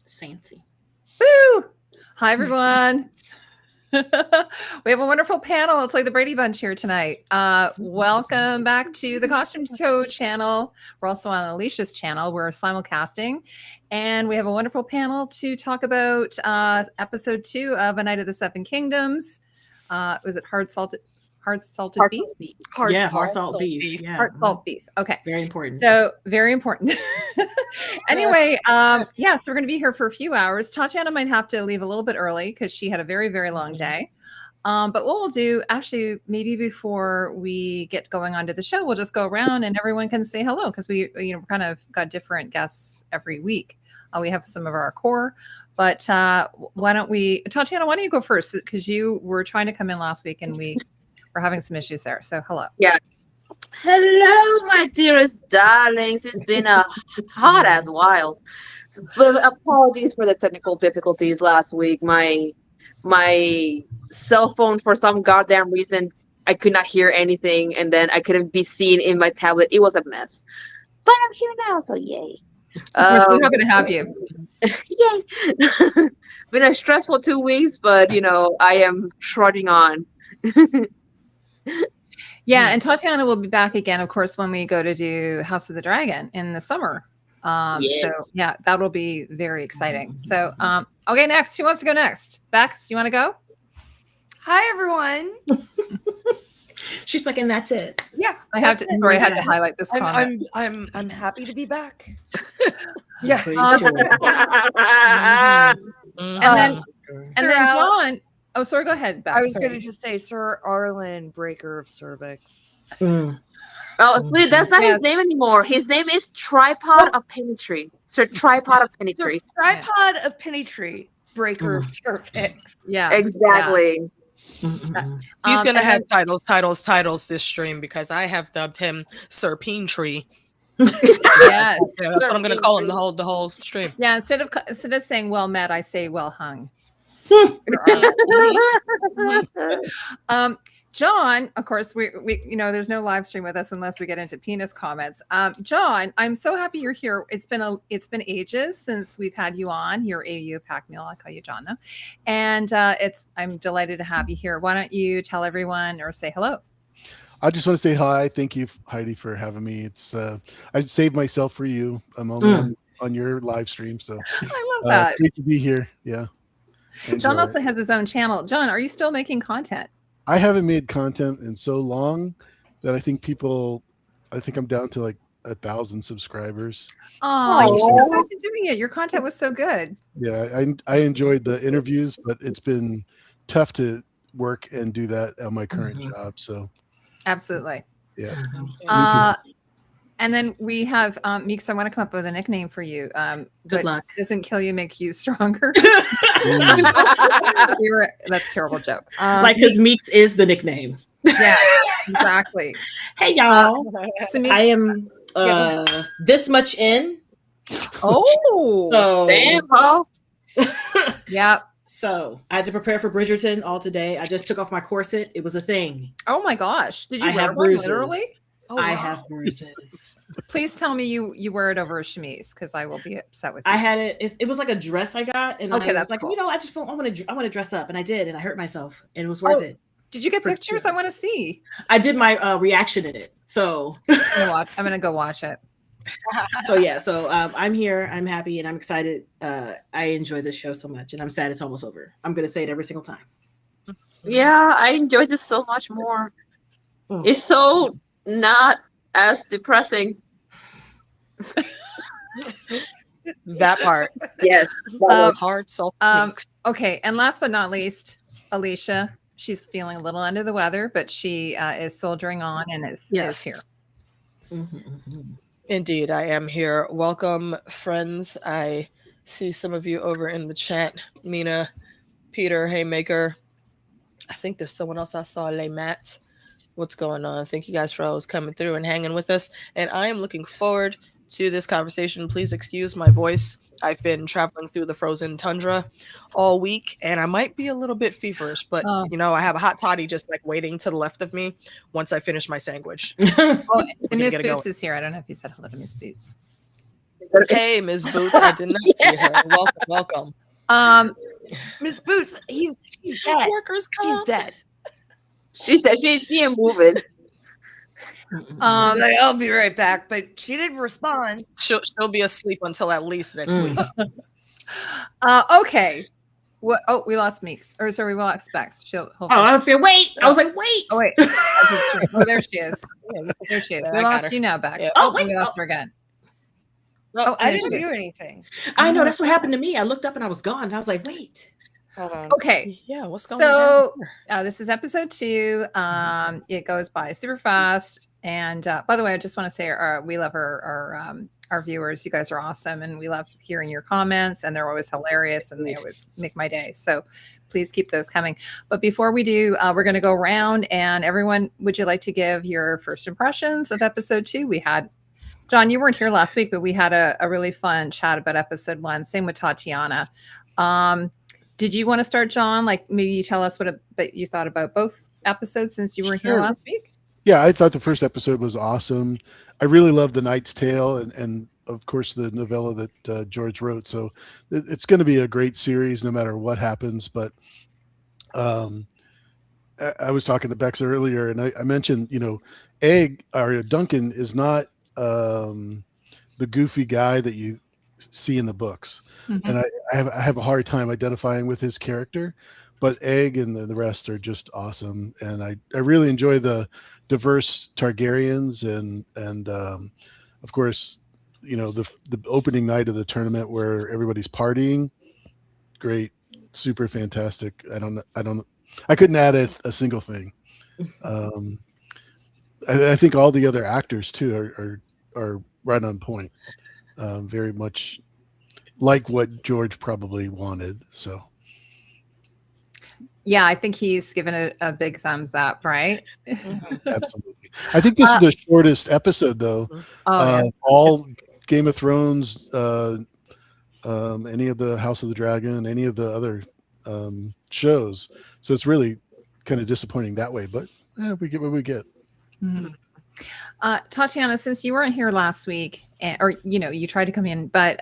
It's fancy. Woo! Hi, everyone. We have a wonderful panel. It's like the Brady Bunch here tonight. Welcome back to the CostumeCo channel. We're also on Alicia's channel. We're simulcasting. And we have a wonderful panel to talk about episode 2 of A Night of the Seven Kingdoms. Was it hard salted beef? Hard salt beef. Yeah. Hard salt beef. Okay. Very important. So very important. Anyway, so we're going to be here for a few hours. Tatiana might have to leave a little bit early because she had a very, very long day. But what we'll do, actually, maybe before we get going on to the show, we'll just go around and everyone can say hello because we kind of got different guests every week. We have some of our core. But why don't we, Tatiana, why don't you go first? Because you were trying to come in last week and we're having some issues there. So hello. Yeah. Hello, my dearest darlings. It's been a hot as while. So, apologies for the technical difficulties last week. My cell phone, for some goddamn reason, I could not hear anything, and then I couldn't be seen in my tablet. It was a mess. But I'm here now, so yay. We're so happy to have you. Yay. Been a stressful 2 weeks, but I am trudging on. Yeah, and Tatiana will be back again, of course, when we go to do House of the Dragon in the summer. Yes. So yeah, that will be very exciting. So okay, next. Who wants to go next? Bex, do you want to go? Hi, everyone. She's like, and that's it. Yeah, I had to highlight this comment. I'm happy to be back. Yeah. And then John. Oh, sorry. Go ahead, Bex. I was going to just say, Sir Arlen, breaker of cervix. Oh, sweetie, that's not his name anymore. His name is Tripod of Peentree. Sir Tripod of Peentree. Tripod of Peentree, breaker of cervix. Yeah, exactly. Yeah. He's gonna have titles this stream because I have dubbed him Sir Peentree. Yes, yeah, that's what I'm gonna call him the whole stream. Yeah, instead of saying well met, I say well hung. John, of course, we there's no live stream with us unless we get into penis comments. John, I'm so happy you're here. It's been ages since we've had you on. You're AU Pack Meal. I call you John now, and I'm delighted to have you here. Why don't you tell everyone or say hello? I just want to say hi. Thank you, Heidi, for having me. It's I saved myself for you. I'm only on your live stream, so I love that. Great to be here. Yeah. John also has his own channel. John, are you still making content? I haven't made content in so long that I think I'm down to like 1,000 subscribers. Oh, you should go back to doing it. Your content was so good. Yeah, I enjoyed the interviews, but it's been tough to work and do that at my current job. So absolutely. Yeah. And then we have Meeks. I want to come up with a nickname for you. Good luck. Doesn't kill you, makes you stronger. That's a terrible joke. Because Meeks is the nickname. Yeah, exactly. Hey y'all. So Meeks, I am this much in. Oh, so damn, Paul. Yeah. So I had to prepare for Bridgerton all today. I just took off my corset. It was a thing. Oh my gosh! Did you wear one bruises. literally? Oh, I have bruises. Please tell me you wear it over a chemise because I will be upset with you. I had it. It was like a dress I got, and okay, I that's was like, cool. I just want to dress up, and I did, and I hurt myself, and it was worth it. Did you get pictures? I want to see. I did my reaction in it, so I'm gonna go watch it. So I'm here. I'm happy, and I'm excited. I enjoy this show so much, and I'm sad it's almost over. I'm gonna say it every single time. Yeah, I enjoyed this so much more. It's so not as depressing. That part. Yes. Hard salt. Okay, and last but not least, Alicia. She's feeling a little under the weather, but she is soldiering on and is here. Indeed, I am here. Welcome, friends. I see some of you over in the chat. Mina, Peter, Haymaker. I think there's someone else I saw, Le Matt. What's going on? Thank you guys for always coming through and hanging with us. And I am looking forward to this conversation. Please excuse my voice. I've been traveling through the frozen tundra all week, and I might be a little bit feverish, but I have a hot toddy just like waiting to the left of me once I finish my sandwich. And Miss Boots is here. I don't know if you said hello to Miss Boots. Hey, Ms. Boots, I did not see her. Welcome. Miss Boots, she's dead. Workers' She's comp. dead. She said she ain't moving. She's like, I'll be right back, but she didn't respond. She'll be asleep until at least next week. Okay. What? Oh, we lost Meeks. Or sorry, we lost Bex. She'll. I was saying, wait. I was like, wait. Oh wait. Oh, there she is. There she is. Yeah, We I got lost her. you now, Bex. Yeah. Oh, we lost her again. Oh, I there didn't she do is. anything. I know that's what happened to me. I looked up and I was gone. And I was like, wait. Hold on. Okay. yeah, what's going on? So here? this is episode 2. It goes by super fast. And by the way, I just want to say we love our viewers. You guys are awesome, and we love hearing your comments, and they're always hilarious, and they always make my day. So please keep those coming. But before we do, we're going to go around, and everyone, would you like to give your first impressions of episode 2? We had John, you weren't here last week, but we had a really fun chat about episode 1. Same with Tatiana. Did you want to start, John? Like maybe you tell us what you thought about both episodes since you weren't here Sure. last week? Yeah, I thought the first episode was awesome. I really loved The Knight's Tale and of course the novella that George wrote. So it's going to be a great series no matter what happens. But I was talking to Bex earlier, and I mentioned, Duncan is not the goofy guy that you see in the books. Mm-hmm. And I have a hard time identifying with his character, but Egg and the rest are just awesome. And I really enjoy the diverse Targaryens and of course, the opening night of the tournament where everybody's partying. Great, super fantastic. I couldn't add a single thing. I think all the other actors too are right on point. Very much like what George probably wanted. So Yeah, I think he's given a big thumbs up, right? absolutely. I think this is the shortest episode though. Yes. All Game of Thrones, any of the House of the Dragon, any of the other shows. So it's really kind of disappointing that way, but we get what we get. Mm-hmm. Tatiana, since you weren't here last week, you tried to come in, but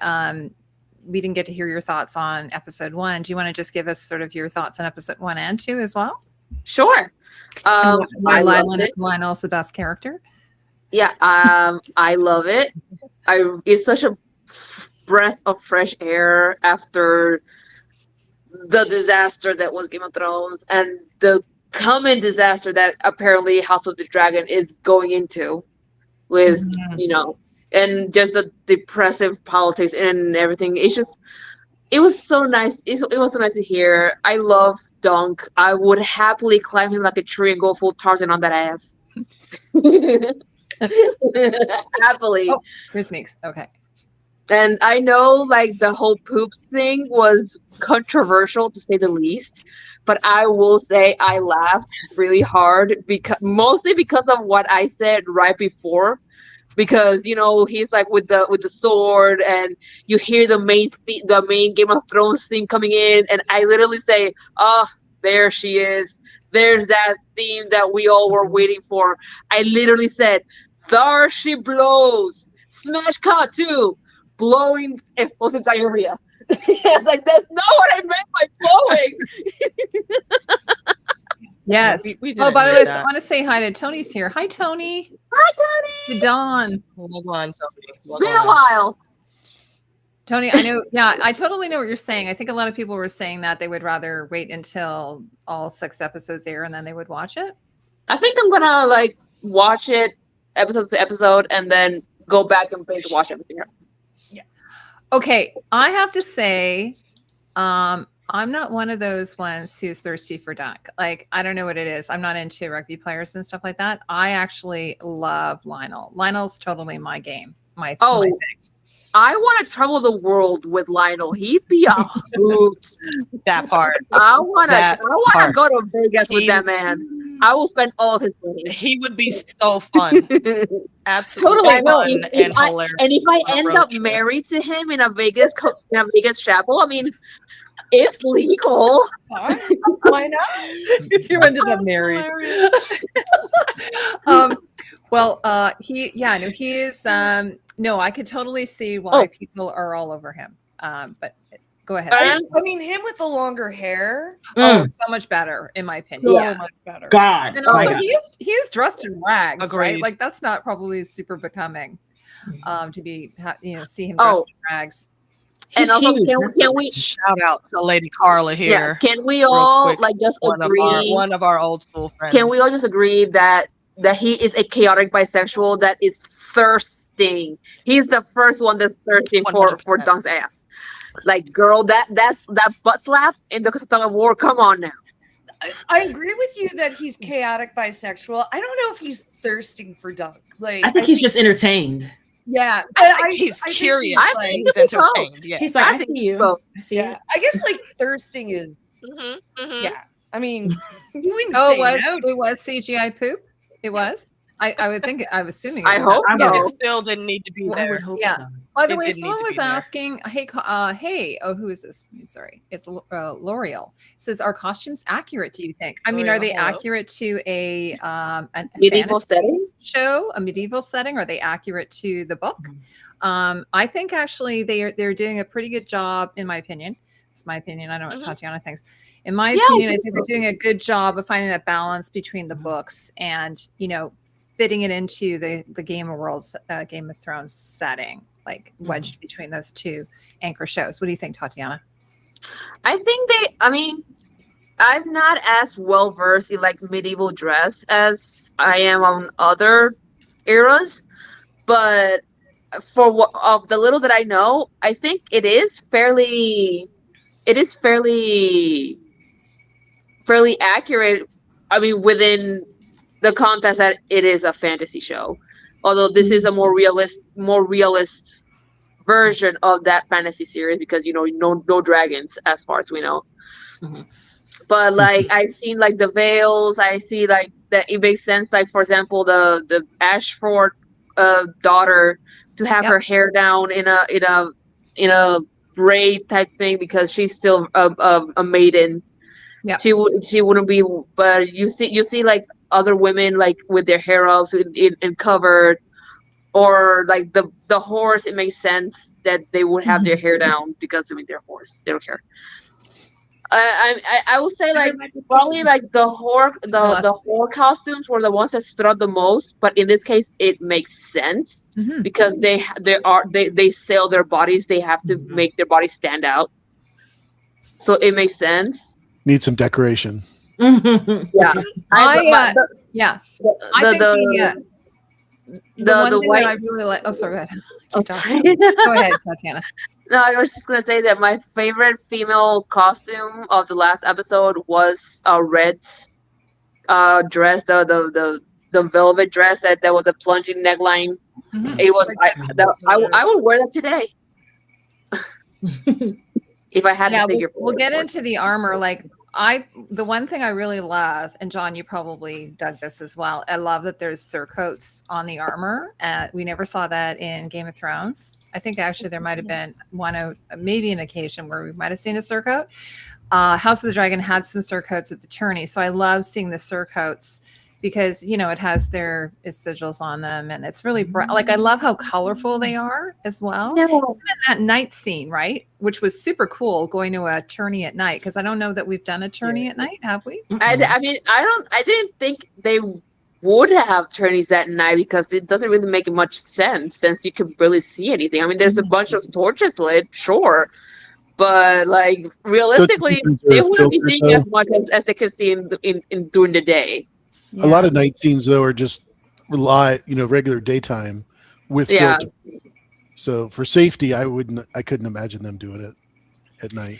we didn't get to hear your thoughts on episode 1. Do you want to just give us sort of your thoughts on episode 1 and 2 as well? Sure. Why Lionel's the best character? Yeah, I love it. It's such a breath of fresh air after the disaster that was Game of Thrones and the coming disaster that apparently House of the Dragon is going into with, and just the depressive politics and everything. It was so nice. It was so nice to hear. I love Dunk. I would happily climb him like a tree and go full Tarzan on that ass. Happily. Oh, here's Meeks. Okay. And I know like the whole poops thing was controversial to say the least, but I will say I laughed really hard mostly because of what I said right before. Because he's like with the sword, and you hear the main Game of Thrones theme coming in, and I literally say, "Oh, there she is. There's that theme that we all were waiting for." I literally said, "There she blows. Smash cut too, blowing explosive diarrhea." It's like that's not what I meant by blowing. Yes. We by the way, that. I want to say hi to Tony's here. Hi, Tony. Hi, Tony. To Dawn. Hold on, Tony. It's been a while. Tony, I know. Yeah, I totally know what you're saying. I think a lot of people were saying that they would rather wait until all 6 episodes air and then they would watch it. I think I'm gonna watch it episode to episode and then go back and binge watch everything. Yeah. Okay, I have to say, I'm not one of those ones who's thirsty for Dunk. Like, I don't know what it is. I'm not into rugby players and stuff like that. I actually love Lionel. Lionel's totally my game. My thing. I want to travel the world with Lionel. He'd be a hoot. That part. I want to go to Vegas with that man. Mm-hmm. I will spend all of his money. He would be so fun. Absolutely Totally. fun If and hilarious. And if I on a end road up trip. married to him in a Vegas chapel, I mean, it's legal. Why not? If you ended up married. Well, he is. No, I could totally see why people are all over him. But go ahead. And- I mean, him with the longer hair. Oh, so much better, in my opinion. So Yeah. much better. God. And Oh my also, God. he is dressed in rags, right? Agreed. Like that's not probably super becoming to be, see him dressed in rags. And He's also, huge. can we Shout out to Lady Carla here. can we real all quick. like just One agree? of our old school friends. Can we all just agree that he is a chaotic bisexual that is thirsting? He's the first one that's thirsting for 100%. Dunk's ass. Like, girl, that butt slap in the tug of war. Come on now. I agree with you that he's chaotic bisexual. I don't know if he's thirsting for Dunk. Like, I think he's just entertained. yeah. I think he's curious. I and think he's it's both. entertained. Yeah. He's like, I I think see you. so. I see Yeah. it. I guess like thirsting is Mhm. yeah. I mean, you wouldn't Oh, say no. it was CGI poop. It was. I would think. I'm assuming. I hope I so. would- It still didn't need to be I there. would hope Yeah. so. By the It way, didn't need someone to was be there. asking, hey, oh, who is this? Sorry, it's L'Oreal. It says, are costumes accurate? Do you think? I mean, are L'Oreal, they hello? accurate to a Medieval fantasy setting? show, a medieval setting? Are they accurate to the book? I think actually they're doing a pretty good job, in my opinion. It's my opinion. I don't know what Tatiana thinks. In my opinion, I think they're doing a good job of finding that balance between the books and fitting it into the Game of Thrones setting, like wedged between those two anchor shows. What do you think, Tatiana? I think I mean, I'm not as well versed in like medieval dress as I am on other eras, but for what of the little that I know, I think it is fairly accurate. I mean, within the context that it is a fantasy show, although this is a more realist version of that fantasy series because no dragons as far as we know. Mhm. But like I've seen like the veils, I see like that it makes sense. Like for example, the Ashford daughter to have her hair down in a braid type thing because she's still a maiden. Yeah, she wouldn't be. But you see like other women like with their hair up and covered, or like the horse. It makes sense that they would have their hair down because I mean they're horse. They don't care. I will say like probably like the whore costumes were the ones that stood out the most, but in this case it makes sense because they sell their bodies. They have to make their bodies stand out, so it makes sense. Need some decoration. Yeah, I think the thing white. that I really like. Oh, sorry. Go ahead. Oh, Keep talking. Go ahead, Tatiana. No, I was just gonna say that my favorite female costume of the last episode was Red's dress, the velvet dress that was a plunging neckline. It was I would wear that today if I had to figure. We'll get into the armor. Like the one thing I really love, and John, you probably dug this as well. I love that there's surcoats on the armor. We never saw that in Game of Thrones. I think actually there might have been maybe an occasion where we might have seen a surcoat. House of the Dragon had some surcoats at the tourney, so I love seeing the surcoats because it has its sigils on them, and it's really bright. Like I love how colorful they are as well. Yeah. And that night scene, right, which was super cool, going to a tourney at night, because I don't know that we've done a tourney at night, have we? I mean, I didn't think they would have tourneys at night because it doesn't really make much sense since you can barely see anything. I mean, there's a bunch of torches lit, sure, but like realistically, they wouldn't be seeing as much as they could see in during the day. Yeah. A lot of night scenes though are just regular daytime with filter. So for safety, I couldn't imagine them doing it at night.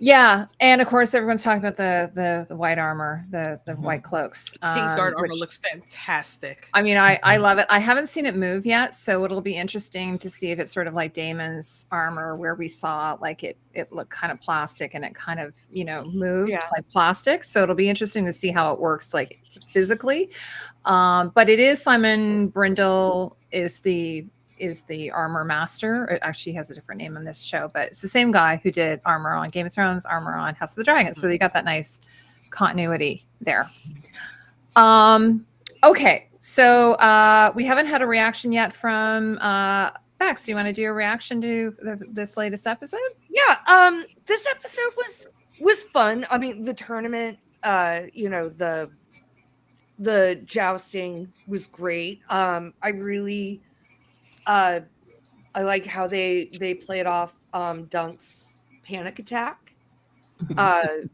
Yeah, and of course everyone's talking about the white armor, the white cloaks. Kingsguard armor looks fantastic. I mean, I love it. I haven't seen it move yet, so it'll be interesting to see if it's sort of like Damon's armor, where we saw like it looked kind of plastic and it kind of moved like plastic. So it'll be interesting to see how it works like physically. But it is Simon Brindle is the armor master. It actually has a different name in this show, but it's the same guy who did armor on Game of Thrones, armor on House of the Dragon. So you got that nice continuity there. Okay, so we haven't had a reaction yet from Bex. Do you want to do a reaction to this latest episode? Yeah, this episode was fun. I mean, the tournament, the jousting was great. I really I like how they played off Dunk's panic attack. I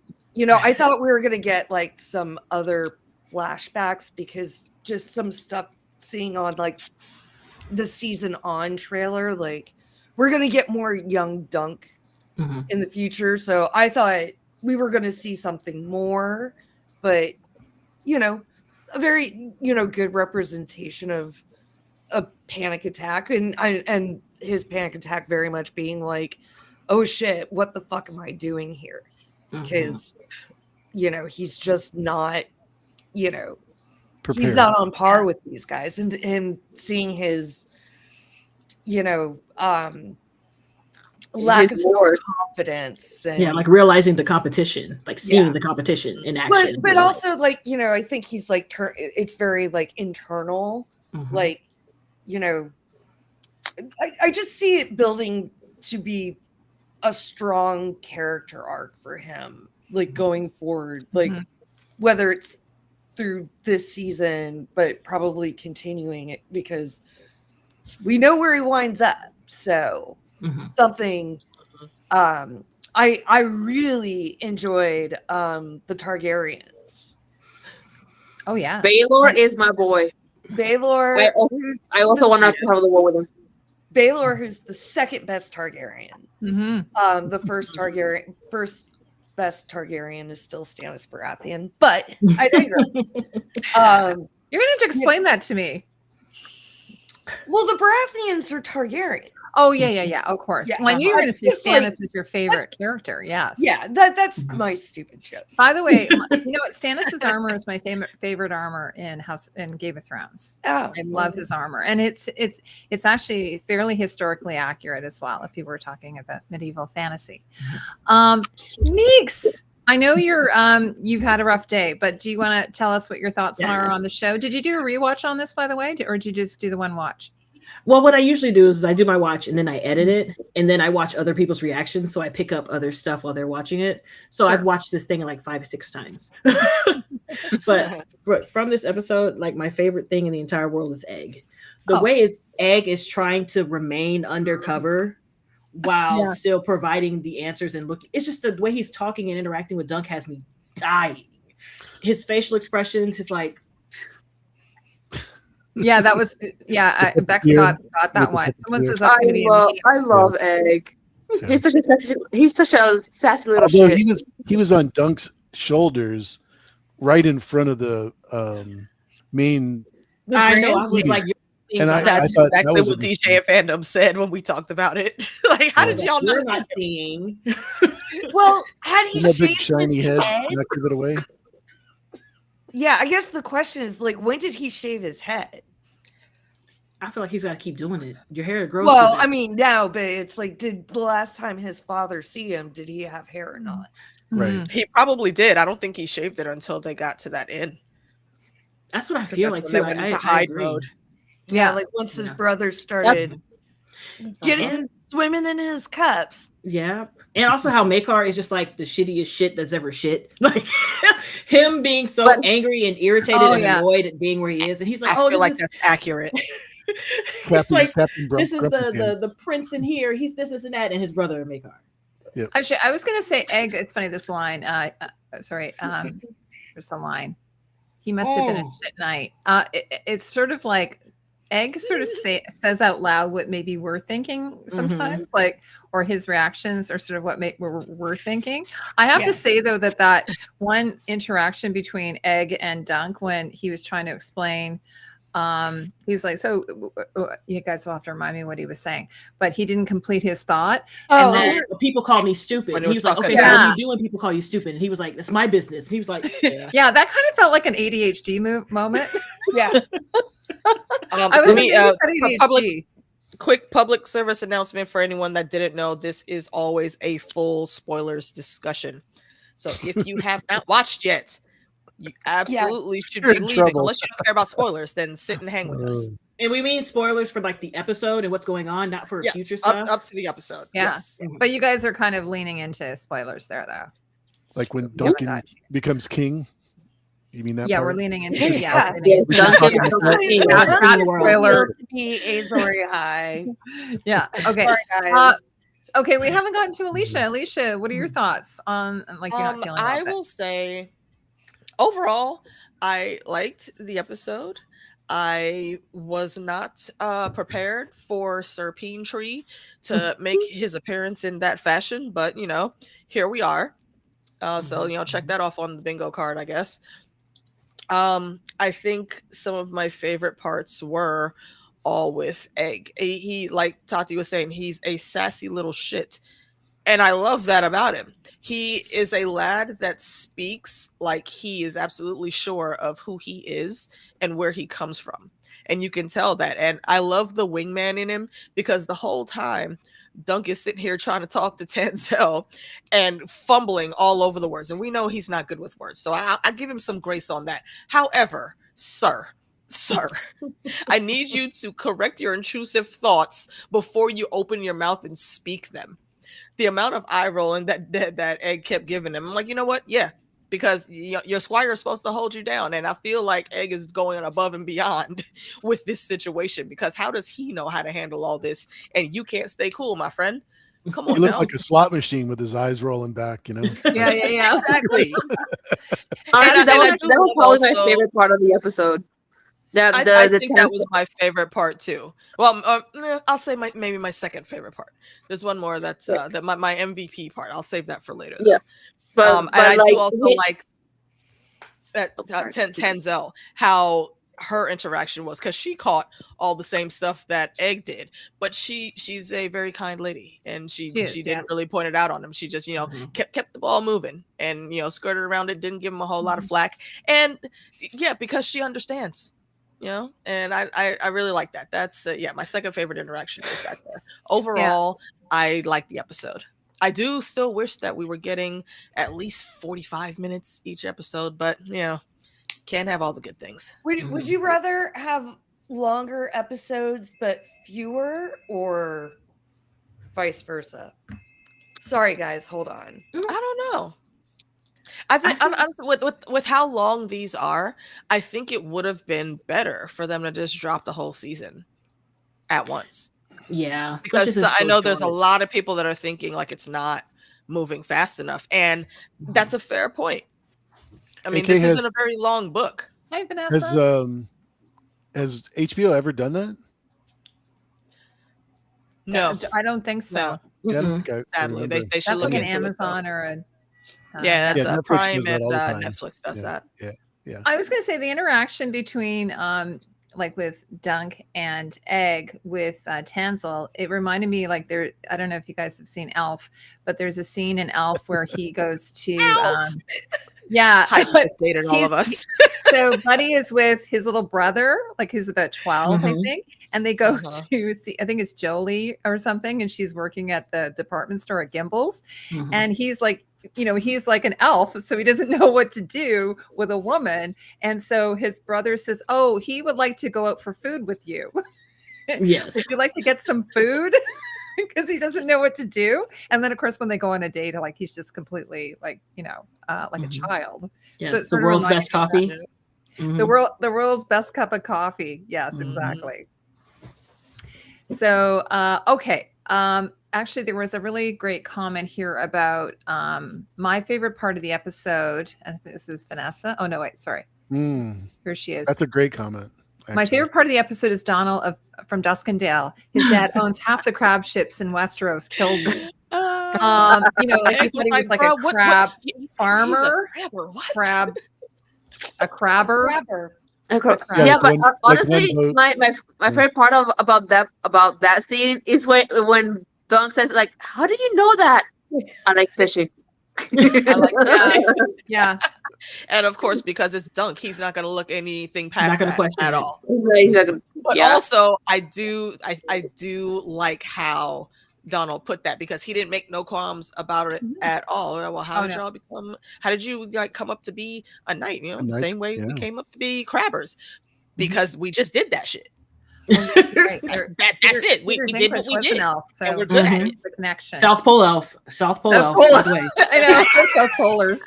thought we were gonna get like some other flashbacks because just some stuff seeing on like the season on trailer, like we're gonna get more young Dunk in the future. So I thought we were gonna see something more, but a very good representation of a panic attack and his panic attack very much being like, oh shit, what the fuck am I doing here? Because he's just not Prepared. he's not on par with these guys, and him seeing his lack of confidence and like realizing the competition, like seeing the competition in action, but also like I think he's like it's very like internal, like I just see it building to be a strong character arc for him, like going forward, like whether it's through this season, but probably continuing it because we know where he winds up. So something I really enjoyed the Targaryens. Oh yeah, Baylor is my boy. Baylor. I also want to have the war with him. Baylor, who's the second best Targaryen. The first best Targaryen is still Stannis Baratheon, but I digress. You're gonna have to explain that to me. Well, the Baratheons are Targaryen. Oh yeah, of course. Yeah, Well, I knew you were going to say it's like- Stannis is your favorite character. Yes. Yeah, that's my stupid joke. By the way, you know what? Stannis's armor is my favorite armor in Game of Thrones. Oh, I love his armor, and it's actually fairly historically accurate as well. If you were talking about medieval fantasy, Meeks, I know you've had a rough day, but do you want to tell us what your thoughts are on the show? Did you do a rewatch on this, by the way, or did you just do the one watch? Well, what I usually do is I do my watch and then I edit it and then I watch other people's reactions. So I pick up other stuff while they're watching it. So I've watched this thing like 5 or 6 times. But from this episode, like my favorite thing in the entire world is Egg. The way Egg is trying to remain undercover while still providing the answers and looking. It's just the way he's talking and interacting with Dunk has me dying. His facial expressions, his like. Yeah, that was Bex got that one. Someone says that's gonna be I love Egg. Yeah. He's such a sassy little shit. He was on Dunk's shoulders, right in front of the main. I know. I was like, and that's exactly what DJ and Fandom said when we talked about it. Like, how did y'all not seeing? Well, had he shaved big shiny his head, head? not give it away. Yeah, I guess the question is like, when did he shave his head? I feel like he's got to keep doing it. Your hair grows. Well, I mean, now, but it's like, did the last time his father see him, did he have hair or not? Right. He probably did. I don't think he shaved it until they got to that inn. That's what I feel like too. Went into hide mode. Yeah, like once his brother started swimming in his cups. Yeah. And also how Makar is just like the shittiest shit that's ever shit. Like him being so angry and irritated and annoyed at being where he is. And he's like, I feel like that's accurate. It's like, this is the prince in here. He's this and that. And his brother Makar. Yep. Actually, I was going to say Egg. It's funny, this line. Sorry. There's the line. He must have been a shit night. It's sort of like Egg sort of says out loud what maybe we're thinking sometimes, like, or his reactions are sort of what we're thinking. I have to say though that one interaction between Egg and Dunk when he was trying to explain, he's like, so you guys will have to remind me what he was saying, but he didn't complete his thought. And then people call me stupid. And he was like, okay, so what do you do when people call you stupid? And he was like, it's my business. And he was like, yeah, that kind of felt like an ADHD moment. Yeah. Quick public service announcement for anyone that didn't know, this is always a full spoilers discussion. So if you have not watched yet, You absolutely should You're be in leaving. trouble. Unless you don't care about spoilers, then sit and hang with us. And we mean spoilers for like the episode and what's going on, not for Yes, future stuff. up to the episode. Yeah. Yes. But you guys are kind of leaning into spoilers there, though. Like when Yeah. Duncan becomes king. You mean that? Yeah, part? we're leaning into Yeah. leaning into Duncan that. becomes king. Not That's spoiler. To be Azori High. Yeah. Okay. Sorry, guys. Okay, we haven't gotten to Alicia. Alicia, what are your thoughts on like you're not feeling I about will say, overall, I liked the episode. I was not prepared for Sir Peentree to make his appearance in that fashion, but you know, here we are. So you know, check that off on the bingo card, I guess. I think some of my favorite parts were all with Egg. He, like Tati was saying, he's a sassy little shit. And I love that about him. He is a lad that speaks like he is absolutely sure of who he is and where he comes from. And you can tell that. And I love the wingman in him because the whole time Dunk is sitting here trying to talk to Tanzel and fumbling all over the words. And we know he's not good with words. So I give him some grace on that. However, sir, I need you to correct your intrusive thoughts before you open your mouth and speak them. The amount of eye rolling that Egg kept giving him, I'm like, you know what? Yeah, because your squire is supposed to hold you down. And I feel like Egg is going above and beyond with this situation, because how does he know how to handle all this? And you can't stay cool, my friend. Come on, He looked now. like a slot machine with his eyes rolling back, you know. Yeah. Exactly. Honestly, that was probably also, my favorite part of the episode. I think that was my favorite part too. Well, I'll say maybe my second favorite part. There's one more that's that my MVP part. I'll save that for later. Though. Yeah, but and I like, do also like that Tanzel, how her interaction was, because she caught all the same stuff that Egg did, but she's a very kind lady, and she didn't really point it out on him. She just kept the ball moving and skirted around it, didn't give him a whole lot of flack, and yeah, because she understands. And I really like that. That's my second favorite interaction is that there. Overall, I like the episode. I do still wish that we were getting at least 45 minutes each episode, but can't have all the good things. Would you rather have longer episodes but fewer, or vice versa? Sorry, guys, hold on. I don't know. I think honestly, with how long these are, I think it would have been better for them to just drop the whole season at once. Yeah, because I know there's a lot of people that are thinking like it's not moving fast enough, and that's a fair point. I mean, this isn't a very long book. Hi, Vanessa. Has HBO ever done that? No, I don't think so. No. Yeah, okay. Sadly, they should that's look like an into Amazon or a. That's Netflix Prime, does that and all the time. Netflix does that. Yeah. I was gonna say the interaction between like with Dunk and Egg with Tanzel, it reminded me like there. I don't know if you guys have seen Elf, but there's a scene in Elf where he goes to dated all of us. So Buddy is with his little brother, like who's about 12, I think, and they go to see, I think it's Jolie or something, and she's working at the department store at Gimbel's, and he's like, he's like an elf, so he doesn't know what to do with a woman, and so his brother says, "Oh, he would like to go out for food with you. Yes, would you like to get some food?" Because he doesn't know what to do. And then of course when they go on a date, like he's just completely like like a child. Yes, so it's the world's best coffee. The world's best cup of coffee. Yes, exactly. So okay, actually there was a really great comment here about my favorite part of the episode, and this is Vanessa. Oh no, wait, sorry. Here she is. That's a great comment. Actually. My favorite part of the episode is Donald from Duskendale. His dad owns half the crab ships in Westeros. Killed me. Like he thought he was like a crab farmer. A crabber. Yeah, but honestly, my favorite part about that scene is when Dunk says like, "How do you know that?" I like fishing. I like that. Yeah. And of course, because it's Dunk, he's not going to look anything past that at all. But also, I do like how Donald put that, because he didn't make no qualms about it at all. Well, how did y'all become? How did you like come up to be a knight? You know, the same way we came up to be crabbers, because we just did that shit. Right. That's it. We did what we did. Elf, so and we're good at it. The connection. South Pole Elf. South Pole Elf. By the way. I know. South Polars.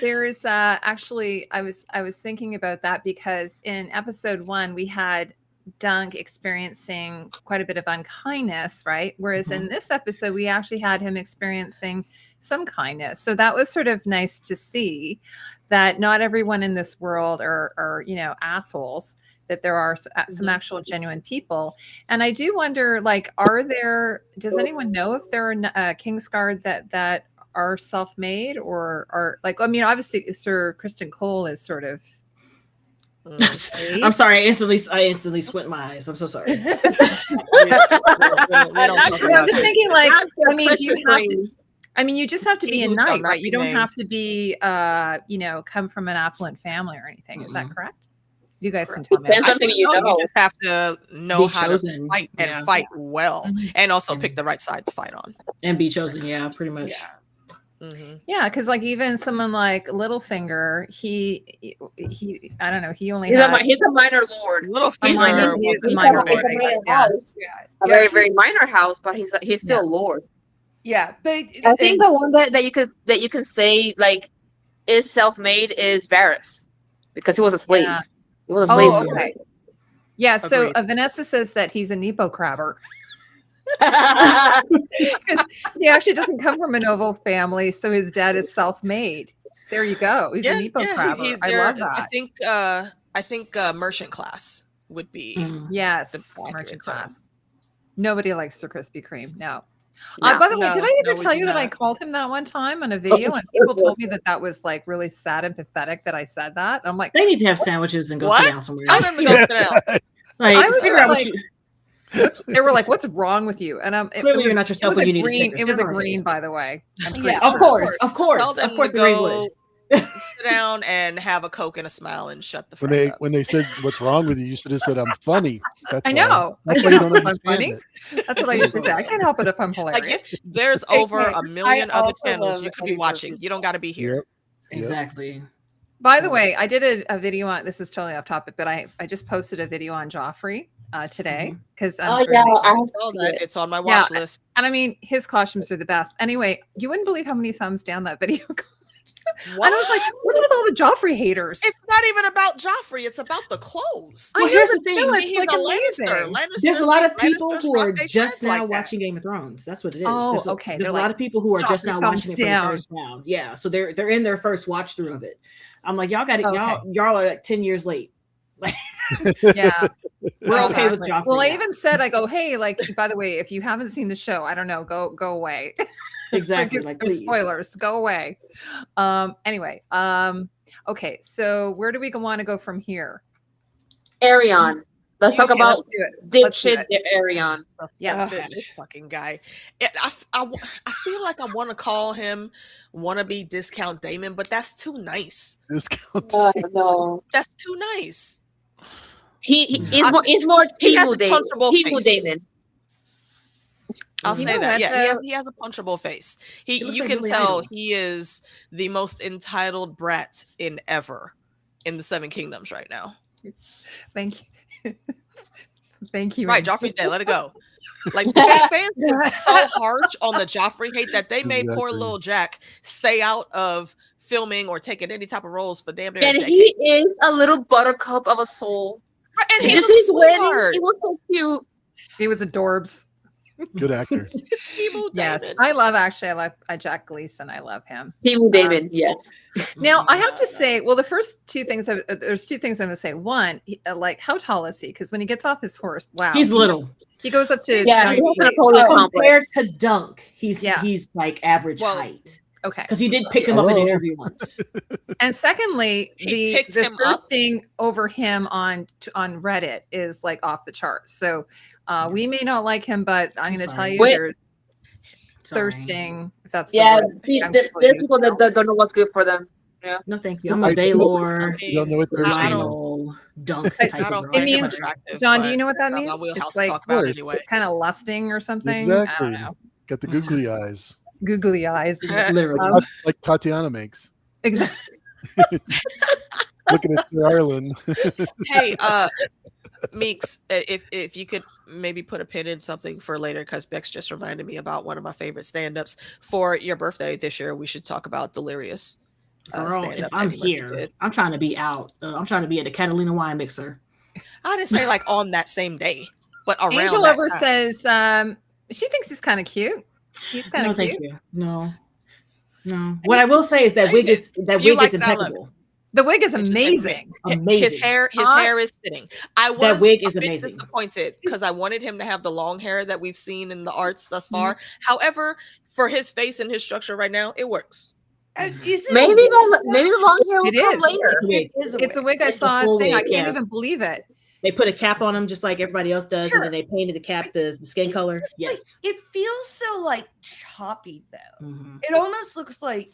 There's actually, I was thinking about that, because in episode 1 we had Dunk experiencing quite a bit of unkindness, right? Whereas in this episode we actually had him experiencing some kindness. So that was sort of nice to see that not everyone in this world are you know, assholes, that there are some actual genuine people. And I do wonder, like, does anyone know if there are Kingsguard that are self-made, or are, like, I mean, obviously Sir Kristen Cole is sort of I'm sorry, I instantly squint my eyes. I'm so sorry. we don't talk I'm just thinking, like, I mean, do you have to, I mean, you just have to be a knight, right? You don't have to be, you know, come from an affluent family or anything. Is that correct? You guys can tell me. I think so. You just have to know how to fight and fight well, and also pick the right side to fight on. And be chosen, yeah, pretty much. Yeah, because like even someone like Littlefinger, he I don't know, he only he's a minor lord. Littlefinger is a minor lord. A very, very minor house, but he's still a lord. Yeah, but I think the one that you can say like is self-made is Varys, because he was a slave. Yeah. He was a slave. Oh, okay. Yeah, so Vanessa says that he's a Nepo crabber. Because he actually doesn't come from a noble family, so his dad is self-made. There you go. He's a Nepo crabber. I love that. I think merchant class would be merchant class. Nobody likes Sir Krispy Kreme. No. By the way, did I ever tell you that I called him that one time on a video, and people told me that was like really sad and pathetic that I said that? I'm like, they need to have sandwiches and go sit down somewhere. I was figure out what you. They were like, "What's wrong with you?" And clearly you're not yourself when you need green. It was a green, by the way. Of course, the green would. Sit down and have a Coke and a smile and shut the fuck up. When they said, "What's wrong with you?" you should have said, "I'm funny." I know. That's why you don't understand it. That's what I usually say. I can't help it if I'm hilarious. Like, there's over a million other channels you could be watching. You don't got to be here. Yep. Exactly. By the way, I did a video on, this is totally off topic, but I just posted a video on Joffrey today, because I saw that. It's on my watch list. And I mean, his costumes are the best. Anyway, you wouldn't believe how many thumbs down that video got. What? And I was like, what are all the Joffrey haters? It's not even about Joffrey. It's about the clothes. Well, here's the thing. He's like a Lannister. There's a lot of people who are just now watching Game of Thrones. That's what it is. Oh, okay. There's a lot of people who are just now watching it for the first round. Yeah, so they're in their first watch through of it. I'm like, y'all got it. Y'all are like 10 years late. Yeah, we're okay with Joffrey. Well, I even said, I go, hey, like, by the way, if you haven't seen the show, I don't know, go away. Exactly. Like, spoilers, go away. Anyway, okay, so where do we want to go from here? Arion. Let's talk about dipshit Arion. Yes, this fucking guy. I feel like I want to call him wannabe discount Damon, but that's too nice. No, that's too nice. He's more Timo Damon. I'll say that. Yeah, he has a punchable face. You can tell he is the most entitled brat in the Seven Kingdoms right now. Thank you. Thank you. Right, Joffrey's dead. Let it go. Like, fans were so harsh on the Joffrey hate that they made poor little Jack stay out of filming or taking any type of roles for damn near a decade. He is a little buttercup of a soul. Right, and he's a sweetheart. He was so cute. He was adorbs. Good actor. Yes, I like Jack Gleason. I love him. Timo Damon, yes. Now I have to say, well, there's two things I'm gonna say. One, like, how tall is he? Because when he gets off his horse, wow, he's little. He goes up to compared to Dunk. He's like average height. Okay, because he did pick him up in an interview once. And secondly, the thirsting over him on Reddit is like off the charts. So we may not like him, but I'm going to tell you, there's thirsting. If that's there's people that don't know what's good for them. No, thank you. I'm a Baylor You don't know what they're I saying. don't- final dunk I type of don't girl. think It it's means- attractive. John, do but you know what that that's not means? my wheelhouse It's to like- talk about Of course. anyway. kind of lusting or something. I Exactly. don't know. Got the googly eyes, Googly eyes. Literally. like Tatiana makes. Exactly. Looking at Sir Ireland. Hey, Meeks, if you could maybe put a pin in something for later, because Bex just reminded me about one of my favorite stand-ups for your birthday this year. We should talk about Delirious. Girl, stand-up if I'm that you here, did. I'm trying to be out. I'm trying to be at the Catalina Wine Mixer. I didn't say like on that same day, but around Angel that Over time. says she thinks he's kind of cute. He's kind No, of cute. thank you. No. What I will say is that I wig did. is that You wig like is it, I love it. impeccable. The wig is It's amazing. Amazing. His hair is sitting. I was That wig a is bit amazing. disappointed because I wanted him to have the long hair that we've seen in the arts thus far. Mm-hmm. However, for his face and his structure right now, it works. Maybe the long hair will It come is. later. Wig. It's a wig. I It's a saw a full thing. I wig, can't yeah. even believe it. They put a cap on him just like everybody else does, Sure. and then they painted the cap the skin color. Just Yes. like, it feels so like choppy though. Mhm. It almost looks like,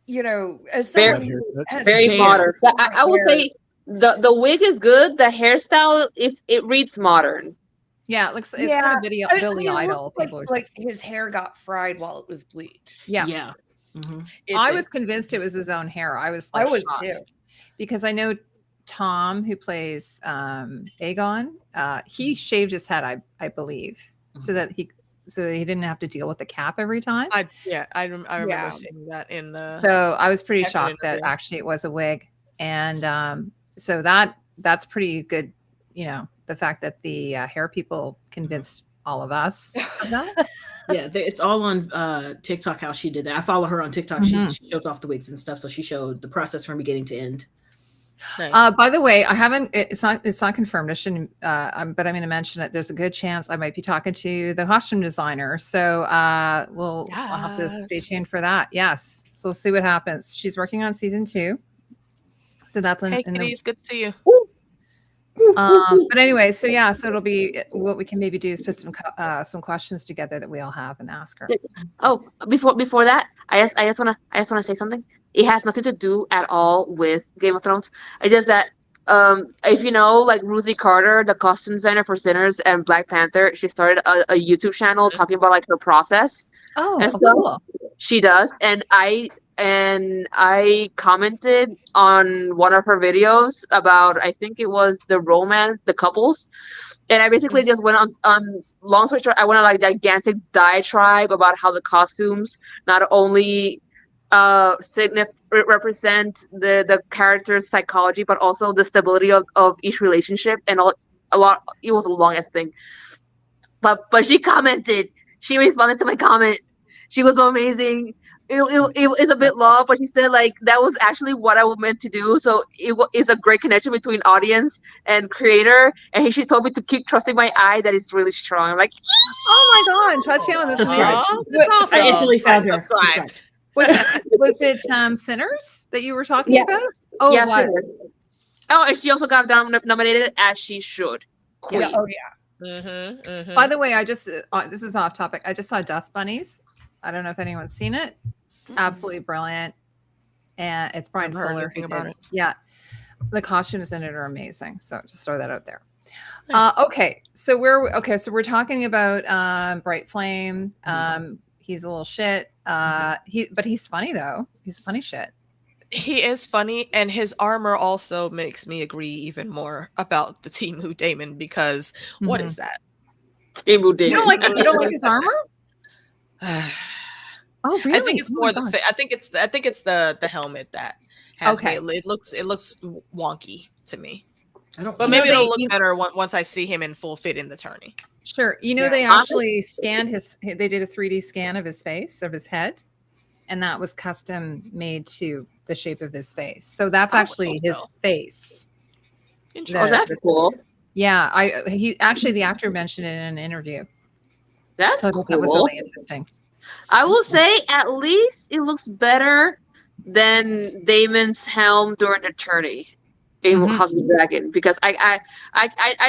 as Very- someone who has Very Bare. modern. I will hair. say the wig is good. The hairstyle, if it reads modern. Yeah, it looks. It's Yeah, kind of Billy I mean, it Idol. looks People are like his hair got fried while it was bleached. yeah. Yeah. Mhm. I was convinced it was his own hair. I was. I Like, was shocked. too. Because I know Tom, who plays Aegon. He shaved his head, I believe, so that he didn't have to deal with the cap every time. I remember Yeah. seeing that in the. So I was pretty Second shocked that interview. actually it was a wig, and so that's pretty good. The fact that the hair people convinced all of us of that. Yeah, it's all on TikTok how she did that. I follow her on TikTok. Mhm. She shows off the wigs and stuff, so she showed the process from beginning to end. Nice. By the way, I haven't. It's not confirmed. I shouldn't. But I'm going to mention it. There's a good chance I might be talking to the costume designer. So I'll have to stay Yes. tuned for that. Yes. So we'll see what happens. She's working on season 2. So that's Hey, in the. kitties, good to see you. But anyway, so it'll be what we can maybe do is put some questions together that we all have and ask her. Oh, before that, I just wanna say something. It has nothing to do at all with Game of Thrones. It is that if you know, like Ruthie Carter, the costume designer for Sinners and Black Panther, she started a YouTube channel talking about like her process. Oh, And so- cool. She does, and I commented on one of her videos about, I think it was the couples, and I basically just went on long story short, I went on like gigantic diatribe about how the costumes not only represent the character's psychology, but also the stability of each relationship, and a lot. It was a long ass thing, but she commented. She responded to my comment. She was amazing. It's a bit long, but he said like that was actually what I was meant to do. So it's a great connection between audience and creator. And she told me to keep trusting my eye that it's really strong. I'm like, Oh my God, Tatiana, this is Subscribe. Aw, What- that's I awesome. instantly found her. Subscribe. Subscribe. was it Sinners that you were talking Yeah. about? Oh, yeah, it was. Sinners. Oh, and she also got nominated as she should. Queen. Yeah, oh yeah. Mm-hmm, mm-hmm. By the way, I just this is off topic. I just saw Dust Bunnies. I don't know if anyone's seen it. It's absolutely brilliant, and it's Brian Never heard Fuller anything who about did it. Yeah, the costumes in it are amazing. So just throw that out there. Nice. Okay, so we're talking about Bright Flame. He's a little shit. But he's funny though. He's funny shit. He is funny, and his armor also makes me agree even more about the Timo Damon because what is that? Timo Damon. You don't like his armor? Oh, really? I think it's Oh more my the gosh. I think it's the helmet that has Okay. me. It looks wonky to me, I don't. but You know, maybe it'll they- look you- better once I see him in full fit in the tourney. Sure. Yeah. They actually scanned they did a 3D scan of his face, of his head, and that was custom made to the shape of his face. So that's I would actually hope his so. face. Interesting. Oh, that's cool. Yeah, the actor mentioned it in an interview. That's So I thought that was cool. really interesting. I will say at least it looks better than Damon's helm during the tourney in Mhm. House of the Dragon, because I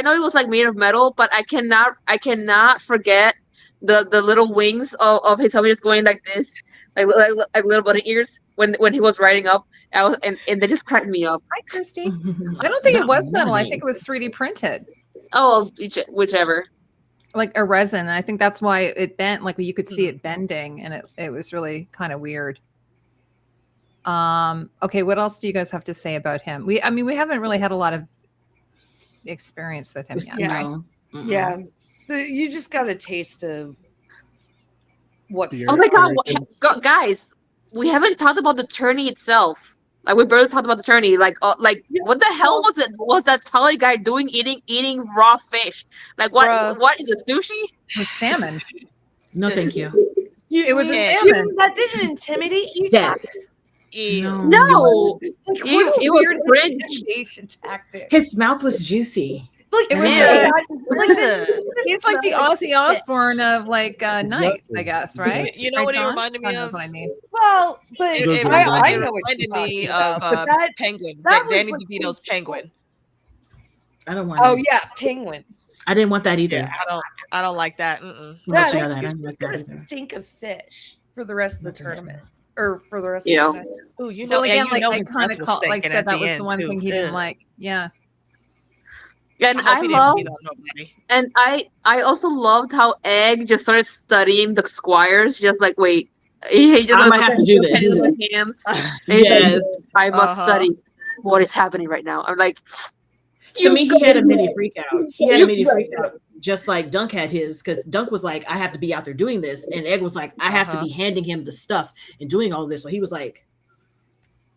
know it was like made of metal, but I cannot forget the little wings of his helmet just going like this like little bunny ears when he was riding up. And they just cracked me up. Hi, Christy. I don't think it was metal. I think it was 3D printed. Oh, whichever. Like a resin. I think that's why it bent. Like you could see it bending, and it was really kind of weird. Okay, what else do you guys have to say about him? We haven't really had a lot of experience with him yet. Yeah. No. Yeah. You just got a taste of what's. Oh my god, guys, we haven't talked about the tourney itself. Like we barely talked about the tourney. Like what the hell was it? Was that Tully guy doing eating raw fish? Like what? Bruh. What is the sushi? It was salmon. No, Just- thank you. It was a Yeah. salmon. That didn't intimidate you. Death. Ew. No, Like, It what a was weird cringe. intimidation tactic. His mouth was juicy. Like, It was he's like the Ozzy Osbourne of like nights, I guess, right? You know what he John? reminded me John knows of? what I mean. Well, but It I know what you're reminded talking me about. of But that, Penguin, that was Danny like DeVito's his- Penguin. I don't want. oh it. yeah, Penguin. I didn't want that either. Yeah, I don't like that. Mm-mm. I'll Yeah, let you know that. I you're didn't like just gonna that either. stink of fish for the rest of the tournament, or for the rest Yeah. of the night. Ooh, you So know, again, and you like know I his kind breath of was like stinking said at that the was end the one too. thing he didn't Ugh. like. Yeah. And I hope I he love, didn't beat on nobody. and I also loved how Egg just started studying the squires. Just like wait, he just I like, might have to do this. with his hands. And he's like, Yes. I must Uh-huh. study what is happening right now. I'm like, To me, he had a mini freak out. He had a You mini go. freak out, just like Dunk had his, because Dunk was like, I have to be out there doing this. And Egg was like, I have to Uh-huh. be handing him the stuff and doing all this. So he was like,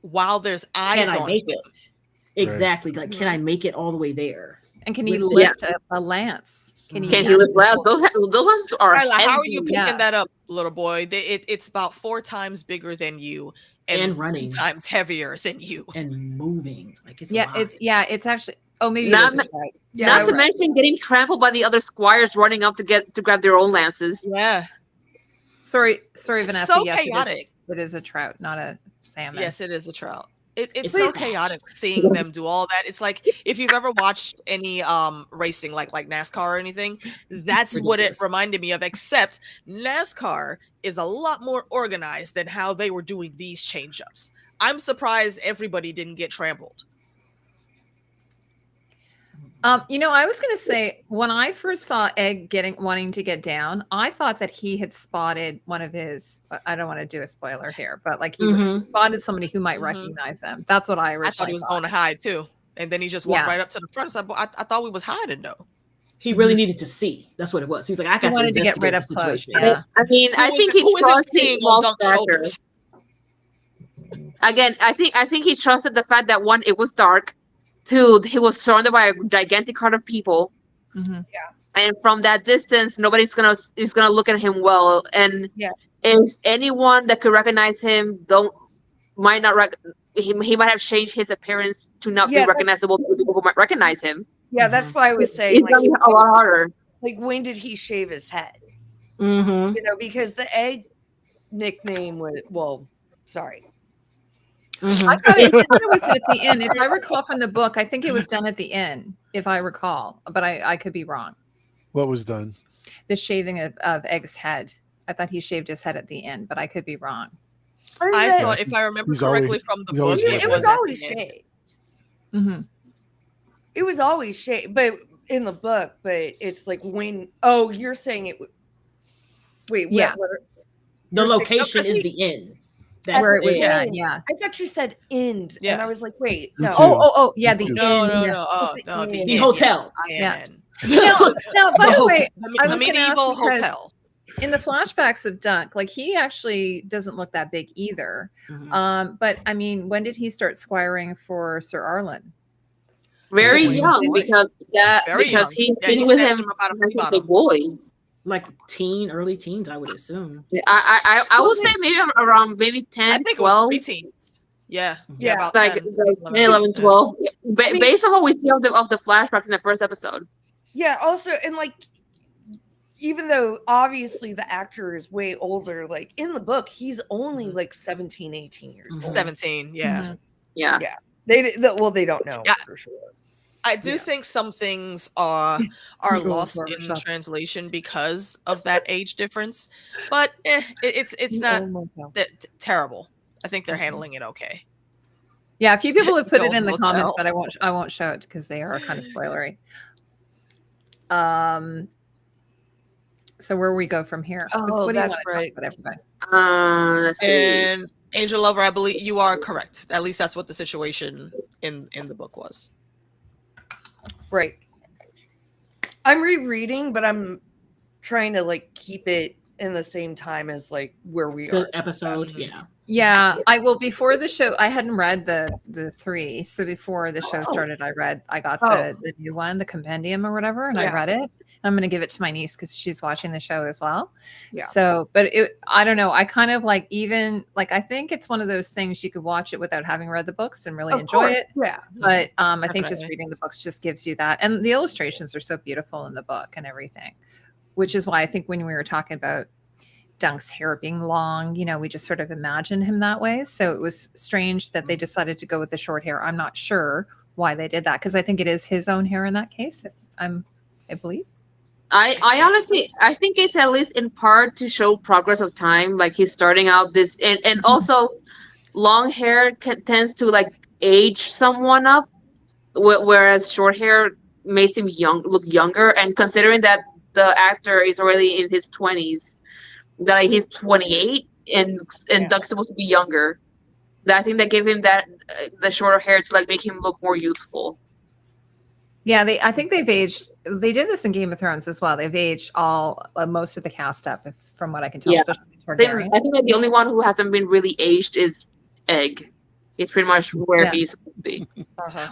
While there's can eyes I on make him. it? Exactly. Like, can I make it all the way there? And can he With- lift a lance? Can he lift loud? Those ones are Kyla, heavy. how are you picking Yeah. that up, little boy? It's about 4 times bigger than you And 2 running. times heavier than you. And moving. Like, it's a Yeah, lot. it's actually. Oh, maybe Not it is. Right. Not to mention getting trampled by the other squires running up to grab their own lances. Yeah. Sorry, It's Vanessa. so yes, chaotic. It is a trout, not a salmon. Yes, it is a trout. It's It's so like- chaotic seeing them do all that. It's like if you've ever watched any racing like NASCAR or anything, that's what it Ridiculous. reminded me of, except NASCAR is a lot more organized than how they were doing these change-ups. I'm surprised everybody didn't get trampled. I was going to say when I first saw Egg wanting to get down, I thought that he had spotted one of his. I don't want to do a spoiler here, but like he Mhm. spotted somebody who might Mhm. recognize him. That's what I originally I thought he was going to hide too, and then he just walked Yeah. right up to the front. So I thought we was hiding though. He really needed to see. That's what it was. He was like, I got wanted to get investigate right the up close, situation. yeah. I mean, I think he who is it trusted seeing small on Dunk's stature. shoulders? Again, I think he trusted the fact that one, it was dark. Two, he was surrounded by a gigantic crowd of people, Mhm. and from that distance, nobody's gonna look at him well. And Yeah. if anyone that could recognize him might not he might have changed his appearance to not Yeah, be recognizable to people who might recognize him. Yeah, that's why I was saying, It's like, gonna be a lot harder. like, when did he shave his head? Mm-hmm. You know, because the Egg nickname was, well, sorry. Mm-hmm. I thought it was at the end. If I recall from the book, I think it was done at the end, if I recall, but I could be wrong. What was done? The shaving of Egg's head. I thought he shaved his head at the end, but I could be wrong. I thought, if I remember He's correctly always- from the he's book, always it was at the always end. shaved. Mm-hmm. It was always shaved, but in the book, but it's like when, oh, you're saying it. Wait, Yeah. what, The You're saying- location is the end. That Where it was is. at, yeah. I thought you said end, and Yeah. I was like, wait, Me no. too. Oh, yeah, the No, end. no, yeah. no. Oh, no, The the hotel. Yeah. Yeah. Now, by the way, The I was gonna ask medieval because- hotel. in the flashbacks of Dunk, like he actually doesn't look that big either. Mhm. But I mean, when did he start squiring for Sir Arlen? Very When he was young a boy. because Very young. he's Yeah, been he with snatched him him up out of since the he was a bottom. boy. Like early teens, I would assume. I would say maybe around maybe 10, I think 12. it was preteens. Yeah. Yeah. About Like 10, 10, 11, 12. I mean- Based on what we see of the flashbacks in the first episode. Yeah, also, and like, even though obviously the actor is way older, like in the book, he's only like 17, 18 years old. 17. Yeah. Mhm. Yeah. They don't know Yeah. for sure. I do think some things are lost in Barbershop. translation because of that age difference, but it's not terrible. I think they're handling it okay. Yeah, a few people have put it Don't in the look comments, out. but I won't show it because they are kind of spoilery. So where we go from here? Oh, what do you that's want to right. talk about, everybody? Let's see. And Angel Lover, I believe you are correct. At least that's what the situation in the book was. Right. I'm rereading, but I'm trying to like keep it in the same time as like where we The are. episode, yeah. Yeah, I will. Before the show, I hadn't read the 3, so before the show started, I got the new one, the compendium or whatever, and I read it. I'm going to give it to my niece because she's watching the show as well. Yeah. So, but I don't know. I kind of like I think it's one of those things you could watch it without having read the books and really enjoy it. Yeah. But I think just reading the books just gives you that, and the illustrations are so beautiful in the book and everything, which is why I think when we were talking about Dunk's hair being long, we just sort of imagined him that way. So it was strange that they decided to go with the short hair. I'm not sure why they did that because I think it is his own hair in that case. I believe. I honestly, I think it's at least in part to show progress of time. Like he's starting out this, and also long hair tends to like age someone up, whereas short hair makes him look younger. And considering that the actor is already in his 20s, that like, he's 28, and Dunk's supposed to be younger. I think that gave him that the shorter hair to like make him look more youthful. Yeah, I think they've aged. They did this in Game of Thrones as well. They've aged most of the cast up, from what I can tell. Yeah. Especially I think that the only one who hasn't been really aged is Egg. It's pretty much where he's supposed to be.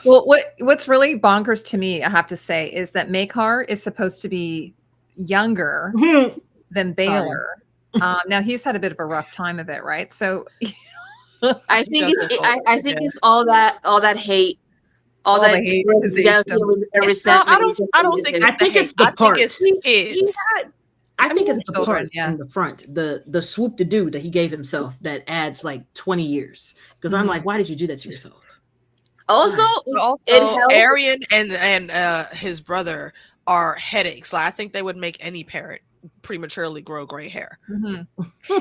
Well, what's really bonkers to me, I have to say, is that Makar is supposed to be younger than Baylor. Now he's had a bit of a rough time of it, right? So I think it's all that hate. All that hate I don't think it's the part. I think it's the part in the front, the swoop to do that he gave himself that adds like 20 years. Because I'm like, why did you do that to yourself? Also, Arian and his brother are headaches. Like, I think they would make any parent prematurely grow gray hair.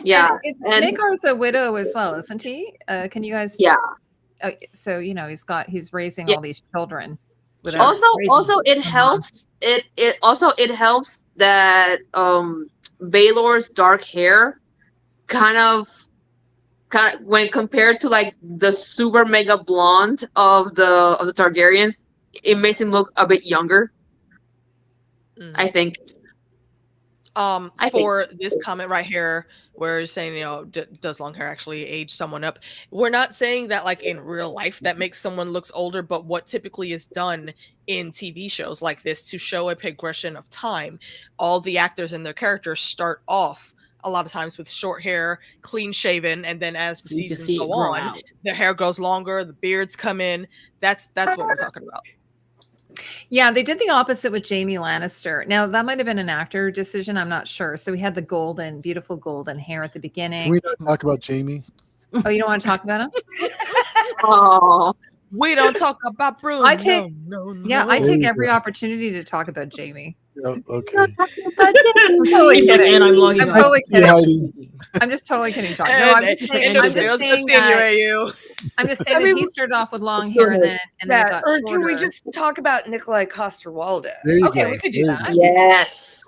Yeah, and Makar's a widow as well, isn't he? Can you guys? Yeah. So he's raising all these children. Also, it helps. It helps that Baylor's dark hair kind of when compared to like the super mega blonde of the Targaryens, it makes him look a bit younger. I think. This comment right here, where you're saying, does long hair actually age someone up? We're not saying that like in real life that makes someone looks older, but what typically is done in TV shows like this to show a progression of time, all the actors and their characters start off a lot of times with short hair, clean shaven, and then as the seasons go on, the hair grows longer, the beards come in. That's what we're talking about. Yeah, they did the opposite with Jaime Lannister. Now, that might have been an actor decision. I'm not sure. So we had the beautiful golden hair at the beginning. Can we not talk about Jaime? Oh, you don't want to talk about him? Oh, we don't talk about Bruno. I take every opportunity to talk about Jaime. Oh, okay. I'm totally kidding. And I'm logging. I'm totally kidding. I'm just totally kidding. No, I'm just saying that he started off with long hair and then it got shorter. Can we just talk about Nikolai Coster-Waldau? Okay, we could do that. Yes.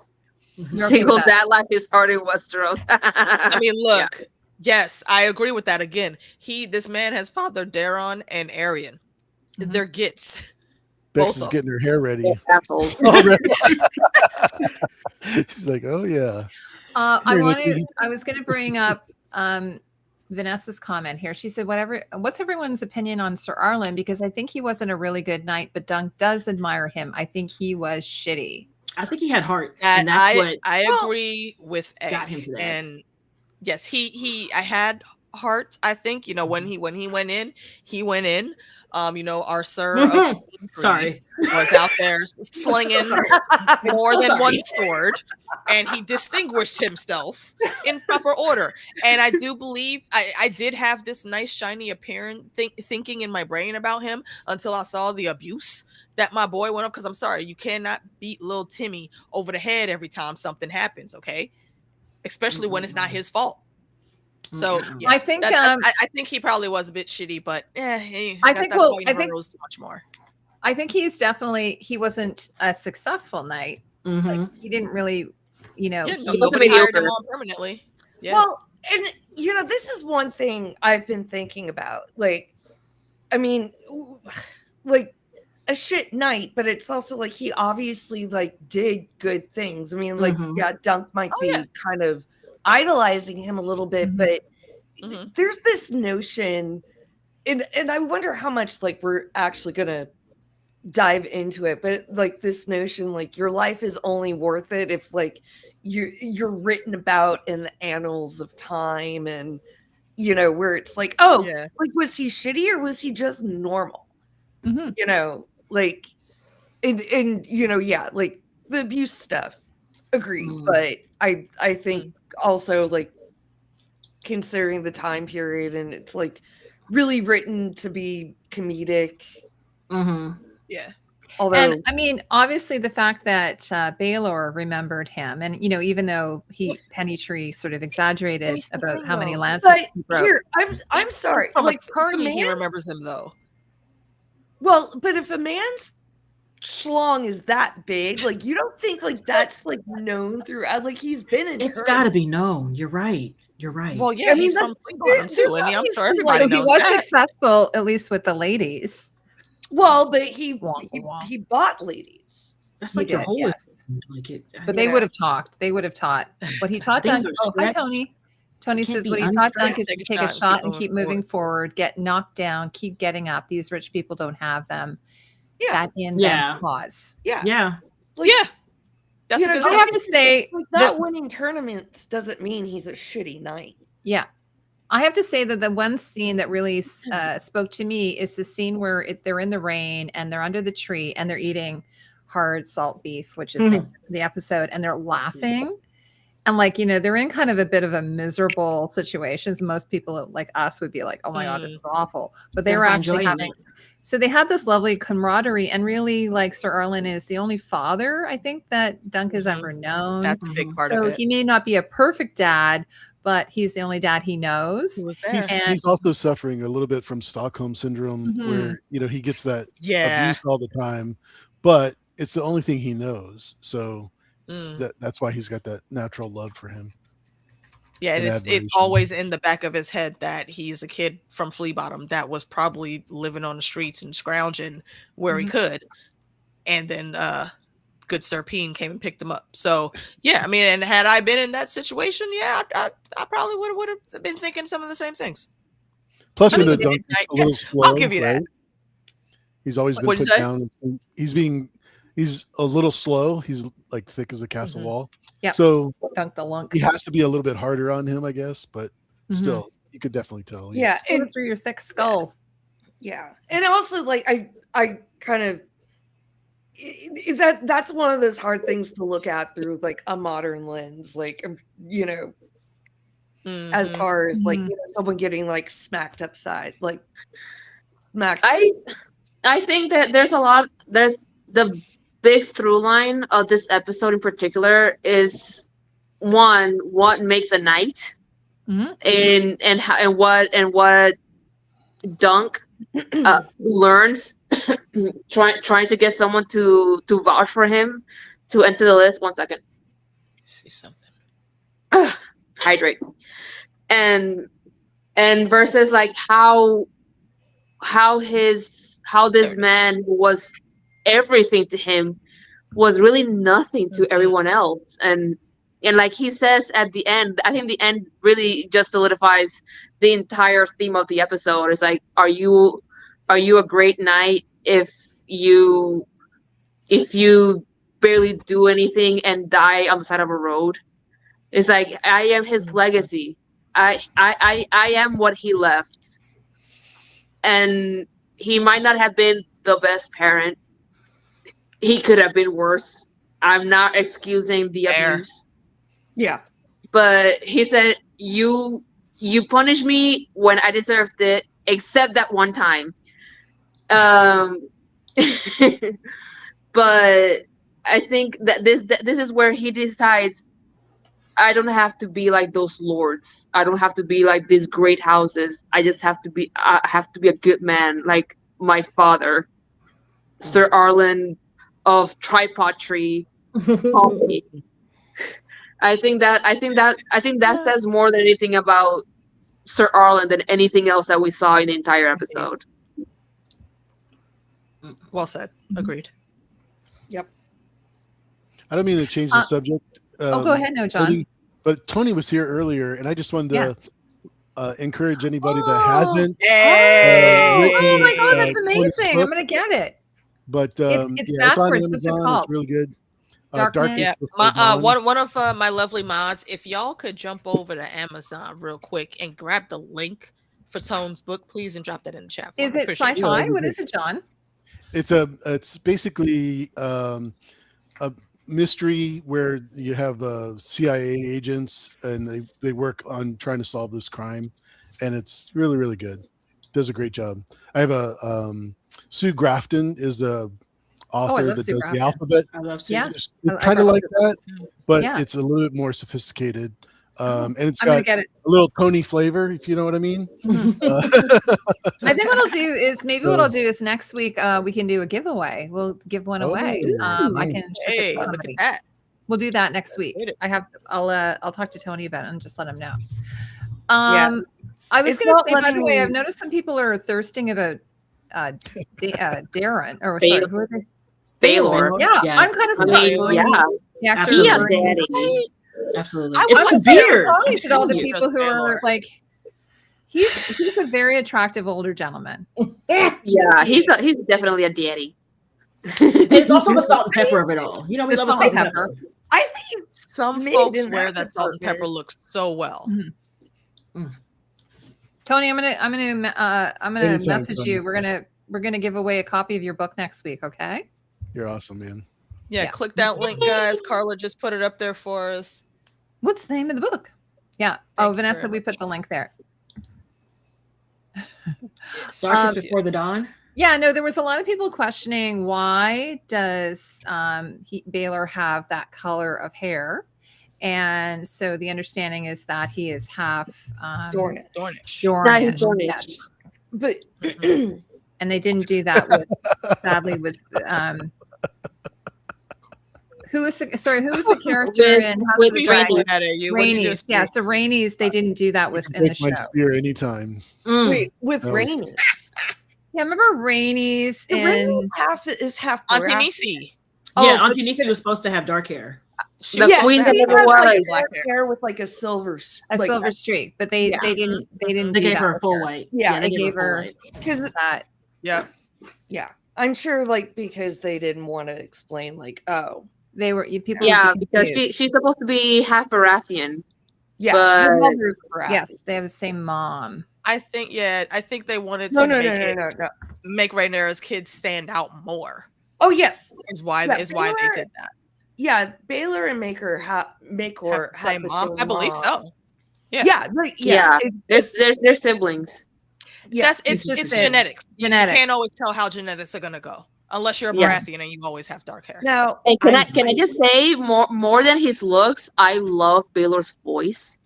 Single dad life is hard in Westeros. I mean, look. Yes, I agree with that. Again, this man has fathered Daron and Arian. They're gits. Bex is getting her hair ready. She's like, oh yeah. I was going to bring up Vanessa's comment here. She said, what's everyone's opinion on Sir Arlen? Because I think he wasn't a really good knight, but Dunk does admire him. I think he was shitty. I think he had heart. And I agree with Egg. Got him to that. And yes, I had heart. I think when he went in, he went in. Our Sir of Sorry. was out there slinging more than one sword, and he distinguished himself in proper order. And I do believe I did have this nice shiny appearance thinking in my brain about him until I saw the abuse that my boy went up. Because I'm sorry, you cannot beat little Timmy over the head every time something happens, okay? Especially when it's not his fault. So yeah, I think I think he probably was a bit shitty, but I think rose too much more. I think he wasn't a successful knight. Like, he didn't really, he nobody hired him on permanently. Yeah. Well, and this is one thing I've been thinking about. Like, I mean, like a shit knight, but it's also like he obviously like did good things. I mean, like, Dunk might be kind of idolizing him a little bit, but there's this notion, and I wonder how much like we're actually gonna dive into it, but like this notion like your life is only worth it if like you're written about in the annals of time, and where it's like, like, was he shitty or was he just normal? Like, and like the abuse stuff, agreed. But I think also like considering the time period, and it's like really written to be comedic. Yeah. Although, and I mean, obviously the fact that Baylor remembered him, and even though Peentree sort of exaggerated about how many lances he broke. Here, I'm sorry. From like, a party, he remembers him though. Well, but if a man's schlong is that big, like, you don't think like that's like known throughout, like, he's been in It's got to be known. You're right. Well, yeah, he's from Cleveland too, and I'm sure everybody knows he was that. successful, at least with the ladies. Well, but he bought ladies. That's like your whole like it. But they would have talked. They would have taught. What he taught Dunk. Oh, hi, Tony. Tony says what he taught Dunk is to take a shot and keep moving forward, get knocked down, keep getting up. These rich people don't have them. That in them cause. Yeah. Like, that's I have to say like, not winning tournaments doesn't mean he's a shitty knight. Yeah. I have to say that the one scene that really spoke to me is the scene where they're in the rain and they're under the tree and they're eating hard salt beef, which is the episode, and they're laughing. And like, they're in kind of a bit of a miserable situation. Most people like us would be like, oh my God, this is awful. But they were actually having, so they had this lovely camaraderie, and really like Sir Arlen is the only father I think that Dunk has ever known. That's a big part of it. So he may not be a perfect dad, but he's the only dad he knows. He was there. He's also suffering a little bit from Stockholm syndrome, where he gets that abuse all the time, but it's the only thing he knows. So that's why he's got that natural love for him. Yeah, and it's always in the back of his head that he's a kid from Flea Bottom that was probably living on the streets and scrounging where he could, and then good Sir Peen came and picked him up. So yeah, I mean, and had I been in that situation, I probably would have been thinking some of the same things. Plus, with the Dunk, a little slow. I'll give you that. He's always been put down. He's a little slow. He's like thick as a castle wall. Yeah. So Dunk the lunk. He has to be a little bit harder on him, I guess, but still, you could definitely tell. And through your thick skull. Yeah, and also like I kind of. That's one of those hard things to look at through like a modern lens, like as far as like someone getting like smacked upside, like smacked. I think that there's the big through line of this episode in particular is what makes a knight, and what Dunk learns trying to get someone to vouch for him to enter the list. 1 second. See something. Hydrate. And versus like how this man who was everything to him was really nothing to everyone else. And like he says at the end, I think the end really just solidifies the entire theme of the episode. It's like, are you a great knight if you barely do anything and die on the side of a road? It's like, I am his legacy. I am what he left. And he might not have been the best parent. He could have been worse. I'm not excusing the abuse. Yeah. But he said, you punished me when I deserved it, except that one time. But I think that this is where he decides, I don't have to be like those lords. I don't have to be like these great houses. I have to be a good man, like my father, Sir Arlen of Tripod Tree. I think that says more than anything about Sir Arlen than anything else that we saw in the entire episode. Well said. Agreed. Yep. I don't mean to change the subject. Go ahead, no, John. But Tony was here earlier, and I just wanted to encourage anybody that hasn't. Oh my God, that's amazing! I'm gonna get it. But it's backwards. It's What's it on Amazon. called? It's really good. Darkness. Yeah, one of my lovely mods. If y'all could jump over to Amazon real quick and grab the link for Tone's book, please, and drop that in the chat. Is it sci-fi? What is it, John? It's basically a mystery where you have CIA agents and they work on trying to solve this crime, and it's really, really good. Does a great job. I have Sue Grafton is a author that does the alphabet. I love Sue. Yeah. It's kind of like that, but it's a little bit more sophisticated. And it's got a little Tony flavor, if you know what I mean. I think what I'll do is next week we can do a giveaway. We'll give one away. I can ship it to somebody. We'll do that next week. I'll talk to Tony about it and just let him know. I was going to say, by the way, I've noticed some people are thirsting about Darren, or sorry, who is it? Baylor. Yeah, I'm kind of surprised. Daddy. Absolutely. I'm surprised at all the people who are like, he's a very attractive older gentleman. Yeah, he's definitely a daddy. And it's also the salt and pepper of it all. You know, we love the salt and pepper. I think some folks wear that salt and pepper looks so well. Tony, I'm gonna message you. We're gonna give away a copy of your book next week. Okay. You're awesome, man. Yeah, click that link, guys. Carla just put it up there for us. What's the name of the book? Yeah. Vanessa, we put the link there. Darkest Before the Dawn. Yeah, no, there was a lot of people questioning why does Baylor have that color of hair, and so the understanding is that he is half Dornish. Yes. But and they didn't do that with sadly with who was the character in House of the Dragon? Rainey's. Yeah, so Rainey's, they didn't do that with in the show. Spear anytime. Wait, with Rainey's. Yeah, remember Rainey's in half Auntie Nisi. Yeah, Auntie Nisi was supposed to have dark hair. She had like black hair with like a silver streak, but they didn't They gave her a full white. Yeah, they gave her because that. Yeah. I'm sure, like, because they didn't want to explain, like, they were people. Yeah, because she's supposed to be half Baratheon. Yeah, but yes, they have the same mom. I think they wanted to make Rhaenyra's kids stand out more. Oh yes, is why they did that. Yeah, Baylor and Maker have the same mom. I believe so. Yeah. They're siblings. Yeah, it's genetics. You can't always tell how genetics are gonna go unless you're a Baratheon and you always have dark hair. Now, can I just say more than his looks? I love Baylor's voice.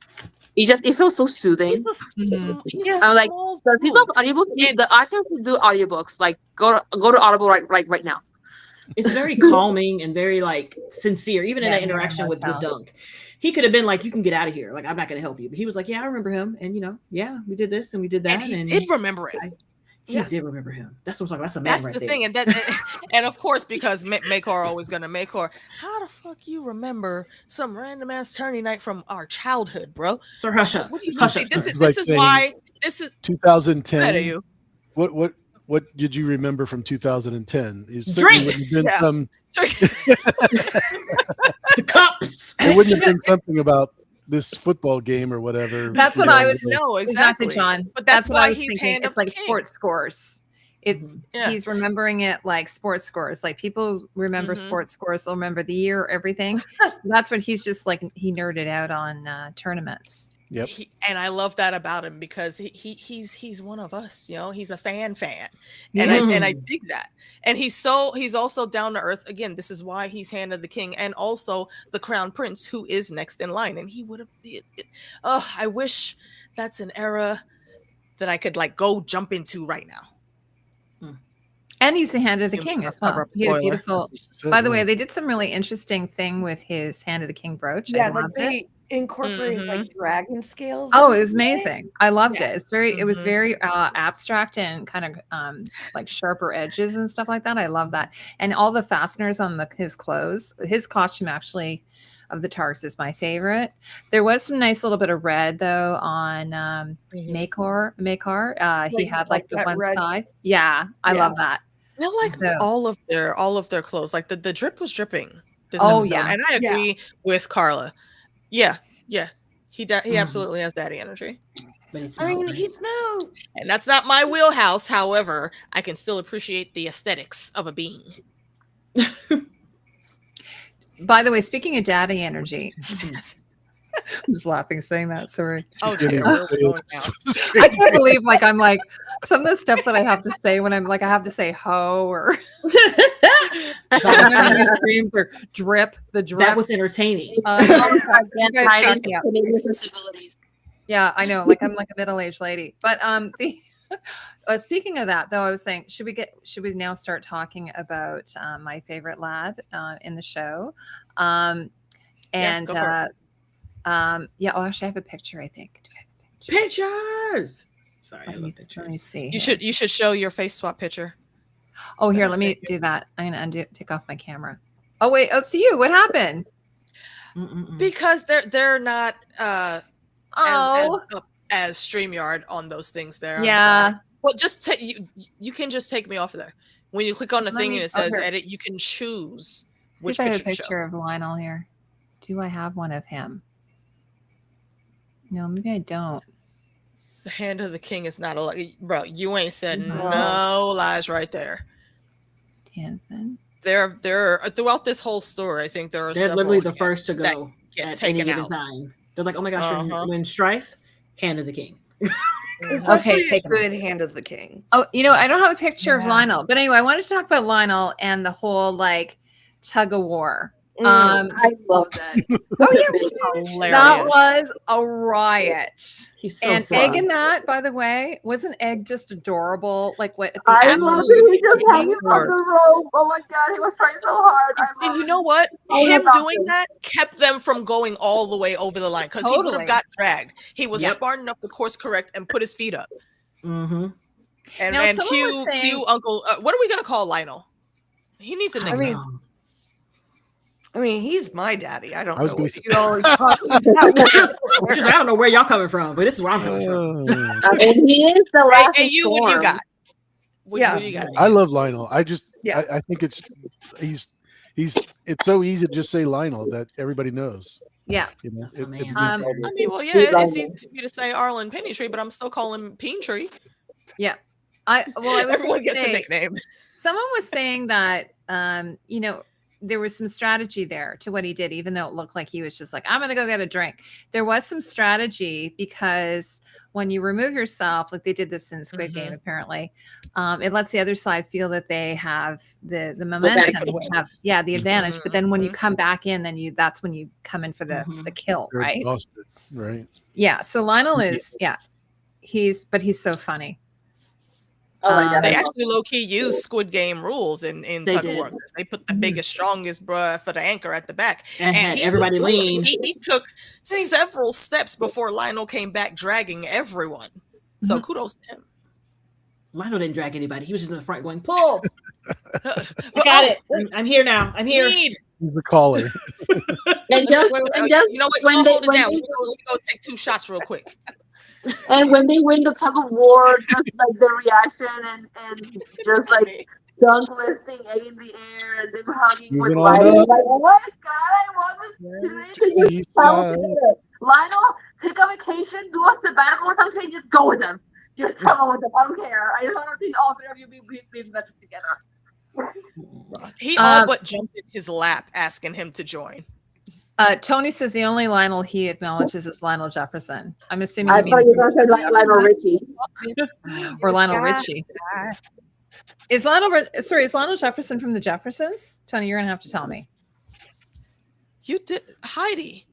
It feels so soothing. I'm like, does he love audiobooks? The actors who do audiobooks, like go to Audible right now. It's very calming and very like sincere. Even in that interaction with Dunk, he could have been like, "You can get out of here. Like, I'm not going to help you." But he was like, "Yeah, I remember him, and we did this and we did that." And he did remember it. He did remember him. That's what I'm talking about. That's a man right there. That's the thing, and of course, because Makor always going to Makor. How the fuck you remember some random ass tourney night from our childhood, bro? Sir, hush up. What do you say? This is why. This is 2010. What did you remember from 2010? Drinks. The cups. It wouldn't have been something about this football game or whatever. That's what I was. No, exactly, John. But that's what I was thinking. It's like sports scores. He's remembering it like sports scores. Like people remember sports scores, they'll remember the year, everything. That's what he's just like. He nerded out on tournaments. Yep. And I love that about him because he's one of us, you know. He's a fan, and I dig that. And he's also down to earth. Again, this is why he's Hand of the King, and also the Crown Prince, who is next in line. And he would have. I wish that's an era that I could like go jump into right now. And he's the Hand of the King as well. He had a beautiful. By the way, they did some really interesting thing with his Hand of the King brooch. Yeah, I loved it. Incorporate like dragon scales. Oh, it was amazing. I loved it. It was very abstract and kind of like sharper edges and stuff like that. I love that. And all the fasteners on his clothes. His costume actually of the Tarks is my favorite. There was some nice little bit of red though on Makar. He had like the one red side. Yeah, I love that. I like all of their clothes. Like the drip was dripping this episode. And I agree with Carla. Yeah. He absolutely has daddy energy. But he smells. And that's not my wheelhouse. However, I can still appreciate the aesthetics of a being. By the way, speaking of daddy energy, I'm just laughing saying that. Sorry. Oh, dear. I can't believe I'm like some of the stuff that I have to say when I'm like I have to say ho or screams or drip. The drip. That was entertaining. Yeah, I know. Like I'm like a middle-aged lady. But speaking of that, though, I was saying, should we now start talking about my favorite lad in the show? Oh, actually, I have a picture. I think. Do I have a picture? Pictures. Sorry, I love pictures. Let me see. You should show your face swap picture. Oh, here, let me do that. I'm gonna take off my camera. Oh wait, it's you. What happened? Because they're not as StreamYard on those things there. Yeah. Well, just you can just take me off of there. When you click on the thing and it says edit, you can choose which picture. I have a picture picture of Lionel here. Do I have one of him? No, maybe I don't. The Hand of the King is not a bro. You ain't said no lies right there. Dancing. They're throughout this whole story. I think they're literally the first to go at any taken given out. time. They're like, oh my gosh, when Strife, Hand of the King. Okay, take a good Hand of the King. Oh, I don't have a picture of Lionel, but anyway, I wanted to talk about Lionel and the whole like tug of war. I love that. That was a riot. He's so and fun. Egg in that, by the way, wasn't Egg just adorable? Like what? I love it. He just hanging from the rope. Oh my god, he was trying so hard. And you know what? Him doing that kept them from going all the way over the line because he would have got dragged. He was smart enough to course correct and put his feet up. Mm-hmm. And Q Uncle, what are we gonna call Lionel? He needs a nickname. I mean, he's my daddy. I don't know. I don't know where y'all coming from, but this is where I'm coming from. I mean, he is the last. Hey, you, what do you got? What do you got? I love Lionel. I think it's so easy to just say Lionel that everybody knows. Yeah. I mean, it's easy for me to say Arlen Peentree, but I'm still calling Peentree. Yeah. Everyone gets a nickname. Someone was saying that there was some strategy there to what he did, even though it looked like he was just like, I'm going to go get a drink. There was some strategy because when you remove yourself, like they did this in Squid Game, apparently, it lets the other side feel that they have the momentum, the advantage. But then when you come back in, then that's when you come in for the kill, right? Exhausted, right. Yeah. So Lionel is, he's so funny. They actually low-key use Squid Game rules in Tug of War. They put the biggest, strongest for the anchor at the back. And everybody leaned. He took several steps before Lionel came back dragging everyone. So kudos to him. Lionel didn't drag anybody. He was just in the front going, pull. I got it. I'm here now. I'm here. He's the caller. and just, you know what? Hold it down. Let me go take 2 shots real quick. And when they win the tug of war, just like the reaction and just like dunk lifting Egg in the air and them hugging with Lionel. Like, oh my god, I want this to Lionel, take a vacation, do a sabbatical or something, just go with them. Just trouble with them. I don't care. I just want to see all three of you be messed together. He all but jumped in his lap asking him to join. Tony says the only Lionel he acknowledges is Lionel Jefferson. I'm assuming I thought you were going to say Lionel Richie. Or Lionel Richie. Is Lionel Jefferson from the Jeffersons? Tony, you're going to have to tell me. You did, Heidi.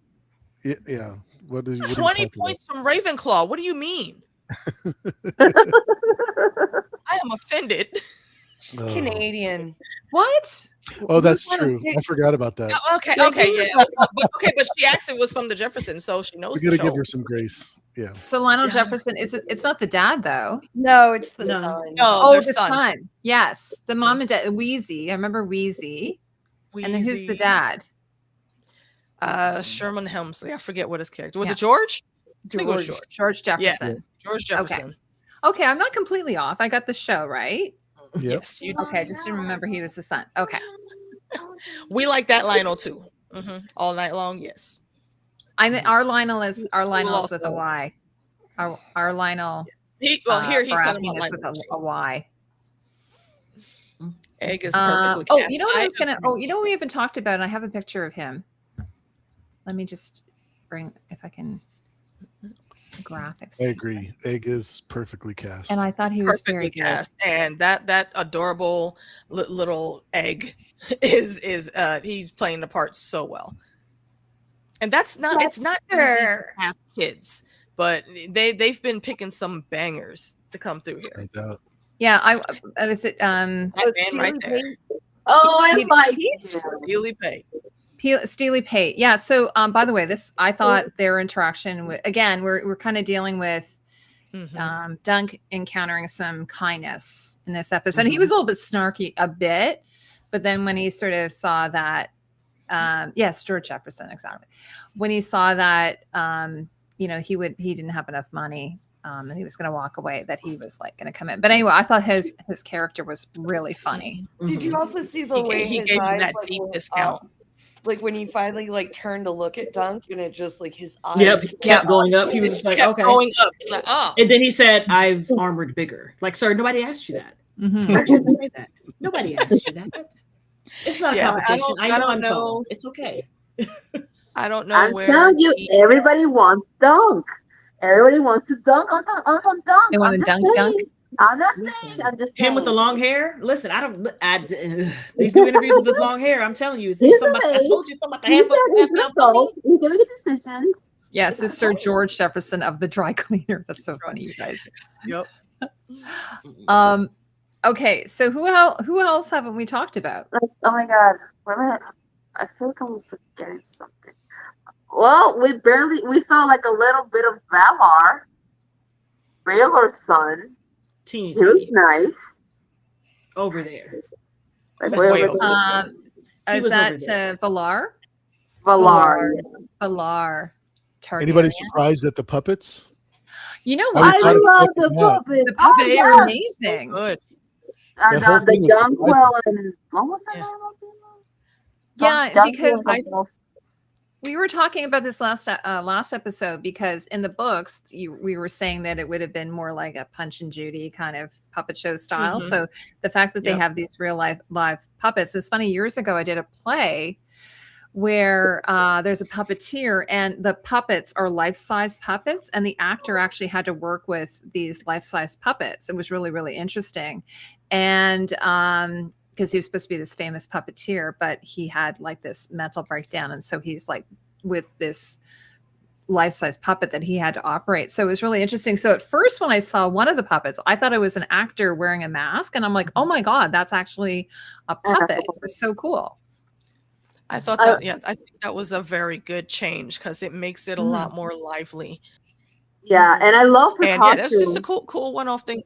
Yeah. What did 20 points from Ravenclaw. What do you mean? I am offended. She's Canadian. What? Oh, that's true. I forgot about that. Okay, yeah. But she actually was from the Jeffersons, so she knows. We got to give her some grace. Yeah. So Lionel Jefferson it's not the dad though. No, it's the son. Oh, the son. Yes, the mom and dad. Wheezy. I remember Wheezy. And then who's the dad? Sherman Helmsley. I forget what his character was. It George? George Jefferson. Yeah. George Jefferson. Okay, I'm not completely off. I got the show right. Yep. Yes, you did. Okay, just didn't remember he was the son. Okay. We like that Lionel too. All night long, yes. I mean, our Lionel is with a Y. Our Lionel. He's talking about with a Y. Egg is perfectly. You know what we haven't talked about, and I have a picture of him. Let me just bring, if I can, graphics. I agree. Egg is perfectly cast. And I thought he was very cast. And that adorable little egg is he's playing the part so well. And it's not easy to cast kids, but they've been picking some bangers to come through here. Yeah, I was it right there. Oh, I like Steely Pate. Steely Pate. Yeah. So by the way, I thought their interaction with, again, we're kind of dealing with Dunk encountering some kindness in this episode. And he was a little bit snarky but then when he sort of saw that, yes, George Jefferson, exactly. When he saw that he didn't have enough money and he was going to walk away, that he was like going to come in. But anyway, I thought his character was really funny. Did you also see the way he gave him that deep discount? Like when he finally turned to look at Dunk and it just his eyes. Yep, kept going up. He was just like, okay. Going up. Like, oh. And then he said, I've armored bigger. Like, sir, nobody asked you that. Why'd you have to say that? Nobody asked you that. It's not a competition. I don't know. It's okay. I don't know I'm telling you, everybody wants Dunk. Everybody wants to dunk on some Dunk. They want to dunk. I'm not saying. I'm just saying. Him with the long hair. Listen, these new interviews with this long hair. I'm telling you, I told you something about the half. He's gonna get decisions. Yeah, so Sir George Jefferson of the dry cleaner. That's so funny, you guys. Yep. Okay, so who else haven't we talked about? Oh my God! Wait a minute. I feel like I was forgetting something. Well, we saw like a little bit of Valar's son. Teeny. He was nice. Over there. Like, is that Valar? Valar. Targaryen. Anybody surprised at the puppets? You know what? I love the puppets. The puppets are amazing. Good. The Dunkwell and what was the name of it? Yeah, because we were talking about this last episode, because in the books we were saying that it would have been more like a Punch and Judy kind of puppet show style. So the fact that they have these real live puppets, it's funny. Years ago, I did a play where there's a puppeteer and the puppets are life-size puppets, and the actor actually had to work with these life-size puppets. It was really, really interesting, and because he was supposed to be this famous puppeteer, but he had like this mental breakdown. And so he's like with this life-size puppet that he had to operate. So it was really interesting. So at first, when I saw one of the puppets, I thought it was an actor wearing a mask. And I'm like, oh my God, that's actually a puppet. It was so cool. I thought that, I think that was a very good change because it makes it a lot more lively. Yeah, and I love her costume. Yeah, that's just a cool one-off thing.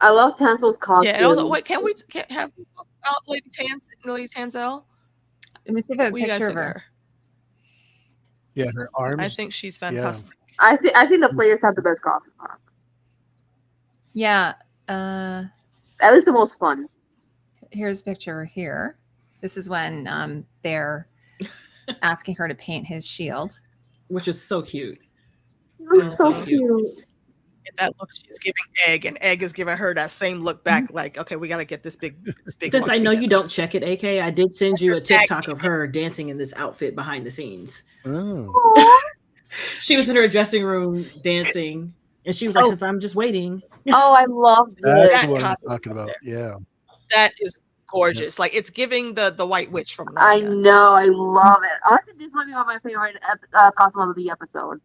I love Tansel's costume. Yeah, wait, can't have talk about Lady Tansel? Let me see if I have a picture of her. Yeah, her arms. I think she's fantastic. I think the players have the best costume. Yeah. That was the most fun. Here's a picture here. This is when they're asking her to paint his shield, which is so cute. It was so cute. That look she's giving Egg, and Egg is giving her that same look back. Like, okay, we got to get this big. Since I know together. you don't check it, AK, I did send you a TikTok of her dancing in this outfit behind the scenes. Oh. She was in her dressing room dancing, and she was like, "Since I'm just waiting." Oh, I love That's this. what I'm talking about. Yeah. That is gorgeous. Like, it's giving the White Witch from I Narnia. know, I love it. Honestly, this might be one of my favorite costume of the episode.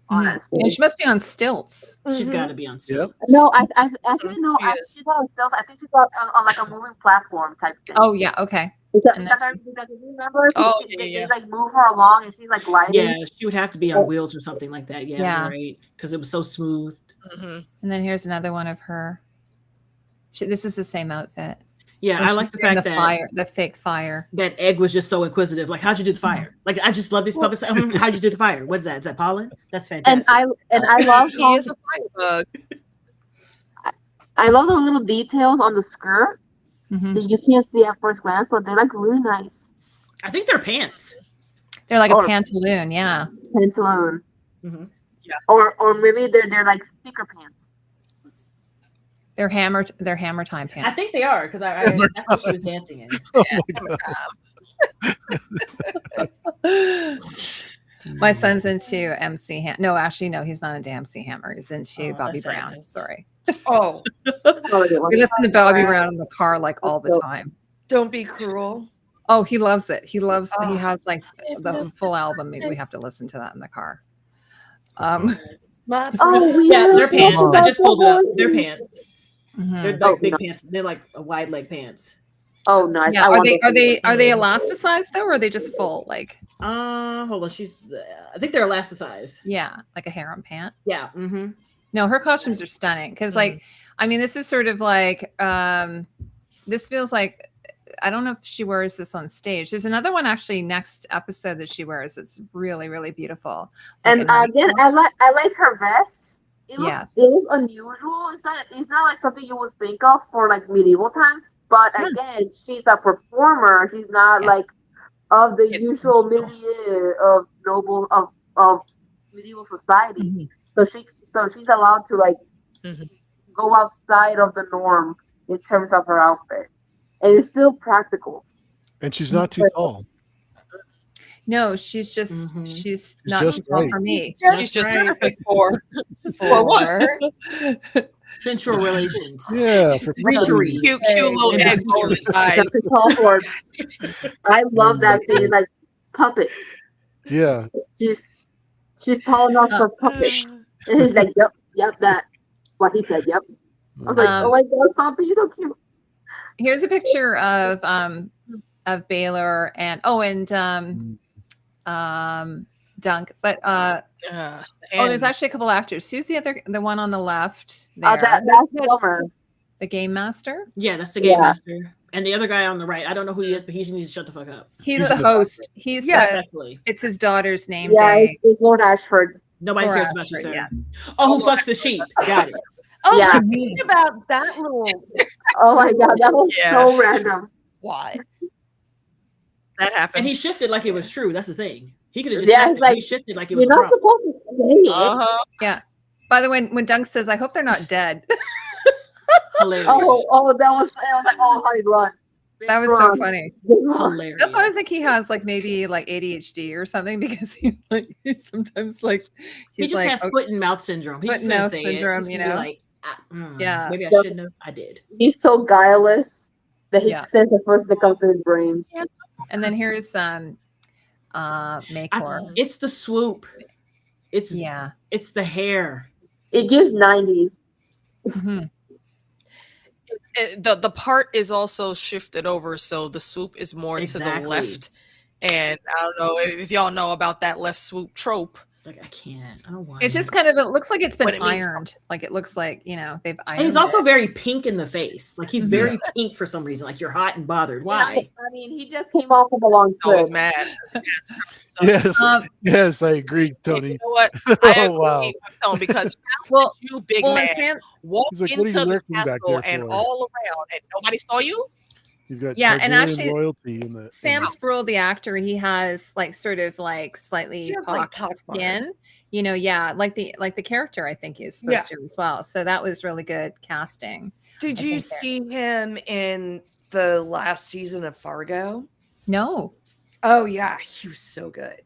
Honestly, And she must be on stilts. She's got to be on stage. Yep. no, I actually no. I think she's not on stilts. I think she's on like a moving platform type thing. Oh yeah, okay. Because I remember. They like move her along, and she's like gliding. Yeah, she would have to be on wheels or something like that. Yeah, right. Because it was so smooth. And then here's another one of her. This is the same outfit. Yeah, I like the fact that the fake fire. That Egg was just so inquisitive. Like, how'd you do the fire? Like, I just love these puppets. How'd you do the fire? What is that? Is that pollen? That's fantastic. And I love He is a fire bug. I love the little details on the skirt that you can't see at first glance, but they're like really nice. I think they're pants. They're like a pantaloon, yeah. Pantaloon. Mm-hmm. Yeah. Or maybe they're like sticker pants. They're hammer time pants. I think they are because that's what she was dancing in. Oh my God. My son's into MC Hammer. No, actually, no, he's not into MC Hammer. He's into Bobby Brown. Sorry. Oh, We listen to Bobby Brown in the car like all the time. don't be cruel. Oh, he loves it. He has like the full album. Maybe we have to listen to that in the car. Yeah, they're pants. I just pulled it up. They're pants. Mhm. They're like big pants. They're like a wide leg pants. Oh, nice. Yeah, are they elasticized though, or are they just full? Like, hold on. I think they're elasticized. yeah, like a harem pant. Yeah. Mm-hmm. No, her costumes are stunning because, like, I mean, this is sort of like, this feels like, I don't know if she wears this on stage. There's another one actually next episode that she wears. It's really, really beautiful. And again, I like her vest. It looks unusual. It's not like something you would think of for like medieval times. But again, she's a performer. She's not like of the usual milieu of noble of medieval society. So she's allowed to like go outside of the norm in terms of her outfit, and it's still practical. And she's not too tall. No, she's just she's not too tall for me. She's just perfect for what? Sensual relations. Yeah, for reachery. Cute little egg on his eyes. I love that thing. Like puppets. Yeah. She's tall enough for puppets. And he's like, yep, that. What he said, yep. I was like, oh my God, stop being so cute. Here's a picture of Baylor and Dunk, but there's actually a couple actors. Who's the one on the left there? That's Wilmer, the game master. Yeah, that's the game master. And the other guy on the right, I don't know who he is, but he needs to shut the fuck up. He's the host. He's it's his daughter's name. Yeah, it's Lord Ashford. Nobody cares about you, sir. Yes. Oh, who fucks the sheep? Got it. Oh, yeah. Think about that little. Oh my God, that was so random. Why? That happened. And he shifted like it was true. That's the thing. He could have just he shifted like it was you're not supposed to say it. Yeah. By the way, when Dunk says, "I hope they're not dead," hilarious. That was like, oh, how you run. That was so funny. Hilarious. That's why I think he has like maybe like ADHD or something, because he's sometimes like he just has foot and mouth syndrome. He's just mouth say syndrome, you know. Like, yeah. Maybe I shouldn't have. I did. He's so guileless that he says the first that comes to his brain. And then here's Maycor. It's the swoop. It's the hair. It gives 90s. Mm-hmm. The part is also shifted over, so the swoop is more to the left. And I don't know if y'all know about that left swoop trope. Like, I can't. I don't want It's just kind of, it looks like it's been ironed. Like, it looks like, they've ironed and he's also very pink in the face. Like, he's very pink for some reason. Like, you're hot and bothered. Why? I mean, he just came off of a long trip. I was mad. Yes, I agree, Tony. You know what? I agree with Tony, because you big man walked like, into the castle and all around, and nobody saw you? You've got and actually royalty in the Sam Sproul, the actor, he has like sort of like slightly pocked skin. like the character I think is supposed to as well. So that was really good casting. Did you see him in the last season of Fargo? No. Oh yeah, he was so good.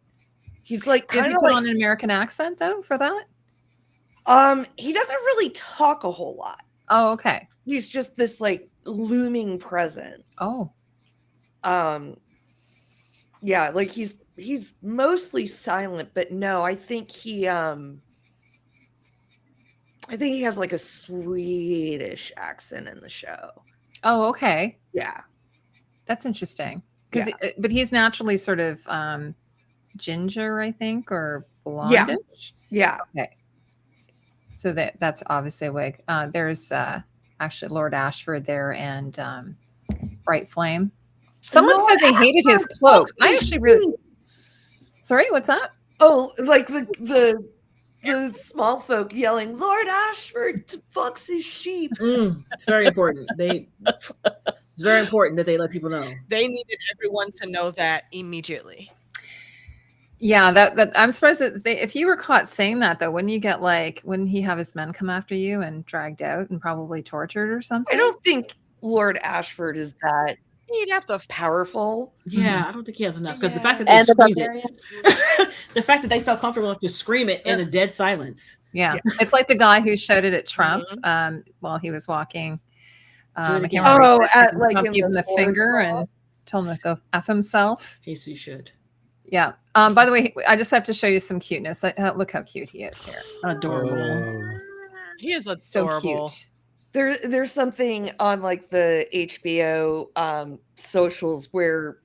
He's like Does he put on an American accent though for that? He doesn't really talk a whole lot. Oh, okay. He's just this like looming presence. Oh. Yeah, like he's mostly silent, but no, I think he has like a Swedish accent in the show. Oh, okay. Yeah. That's interesting. But he's naturally sort of ginger, I think, or blondish. Yeah. Okay. So that's obviously a wig. There's actually Lord Ashford there and Bright Flame. Someone said they hated his cloak. I actually really. Sorry, what's that? Oh, like the small folk yelling, "Lord Ashford fucks his sheep." It's very important. It's very important that they let people know. They needed everyone to know that immediately. Yeah, that I'm surprised that if you were caught saying that though, wouldn't he have his men come after you and dragged out and probably tortured or something? I don't think Lord Ashford is that. He'd have to powerful. Yeah, I don't think he has enough because the fact that they screamed it, the fact that they felt comfortable enough to scream it in a dead silence. Yeah. It's like the guy who shouted at Trump while he was walking. Trump gave him the finger and told him to go F himself. Case he should. Yeah. By the way, I just have to show you some cuteness. Look how cute he is here. Adorable. He is adorable. So cute. There's something on like the HBO socials where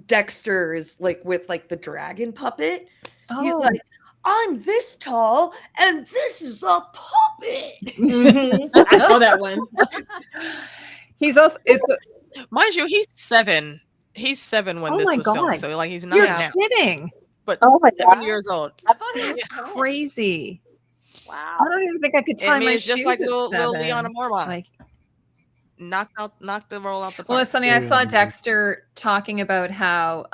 Dexter is like with like the dragon puppet. Oh. He's like, I'm this tall and this is the puppet. I saw that one. He's also mind you, he's 7. He's 7 when this was filmed, so like he's not. You're now, kidding. but my 7 God. years old. I thought he That's was crazy. Wow. I don't even think I could tie I mean, my it's just shoes like at little 7. Leona Mormont. Like, knocked the roll out the park. well, it's funny. I saw Dexter talking about how,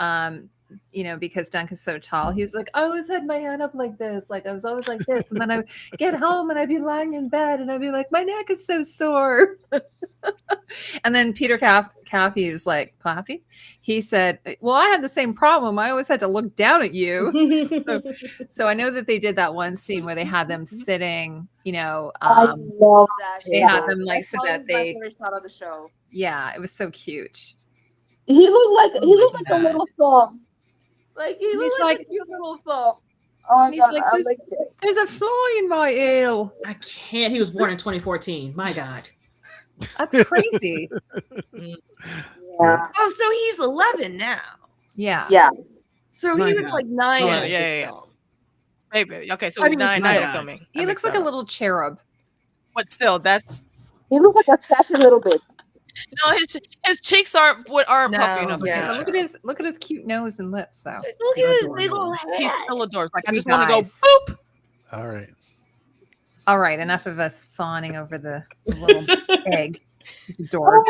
because Dunk is so tall, he's like, I always had my hand up like this. Like I was always like this. And then I would get home and I'd be lying in bed and I'd be like, my neck is so sore. And then Peter Caffey was like, Claffey? He said, well, I had the same problem. I always had to look down at you. So I know that they did that one scene where they had them sitting, I love that. they had them like so that my they, favorite shot of the show. yeah, it was so cute. He looked like God. a little thumb. Like he looked like a cute little thumb. Oh my He's God, like, I liked it. there's a fly in my ear. I can't. He was born in 2014. My God. That's crazy. Yeah. Oh, so he's 11 now. Yeah. Yeah. So My he was God. like 9. Oh, at this yeah. film. Maybe. Okay, so I mean, 9 my of God. filming. He That looks makes like a sense. little cherub. But still, that's He looks like a sassy little bit. no. His cheeks aren't puffy No, enough. to yeah. be But sure. look at his cute nose and lips. So Look at his Adorable. big old head. He's still adorable. Like I You just want to go guys. boop. All right. all right, enough of us fawning over the little egg. He's adorbs.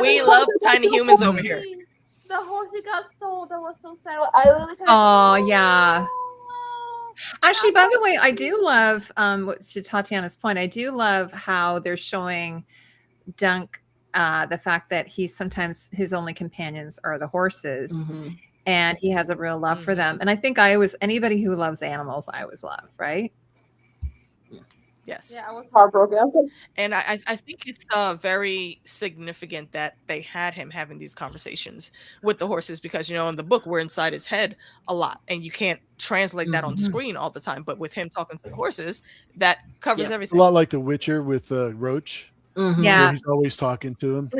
We love tiny humans over here. The horse he got sold. That was so sad. I literally tried Oh yeah. Actually, by the way, I do love to Tatiana's point, I do love how they're showing Dunk the fact that sometimes his only companions are the horses. Mhm. And he has a real love for them. And I think anybody who loves animals, I always love, right? Yes. Yeah, I was heartbroken. I was like, And I think it's very significant that they had him having these conversations with the horses because, in the book, we're inside his head a lot and you can't translate that on Mhm. screen all the time. But with him talking to the horses, that covers Yeah. It's a everything. lot like The Witcher with Roach. Mhm. Yeah. Where he's always talking to him.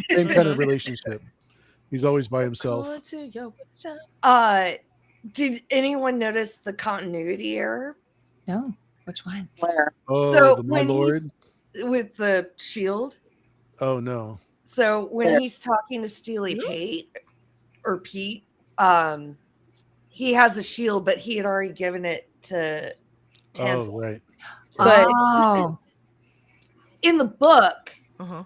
Same kind of relationship. He's always by himself. Did anyone notice the continuity error No. Which one? where? Oh, So my when lord. with the shield? Oh no. So when he's talking to Steely Pete, he has a shield, but he had already given it to Tansel. Oh right. But Oh. in the book, Uh-huh.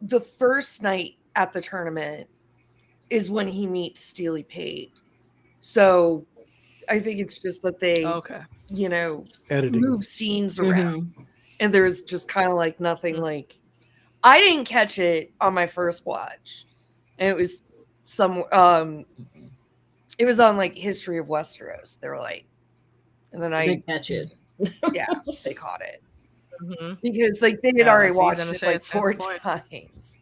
the first night at the tournament is when he meets Steely Pate. So I think it's just that they, Okay. you know, Editing. move scenes around, Mhm. and there's just kind of like nothing. Like, I didn't catch it on my first watch, and it was it was on like History of Westeros. They were like, and then I I didn't catch it. yeah, they caught it Mhm. because like they had Yeah, already season watched of it Shade like 4 at that point. times.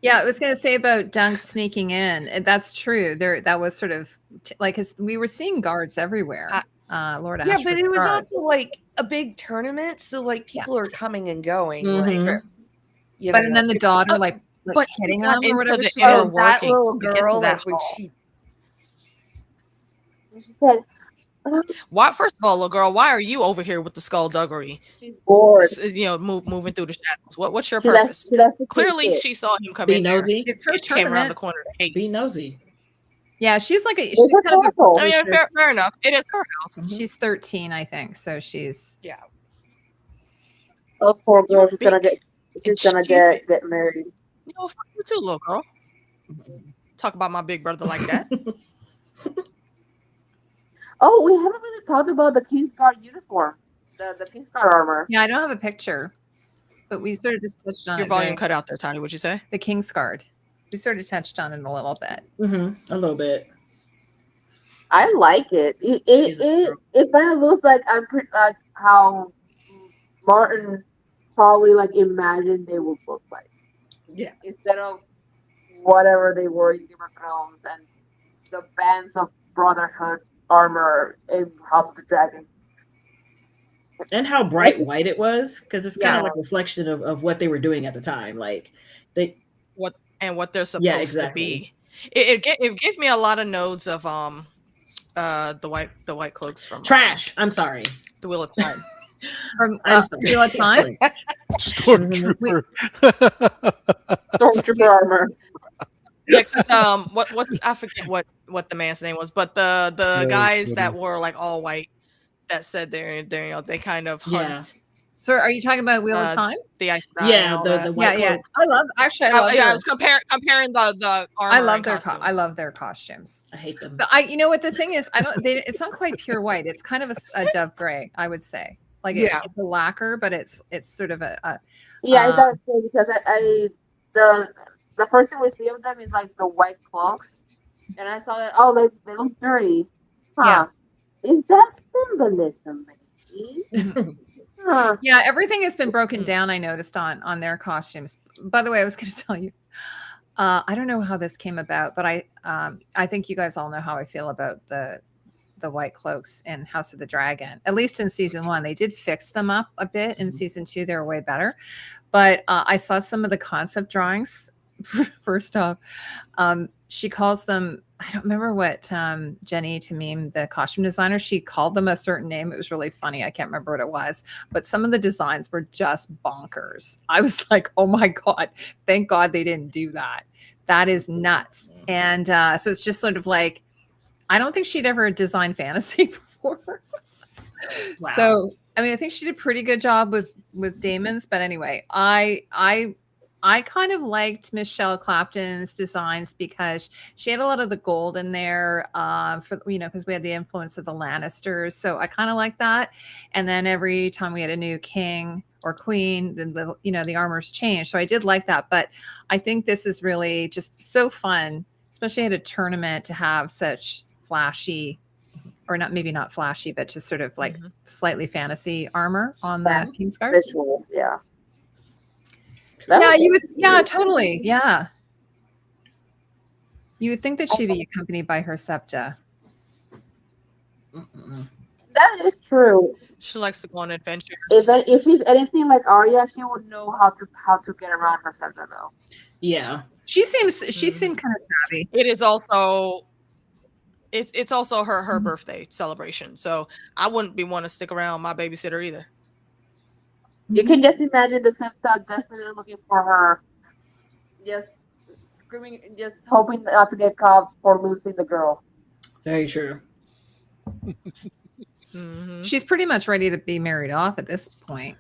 Yeah, I was going to say about Dunk sneaking in. And that's true. That was sort of like we were seeing guards everywhere. Lord Yeah, Ashford but it was guards. also like a big tournament, so like people are coming and going. Mhm. Like, you But know, and then the daughter like But hitting got him or into whatever. the She inner did. that workings little to get to girl, that like when hall. She said, Why? First of all, little girl, why are you over here with the skullduggery? she's bored. Moving through the shadows. What's your She left. purpose? She left the Clearly, kid. she saw him come Be in there. nosy. It's her And she came around the tournament. corner to hate. Be nosy. Yeah, she's like It's she's a kind of a castle. I mean, precocious- fair enough. It is her house. She's 13, I think. So she's Oh, poor girl. You're She's gonna big get. She's and gonna stupid. get married. You know, fuck you too, little girl. Talk about my big brother like that. Oh, we haven't really talked about the Kingsguard uniform, the Kingsguard armor. yeah. I don't have a picture, but we sort of just touched on Your it. volume cut out there, Tiny. What'd you say? The Kingsguard. We sort of touched on it a little bit. A little bit. I like it. It She's a it, girl. it kind of looks like like how Martin probably like imagined they would look like. Yeah. Instead of whatever they were in Game of Thrones and the bands of Brotherhood armor in House of the Dragon. And how bright white it was, because it's kind Yeah. of like a reflection of what they were doing at the time. Like they What they're supposed Yeah, to exactly. be. It gave me a lot of nodes of the white cloaks from trash. I'm sorry. the Wheel of Time. From I'm sorry. Wheel of Time. Stormtrooper. Stormtrooper armor. Yeah, 'cause, what's I forget what the man's name was, but the was guys that funny. were like all white that said they're they kind of hunt Yeah. So are you talking about Wheel of Time? the ice. Yeah, the white Yeah. cloak. I love I their, was comparing the armor. I love and their costumes. I love their costumes. I hate them. But you know what the thing is, it's not quite pure white. It's kind of a dove gray, I would say. Like it's a lacquer, but it's sort of a Yeah, I thought so because I the first thing we see of them is like the white cloaks, and I saw that they look dirty. Huh. Is that symbolism, maybe? Huh. yeah. Everything has been broken down. I noticed on their costumes. By the way, I was going to tell you. I don't know how this came about, but I think you guys all know how I feel about the white cloaks in House of the Dragon. At least in season 1, they did fix them up a bit. In season 2, they were way better. But I saw some of the concept drawings. First off, she calls them. I don't remember what Jenny Tamim, the costume designer, she called them a certain name. It was really funny. I can't remember what it was, but some of the designs were just bonkers. I was like, oh my God, thank God they didn't do that. That is nuts. And so it's just sort of like, I don't think she'd ever designed fantasy before. Wow. So, I mean, I think she did a pretty good job with Damon's, but anyway, I kind of liked Michelle Clapton's designs because she had a lot of the gold in there for, because we had the influence of the Lannisters. So I kind of like that. And then every time we had a new king or queen, the armors changed. So I did like that. But I think this is really just so fun, especially at a tournament, to have such flashy, or maybe not flashy, but just sort of like slightly fantasy armor on the Kingsguard. Visual, yeah. Totally. Yeah. You would think that she'd be accompanied by her septa. That is true. She likes to go on adventures. If she's anything like Arya, she would know how to get around her septa, though. Yeah. She seemed kind of savvy. It is also it's also her birthday celebration. So I wouldn't be one to stick around my babysitter either. You can just imagine the septa desperately looking for her, just screaming, just hoping not to get caught for losing the girl. Very true. She's pretty much ready to be married off at this point.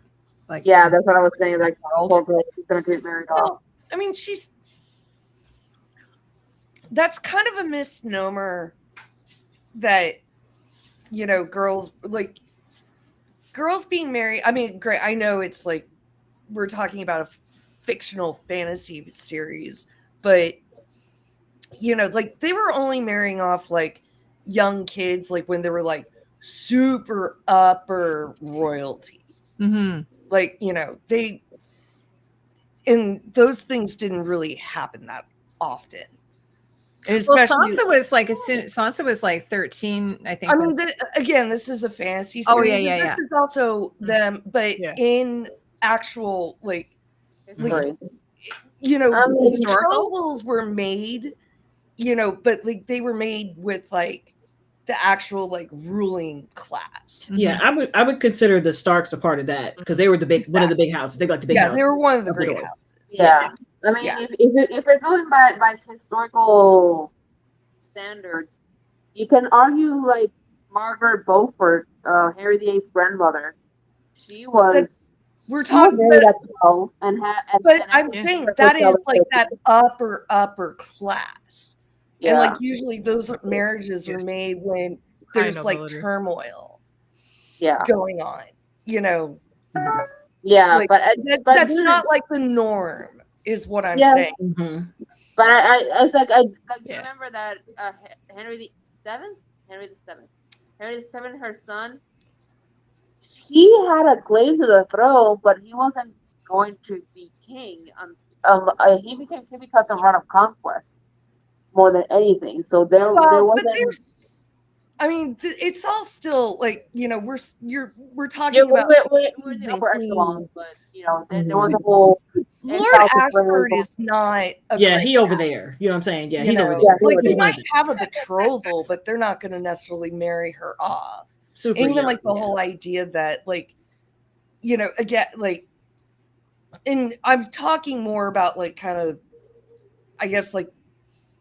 Like, yeah, that's what I was saying. Like, poor girl, she's gonna get married off. I mean, that's kind of a misnomer that you know, girls being married. I mean, great. I know it's like we're talking about a fictional fantasy series, but you know, like they were only marrying off like young kids, like when they were like super upper royalty. Mm-hmm. Like, you know, and those things didn't really happen that often. And Well, especially, Sansa was like 13, I think. I mean, again, this is a fantasy series. Oh, yeah. This is also them, but Yeah. in actual, like, Sorry. you know, Historical? betrothals were made, you know, but like they were made with like the actual like ruling class. Yeah, I would consider the Starks a part of that because they were one of the big houses. They were like the big house. They were one of the Of the great North. houses. Yeah. I mean, Yeah. if you're going by historical standards, you can argue like Margaret Beaufort, Henry VIII's grandmother. She was We're she was talking married about, at 12 and had. but and I'm had saying her that is child at like 13. that upper class. Yeah. And like usually those marriages are made when there's like nobility. turmoil yeah. going on, you know. Yeah, Like, but that's dude, not like the norm, is what I'm Yeah. saying. Mhm. But I Yeah. remember that Henry the Seventh, her son, he had a claim to the throne, but he wasn't going to be king. He became king because of run of conquest more than anything. So there Well, but wasn't. there's, I mean, it's all still like, you know, we're Yeah, talking about we're in the upper echelons, but you know, there was a Mhm. whole. Lord Ashford is not a Yeah, great he over guy, there. You know what I'm saying? Yeah, you he's over know? there. Like Yeah, He's they one of might them. have a betrothal, but they're not going to necessarily marry her off. Super And even young. like the whole idea that like, you know, again, like, and I'm talking more about like kind of, I guess like,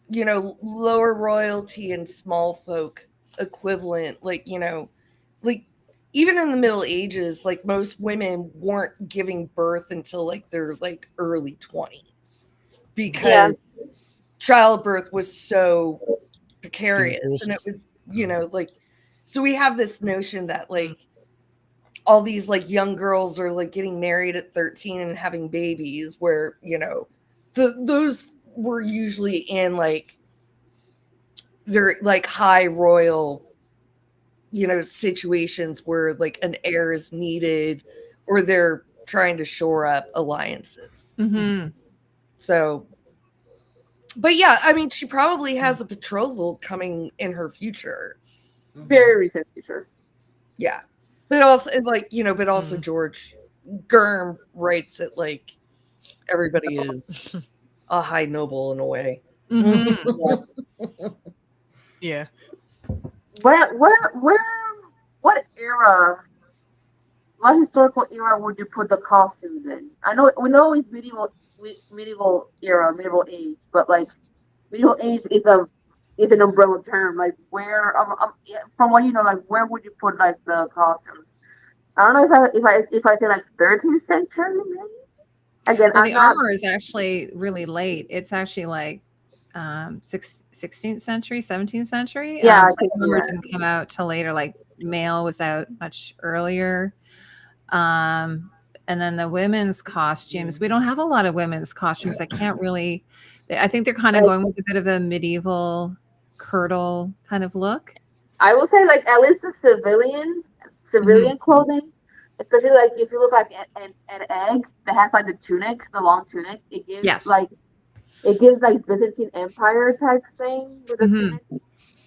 you know, lower royalty and small folk equivalent, like, you know, like even in the Middle Ages, like most women weren't giving birth until like their like early 20s because childbirth was so precarious. Dangerous. And it was, you know, like, so we have this notion that like all these like young girls are like getting married at 13 and having babies, where, you know, those were usually in like very like high royal, you know, situations where like an heir is needed or they're trying to shore up alliances. Mm-hmm. So, but yeah, I mean, she probably has a betrothal coming in her future. very recent future. Yeah. But also, like, you know, but also George Germ writes it like everybody is a high noble in a way. Mm-hmm. Yeah. What era? What historical era would you put the costumes in? I know we know it's medieval era, medieval age, but like medieval age is an umbrella term. Like where, from what you know, like where would you put like the costumes? I don't know if I say like 13th century maybe. Again, Well, I'm the not. armor is actually really late. It's actually like 16th century, 17th century. Yeah, I Plate think armor yeah. didn't come out till later. Like mail was out much earlier. And then the women's costumes. We don't have a lot of women's costumes. I can't really. I think they're kind of going with a bit of a medieval kirtle kind of look. I will say like at least the civilian clothing, especially like if you look like an egg that has like the long tunic, it gives Yes. like Byzantine Empire type thing with the tunic.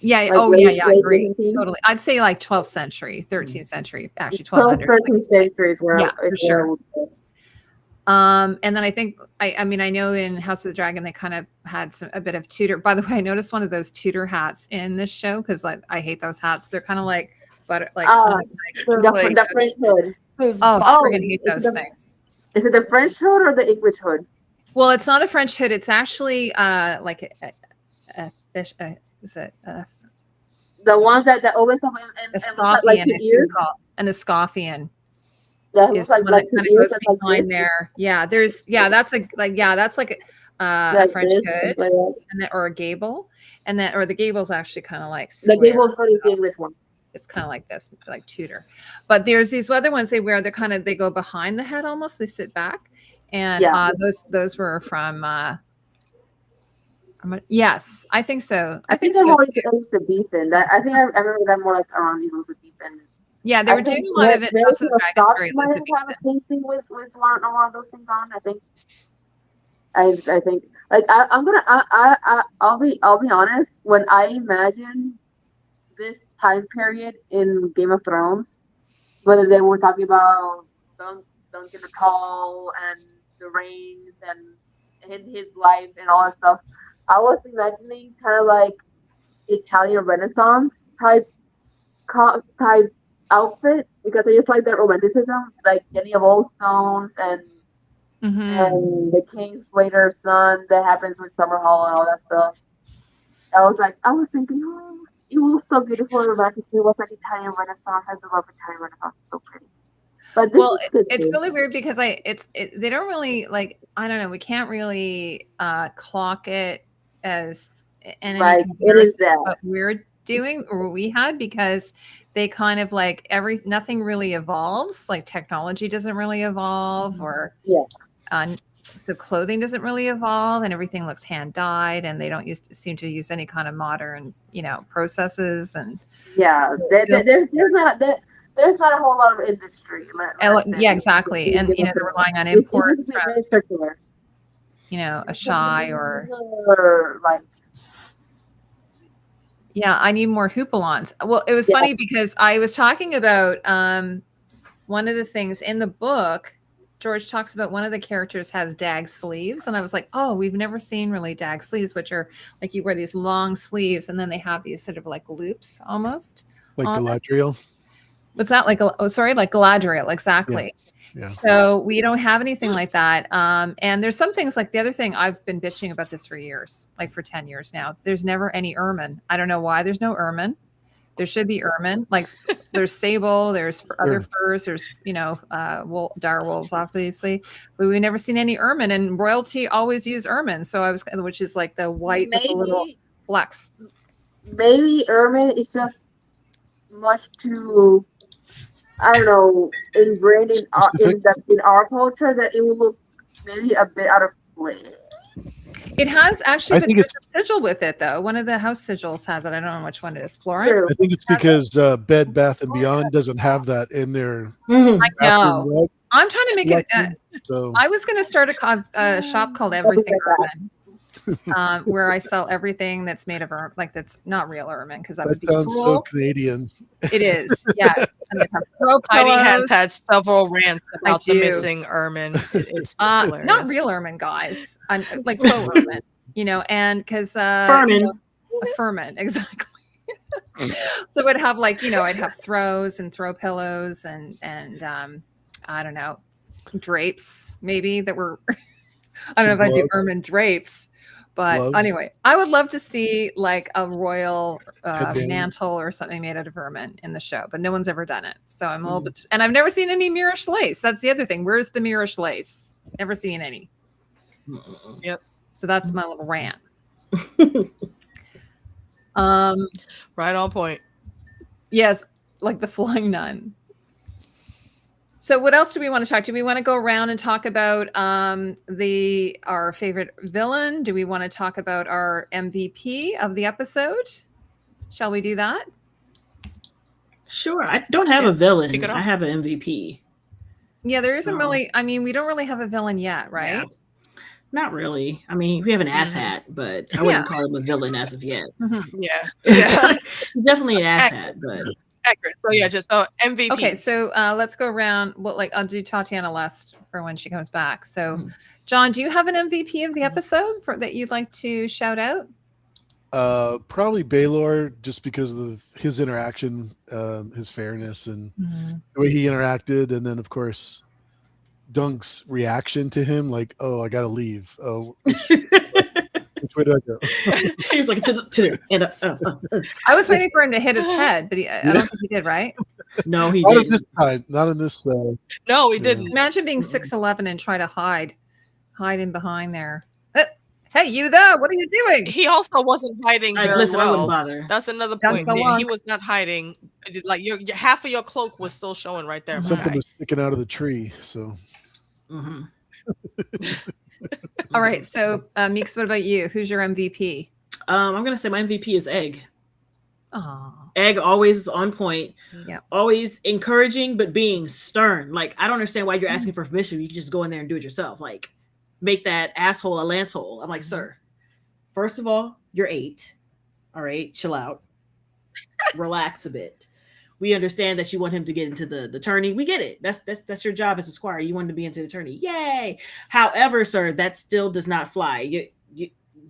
Yeah. Like Oh, late agree. Byzantine. Totally. I'd say like 12th century, 13th century, actually 12th, 1200. 13th century is where Yeah, for sure. I would go. And then I think I mean I know in House of the Dragon they kind of had a bit of Tudor. By the way, I noticed one of those Tudor hats in this show because like I hate those hats. They're kind of like The French hood. I freaking hate those things. Is it the French hood or the English hood? Well, it's not a French hood. It's actually like a fish. Is it The ones that always have a and like the ears? It's called an escoffian. That Is looks the one that the kind of ears goes are like behind this. there. Yeah, that's like a Like French this, hood like that. and or a gable, and that or the gable's actually kind of like The square. gable hood is the English one. It's kind of like this, like Tudor. But there's these other ones they wear. They go behind the head almost. They sit back, and those were from. Yes, I think so. I think they're so more too. Elizabethan. I think I remember that more like around Elizabethan. Yeah, they were doing a lot of it. House of the Dragons very might have a painting with one of those things on. I think. I think like I'll be honest. When I imagine this time period in Game of Thrones, whether they were talking about Duncan the Tall and the Reigns and in his life and all that stuff, I was imagining kind of like Italian Renaissance type outfit, because I just like that romanticism, like Jenny of Old Stones and the King's later son that happens with Summerhall and all that stuff. I was thinking, oh, it was so beautiful and romantic. It was like Italian Renaissance. I love Italian Renaissance. It's so pretty. But it's really weird because they don't really like, I don't know, we can't really clock it as any comparison to what we're doing or what we had, because they kind of like nothing really evolves, like technology doesn't really evolve, or so clothing doesn't really evolve, and everything looks hand dyed, and they don't seem to use any kind of modern processes, and there's not a whole lot of industry. Exactly, and they're relying on imports from circular. A shy or like. Yeah, I need more hoopalons. Well, it was funny because I was talking about one of the things in the book. George talks about one of the characters has dag sleeves, and I was like, oh, we've never seen really dag sleeves, which are like you wear these long sleeves, and then they have these sort of like loops almost. Like Galadriel? What's that? Like Galadriel, exactly. Yeah. So we don't have anything like that. And there's some things like the other thing, I've been bitching about this for years, like for 10 years now. There's never any ermine. I don't know why there's no ermine. There should be ermine. Like there's sable, there's other furs, there's, dire wolves, obviously, but we've never seen any ermine, and royalty always use ermine. So which is like the white with the little flecks. Maybe ermine is just much too, I don't know, ingrained in our culture that it will look maybe a bit out of place. It has actually, but there's a sigil with it, though. One of the house sigils has it. I don't know which one it is. Florence? I think it's because Bed Bath & Beyond doesn't have that in their. I know. I'm trying to make it. I was going to start a shop called Everything Urban. Where I sell everything that's made of ermine, like that's not real ermine, because that would be sounds cool. So Canadian. It is, yes. And it has Heidi has had several rants about the missing ermine. It's not real ermine, guys. Like faux ermine, and because Furman, exactly. So it'd have like I'd have throws and throw pillows and I don't know, drapes maybe that were. I don't know if I do ermine drapes. But anyway, I would love to see like a royal mantle or something made out of ermine in the show, but no one's ever done it. So I'm a little bit, and I've never seen any Mirish lace. That's the other thing. Where's the Mirish lace? Never seen any. Yep. So that's my little rant. Right on point. Yes, like the flying nun. So what else do we want to talk? Do we want to go around and talk about our favorite villain? Do we want to talk about our MVP of the episode? Shall we do that? Sure. I don't have a villain. I have an MVP. Yeah, there isn't really. I mean, we don't really have a villain yet, right? Yeah. Not really. I mean, we have an asshat, but I wouldn't call him a villain as of yet. Yeah. He's definitely an asshat, but. Accurate. So just MVP. Okay, so let's go around. Well, like I'll do Tatiana last for when she comes back. So, John, do you have an MVP of the episode that you'd like to shout out? Probably Baylor, just because of his interaction, his fairness, and the way he interacted, and then of course Dunk's reaction to him, like, "Oh, I gotta leave." Oh. Which way do I go? He was like to the I was waiting for him to hit his head, but I don't think he did, right? No, he didn't. Not at this time. Not in this. No, he didn't. Imagine being 6'11" and try to hide in behind there. Hey, you there? What are you doing? He also wasn't hiding very Listen, I wouldn't well. bother. That's another Dunk point. the Yeah, he lunk. was not hiding. Like your half of your cloak was still showing right there. my Something guy. was sticking out of the tree. So Mm-hmm. All right. So, Meeks, what about you? Who's your MVP? I'm gonna say my MVP is Egg. Oh, Egg always on point, yeah. always encouraging, but being stern. Like, I don't understand why you're asking for permission. You can just go in there and do it yourself. Like, make that asshole a lance hole. I'm like, sir, first of all, you're 8. All right, chill out. Relax a bit. We understand that you want him to get into the tourney. We get it. That's your job as a squire. You want him to be into the tourney. Yay. However, sir, that still does not fly.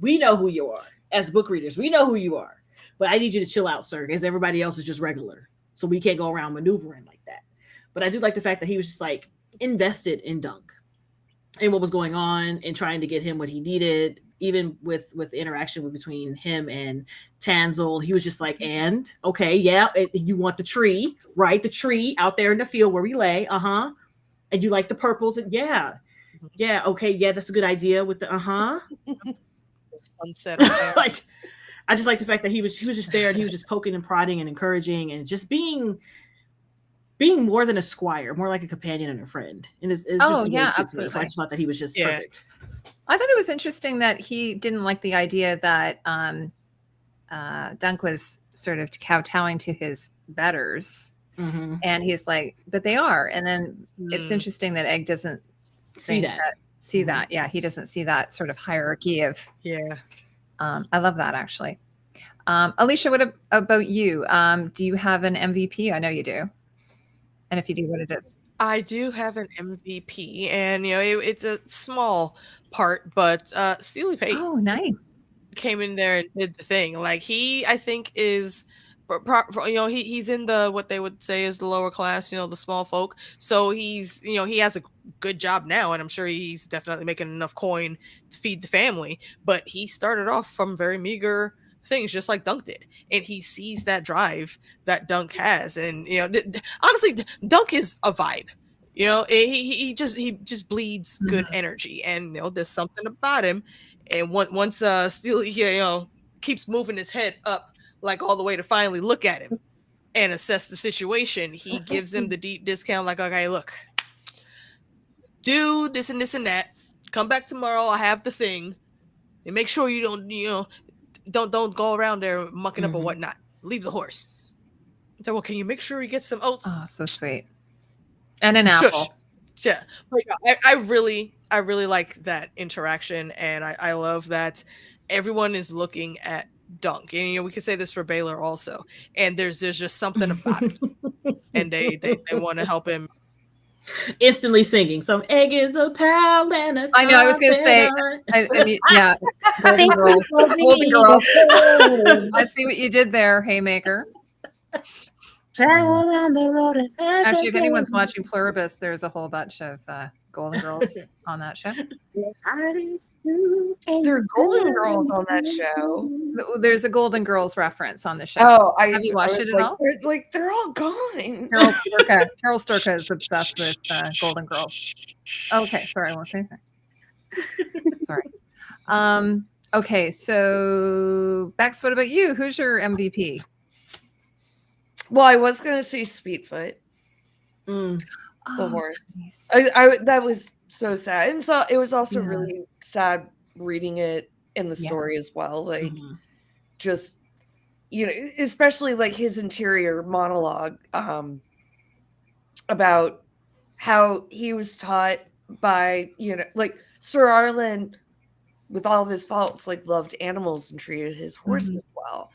We know who you are. As book readers, we know who you are. But I need you to chill out, sir, because everybody else is just regular. So we can't go around maneuvering like that. But I do like the fact that he was just like invested in Dunk and what was going on and trying to get him what he needed, even with the interaction between him and Tanzel. He was just like, and okay, yeah, you want the tree, right? The tree out there in the field where we lay, and you like the purples, and yeah, okay, yeah, that's a good idea with the Sunset. Right there. like, I just like the fact that he was just there and he was just poking and prodding and encouraging and just being more than a squire, more like a companion and a friend. And it's just absolutely. So I just thought that he was just perfect. I thought it was interesting that he didn't like the idea that Dunk was sort of kowtowing to his betters. Mm-hmm. And he's like, but they are. And then it's interesting that Egg doesn't See that. See that. Yeah, he doesn't see that sort of hierarchy of. Yeah. I love that, actually. Alicia, what about you? Do you have an MVP? I know you do. And if you do, what it is? I do have an MVP, and it's a small part, but Steely Pate Oh, nice. came in there and did the thing. Like I think is, he's in the what they would say is the lower class, the small folk. So he's, he has a good job now, and I'm sure he's definitely making enough coin to feed the family. But he started off from very meager things, just like Dunk did, and he sees that drive that Dunk has, and honestly, Dunk is a vibe. He just bleeds good energy, and there's something about him. And once Steely keeps moving his head up, like all the way to finally look at him and assess the situation, he gives him the deep discount, like, okay, look, do this and this and that, come back tomorrow, I have the thing, and make sure you don't go around there mucking up or whatnot. Leave the horse. So, well, can you make sure he gets some oats? Oh, so sweet. And an apple. Yeah. But I really like that interaction, and I love that everyone is looking at Dunk. And we could say this for Baylor also. And there's just something about it. And they want to help him. Instantly singing some Egg is a pal and a I know, I was going to say, I mean, yeah. Golden Girls. Golden Girls. I see what you did there, Haymaker. Actually, if anyone's watching Pluribus, there's a whole bunch of Golden Girls on that show. There are Golden Girls on that show. There's a Golden Girls reference on the show. Oh, have you watched it at all? They're all gone. Carol Sturka is obsessed with Golden Girls. Okay, sorry, I won't say anything. Sorry. Okay, so Bex, what about you? Who's your MVP? Well, I was gonna say Sweetfoot, the horse. Nice. I that was so sad, and so it was also really sad reading it in the story as well. Like, just especially like his interior monologue about how he was taught by like Sir Arlen, with all of his faults, like loved animals and treated his horse as well.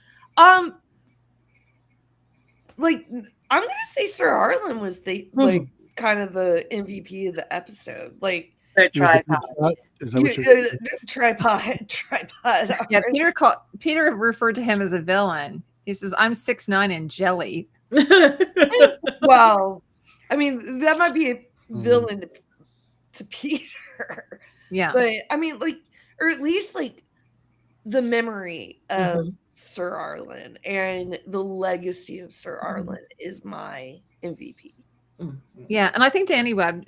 Like, I'm gonna say Sir Arlen was the like kind of the MVP of the episode. Like their tripod. Is that what you're tripod. Yeah, Peter referred to him as a villain. He says, "I'm 6'9" and jelly." Well, I mean, that might be a villain to Peter. Yeah, but I mean, like, or at least like the memory of Sir Arlen and the legacy of Sir Arlen is my MVP. Yeah, and I think Danny Webb.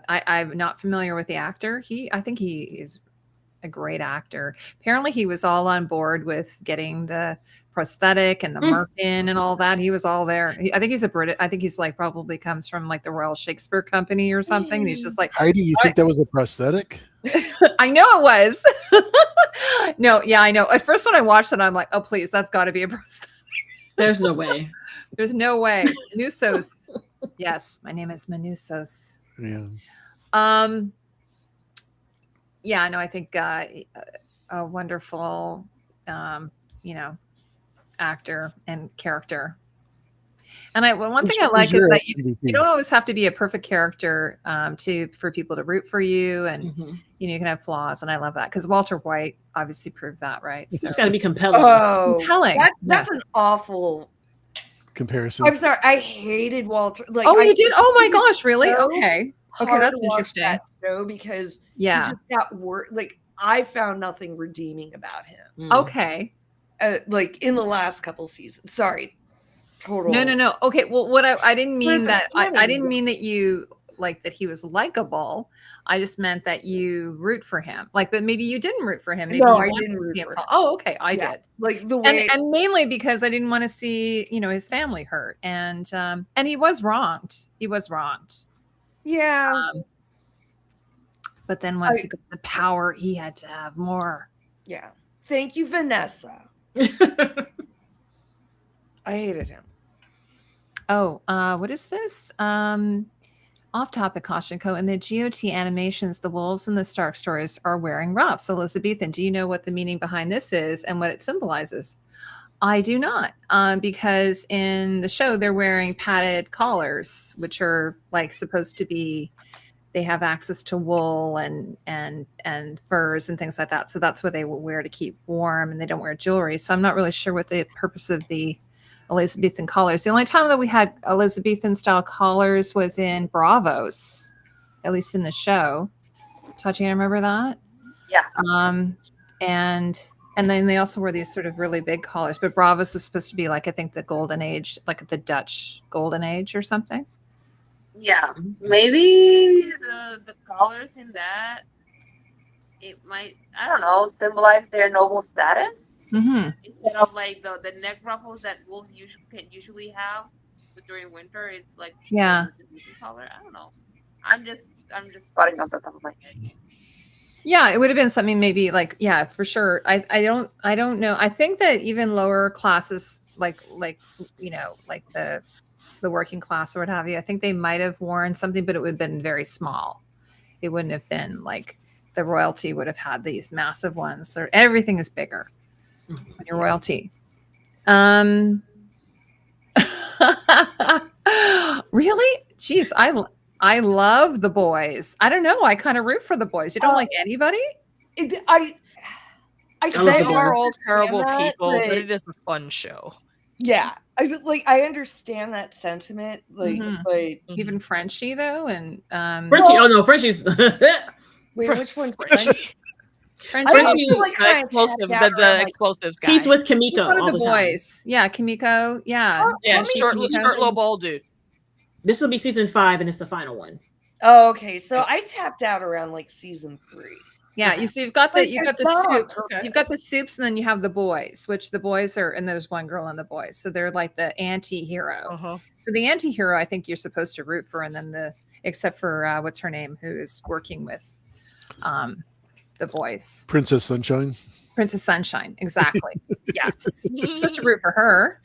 I'm not familiar with the actor. I think he is a great actor. Apparently, he was all on board with getting the prosthetic and the merkin and all that. He was all there. I think he's a British. I think he's like probably comes from like the Royal Shakespeare Company or something. And he's just like, Heidi, you think that was a prosthetic? I know it was. No, yeah, I know. At first, when I watched it, I'm like, oh, please, that's got to be a prosthetic. There's no way. There's no way. Manusos. Yes, my name is Manusos. Yeah. Yeah, no, I think a wonderful, actor and character. And one thing I like is that you don't always have to be a perfect character for people to root for you, and you can have flaws, and I love that because Walter White obviously proved that, right? It's just got to be compelling. Oh, compelling. That's an awful comparison. I'm sorry, I hated Walter. Like, you did? Oh my gosh, really? Okay, that's interesting. That show because he just got like I found nothing redeeming about him. Okay, like in the last couple seasons. Sorry. Total. No. Okay. Well, what I didn't mean that I didn't mean that you like that he was likable. I just meant that you root for him. Like, but maybe you didn't root for him. Maybe no, I didn't root for him. Oh, okay. I did. Like the way, and mainly because I didn't want to see his family hurt, and he was wronged. He was wronged. Yeah. But then once he got the power, he had to have more. Yeah. Thank you, Vanessa. I hated him. Oh, what is this? Off topic, CostumeCo. In the GOT animations, the wolves in the Stark stories are wearing ruffs. Elizabethan, do you know what the meaning behind this is and what it symbolizes? I do not, because in the show they're wearing padded collars, which are like supposed to be. They have access to wool and furs and things like that. So that's what they will wear to keep warm, and they don't wear jewelry. So I'm not really sure what the purpose of the Elizabethan collars. The only time that we had Elizabethan style collars was in Bravos, at least in the show. Tatiana, remember that? Yeah. And then they also wore these sort of really big collars. But Bravos was supposed to be like, I think, the golden age, like the Dutch golden age or something. Yeah, maybe the colors in that it might, I don't know, symbolize their noble status instead of like the neck ruffles that wolves usually have during winter. It's like the color. I don't know. I'm just spotting off the top of my head. Yeah, it would have been something maybe like for sure. I don't know. I think that even lower classes like the working class or what have you, I think they might have worn something, but it would have been very small. It wouldn't have been like the royalty would have had these massive ones. So everything is bigger when you're royalty. Really? Jeez, I love the boys. I don't know. I kind of root for the boys. You don't like anybody? They are all terrible people, but it is a fun show. Yeah, I understand that sentiment, but even Frenchie though, and Frenchie. Oh no, Frenchie's. Wait, which one's Frenchie? Frenchie, the explosives guy. He's with Kimiko. One of all the boys. Time. Yeah, Kimiko. Yeah, short little bald dude. This will be season 5, and it's the final one. Oh, okay. So I tapped out around like season 3. Yeah, you see, you've got the soups. Okay. You've got the soups, and then you have the boys, which the boys are, and there's one girl and the boys, so they're like the anti-hero. So the anti-hero, I think you're supposed to root for, and then except for what's her name, who's working with the boys, Princess Sunshine. Princess Sunshine, exactly. Yes, you're supposed to root for her.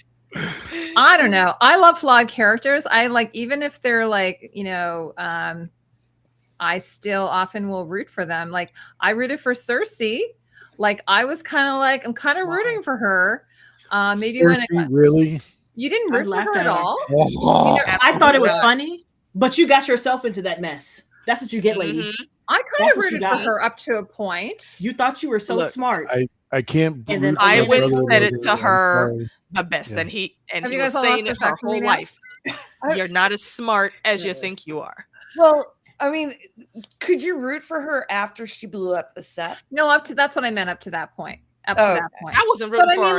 I don't know. I love flawed characters. I like, even if they're like, I still often will root for them. Like I rooted for Cersei. Like I was kind of like, I'm kind of rooting for her. Maybe Cersei, really? You didn't root for her at all? I thought it was funny, but you got yourself into that mess. That's what you get, lady. I kind of rooted for her up to a point. You thought you were so smart. I can't believe. And then I would have said it to her the best, and he was saying it her whole life. You're not as smart as you think you are. Well, I mean, could you root for her after she blew up the set? No, that's what I meant. Up to that point. Up to that point. I wasn't rooting for her.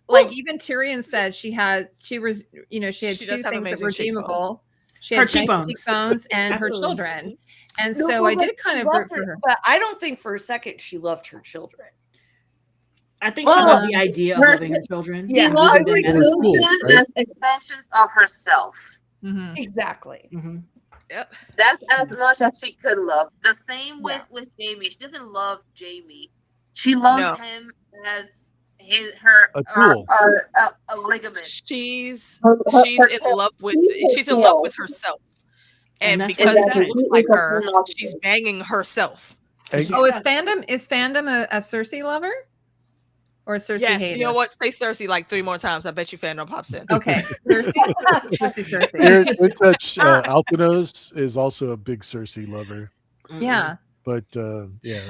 Like even Tyrion said, she had two things that were redeemable. She had cheekbones and her children. And No, so I but did kind she of loved root for her. But I don't think for a second she loved her children. I think she Well, loved the idea of her- loving her children. She Yeah, loves using them her as tools, children right? as extensions of herself. Mhm. Exactly. Mhm. Yep. That's as much as she could love. The same Yeah. with Jamie. She doesn't love Jamie. She loves No. him as her A tool. a ligament. She's Her in tail. love with She's her in love tail. with herself. And And that's because what he it Exactly. looks She like is a her, full she's narcissist. banging herself. Egg, Oh, is fandom a Cersei lover or a Cersei Yes, hater? you know what? Say Cersei like 3 more times. I bet you fandom pops in. Okay, Cersei, Cersei. Air Touch Alpinos is also a big Cersei lover, Yeah, but yeah.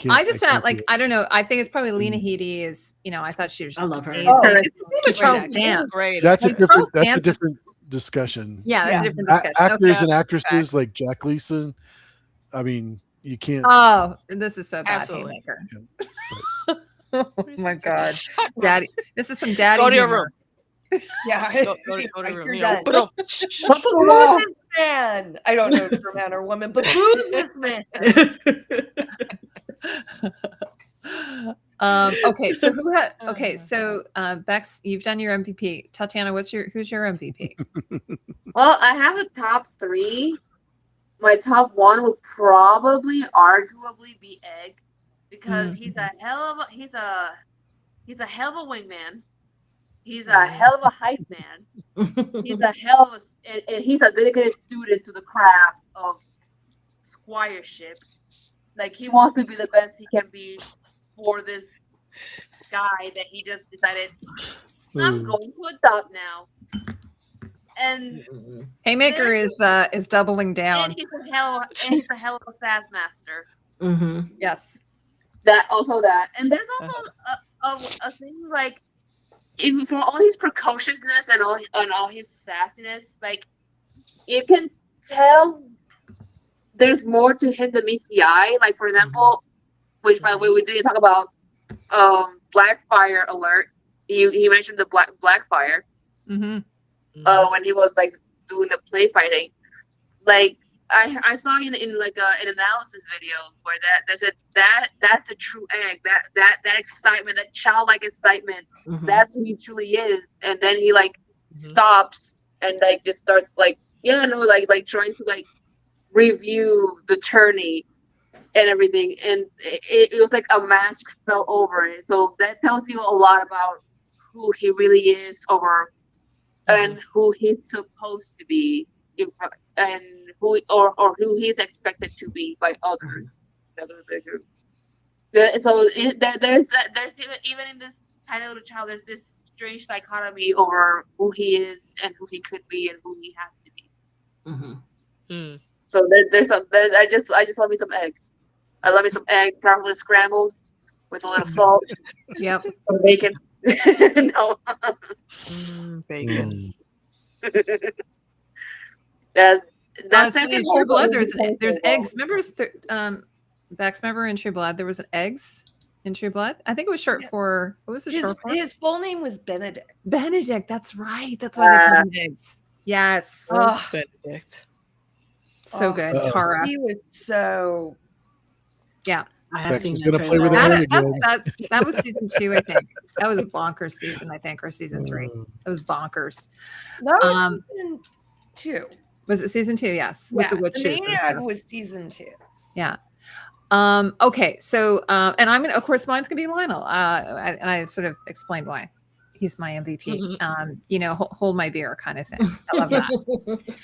I just found can't like do I don't know. I think it's probably Lena Headey is. I thought she was. I love her. amazing. Oh, It's the same with Charles Great Dance. Great. That's a Like, different. Charles That's a Dance is- different discussion. Yeah, that's a Yeah. different discussion. Actors Okay. and actresses like Jack Leeson. I mean, you can't. Oh, this is so bad, Absolutely. Haymaker. Oh my god, Shut up. daddy! This is some daddy Go to your humor. room. Yeah. Go to your room. You're You know, done. but Go to the wall. Who's this man? I don't know if you're a man or woman, but who's this man? Okay, so who had? Okay, so Bex, you've done your MVP. Tatiana, who's your MVP? Well, I have a top 3. My top 1 would probably, arguably, be Egg, because he's a hell of a wingman. He's a hell of a hype man. He's a hell of and he's a dedicated student to the craft of squireship. Like, he wants to be the best he can be for this guy that he just decided I'm going to adopt now. And Haymaker is doubling down. and he's a hell of a fast master. Mhm. Yes. That and there's also a thing like, even for all his precociousness and all his sassiness, like, you can tell there's more to him than meets the eye. Like, for example, which by the way we didn't talk about, Blackfire alert. He mentioned the Blackfire. Mm-hmm. When he was like doing the play fighting. Like, I saw in like an analysis video where that said that's the true Egg. That excitement, that childlike excitement, that's who he truly is. And then he like stops and like just starts like like trying to like review the tourney and everything. And it was like a mask fell over it. So that tells you a lot about who he really is and who he's supposed to be, and who he's expected to be by others. So there's even in this tiny little child, there's this strange dichotomy over who he is and who he could be and who he has to be. So I just love me some Egg. I love me some Egg, properly scrambled with a little salt. Yep. Some bacon. No. Bacon. That's in True Blood. There's eggs. Remember, Bex, remember in True Blood there was an eggs in True Blood. I think it was short for what was it short for? His full name was Benedict. Benedict. That's right. That's why they called him eggs. Yes. Oh, Benedict. So good, Tara. He was so. Yeah. I have seen gonna that play with trailer. That was season 2, I think. That was a bonkers season, I think, or season 3. That was bonkers. That was season 2. Was it season 2? Yes, with the witches. Maniac was season 2. Yeah. Okay. So, and I'm gonna, of course, mine's gonna be Lionel. And I sort of explained why he's my MVP. Hold my beer kind of thing. I love that.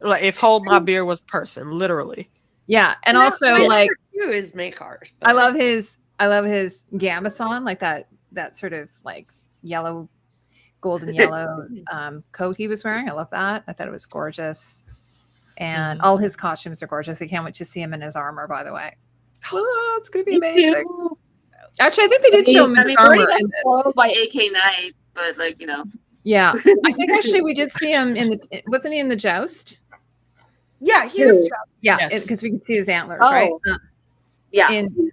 Like if Hold My Beer was a person, literally. Yeah, and also like who is Makars. I love his gambeson, like that sort of like golden yellow coat he was wearing. I love that. I thought it was gorgeous. And all his costumes are gorgeous. I can't wait to see him in his armor, by the way. Oh, it's gonna be amazing. Actually, I think they did show him in his armor. Spoiled by AK Knight, but like, Yeah. I think actually we did see him wasn't he in the joust? Yeah, he was. Yeah, Yes. because we could see his antlers, Oh. right?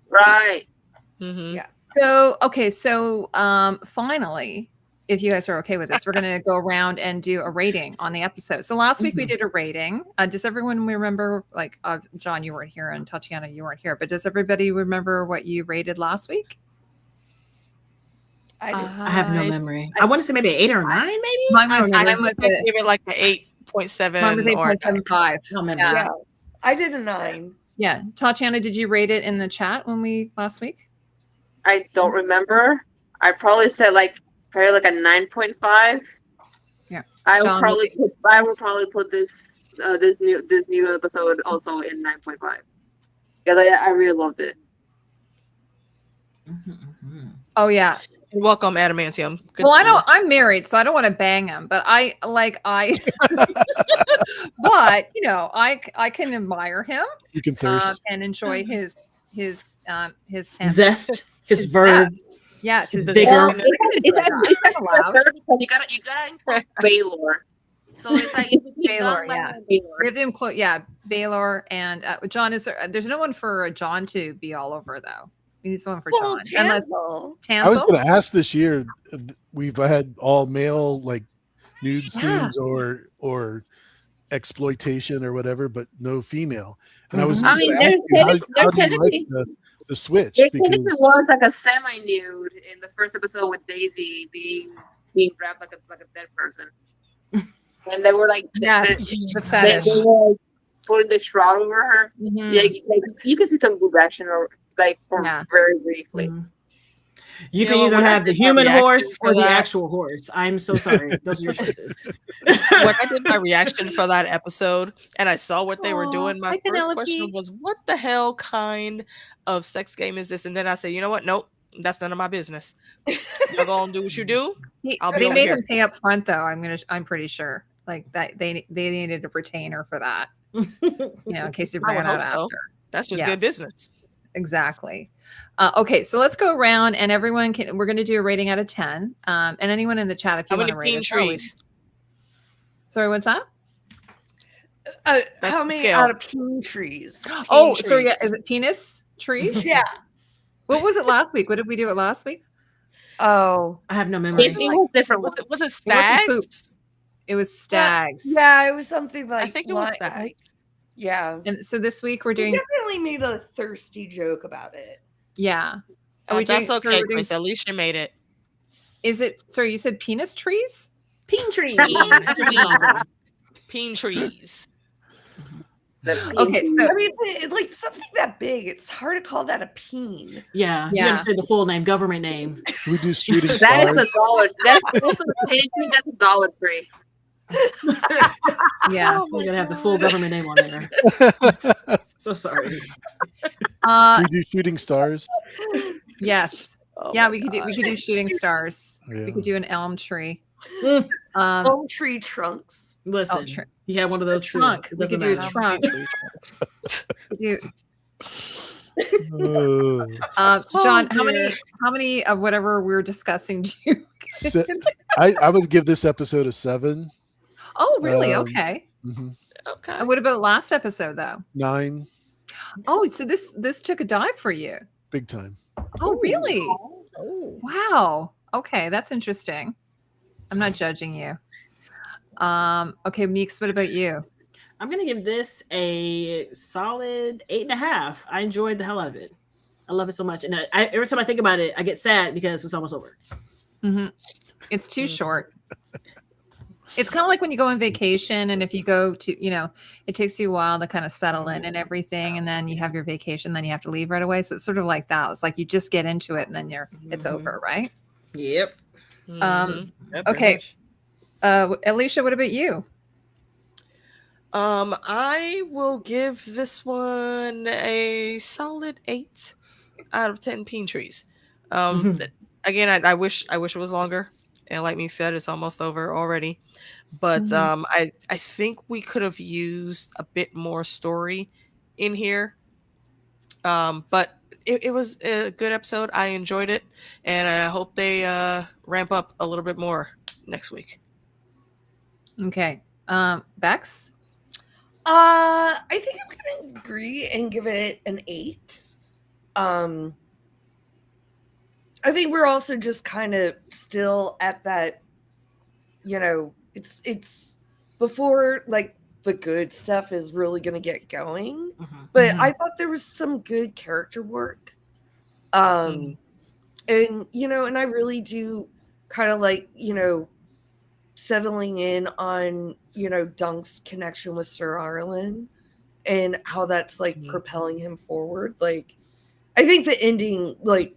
Right. Yeah. So, okay, so finally, if you guys are okay with this, we're going to go around and do a rating on the episode. So last week we did a rating. Does everyone remember, like, John, you weren't here, and Tatiana, you weren't here, but does everybody remember what you rated last week? I have no memory. I want to say maybe 8 or 9, maybe. Mine I was give it like an 8.7. Mine was 8.75. Yeah. I did a 9. Yeah. Tatiana, did you rate it in the chat last week? I don't remember. I probably said probably like a 9.5. Yeah. I John, would probably put this new episode also in 9.5 because I really loved it. Oh yeah. Welcome, Adamantium. Good Well, to see you. I'm married, so I don't want to bang him, but but I can admire him. You can thirst. And enjoy his Zest, his verve. zest. Yes, his vigor. Well, vigor. it's actually a third because you gotta include Baylor. So it's like if you Baylor, don't like yeah. Baylor. We have to include, Baylor and John. There's no one for John to be all over though. We need someone for John. Unless Tansel. I was going to ask this year. We've had all male like nude scenes or exploitation or whatever, but no female. And I was. I mean, gonna ask you, how do you technically like the switch? there Because technically was like a semi-nude in the first episode with Daisy being wrapped like a dead person, and they were like yes, the they fetish. were like, putting the shroud over her. Mhm. Yeah, like, you can see some boob action or very briefly. You You can know, either when I have the did my human reaction horse for or the that- actual horse. I'm so sorry. Those are your choices. When I did my reaction for that episode and I saw what they were Aw, doing, my hi, first Penelope. question was, what the hell kind of sex game is this? And then I said, you know what? Nope, that's none of my business. You're gonna do what you do. I'll be They over made here. him pay up front though. I'm pretty sure. Like that they needed a retainer for that. In case they I ran would out hope so. after. That's just Yes. good business. Exactly. Okay, so let's go around and everyone we're going to do a rating out of 10. And anyone in the chat, if you How want many to rate peen us. trees? Sorry, what's that? How the many scale. out of peen trees? Oh, Peen so yeah, trees. is it penis trees? Yeah. What was it last week? What did we do it last week? Oh. I have no memory. It was different. Was it wasn't stags? It was stags. Yeah, it was something like I think it was like- stags. Yeah. And so this week we're We doing definitely made a thirsty joke about it. yeah. Are we That's doing- so okay, we're doing- Chris. At least you made it. Is it sorry, you said penis trees? Peentree. Peen trees. Okay, so I mean, like something that big, it's hard to call that a peen. Yeah, you Yeah. have to say the full name, government name. can we do shooting That is stars? a dollar. That's a Dollar Tree. yeah. You gotta have the full government name on there. So sorry. we do shooting stars. Yes. Oh Yeah, my we could God. do shooting stars. Yeah. We could do an elm tree. Elm tree trunks. Listen, tree. he had one of those too. Trunk. It We doesn't could do a matter. trunk. We do- John, how many of whatever we're discussing do you? I would give this episode a 7. Oh, really? Um, Okay. Mhm. Okay. And what about last episode though? 9, Oh, so this took a dive for you. big time. Oh, really? Oh. Wow. Okay, that's interesting. I'm not judging you. Okay, Meeks, what about you? I'm gonna give this a solid 8.5. I enjoyed the hell out of it. I love it so much, and every time I think about it, I get sad because it's almost over. Mhm. It's too short. It's kind of like when you go on vacation, and if you go to, it takes you a while to kind of settle in and everything, and then you have your vacation, then you have to leave right away. So it's sort of like that. It's like you just get into it, and then it's over, right? Yep. Mhm. Yeah, pretty Okay. much. Alicia, what about you? I will give this one a solid 8 out of 10 peen trees. Again, I wish it was longer, and like me said, it's almost over already. But I think we could have used a bit more story in here. But it was a good episode. I enjoyed it, and I hope they ramp up a little bit more next week. Okay. Bex? I think I'm gonna agree and give it an 8. I I think we're also just kind of still at that, you know, it's before like the good stuff is really going to get going. But I thought there was some good character work. And, you know, and I really do kind of like, you know, settling in on, you know, Dunk's connection with Sir Arlen and how that's like propelling him forward. Like, I think the ending, like,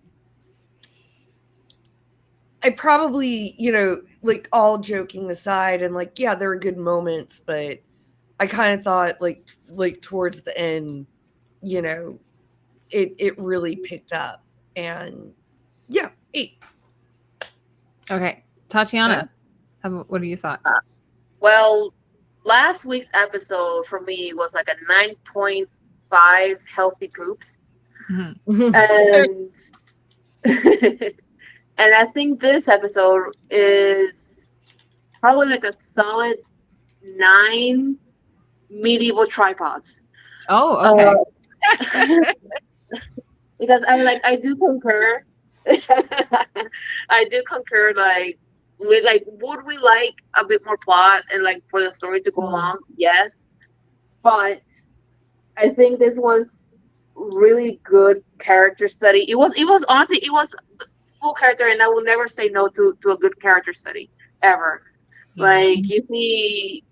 I probably, you know, like all joking aside and like, yeah, there are good moments, but I kind of thought like towards the end, you know, it really picked up. And yeah, 8. Okay. Tatiana, what are your thoughts? Well, last week's episode for me was like a 9.5 healthy poops. And and I think this episode is probably like a solid 9 medieval tripods. Oh, okay. Because I do concur. I do concur. Like, with like, would we like a bit more plot and like for the story to go along? Yes, but I think this was really good character study. It was honestly it was full character, and I will never say no to a good character study ever. Like you see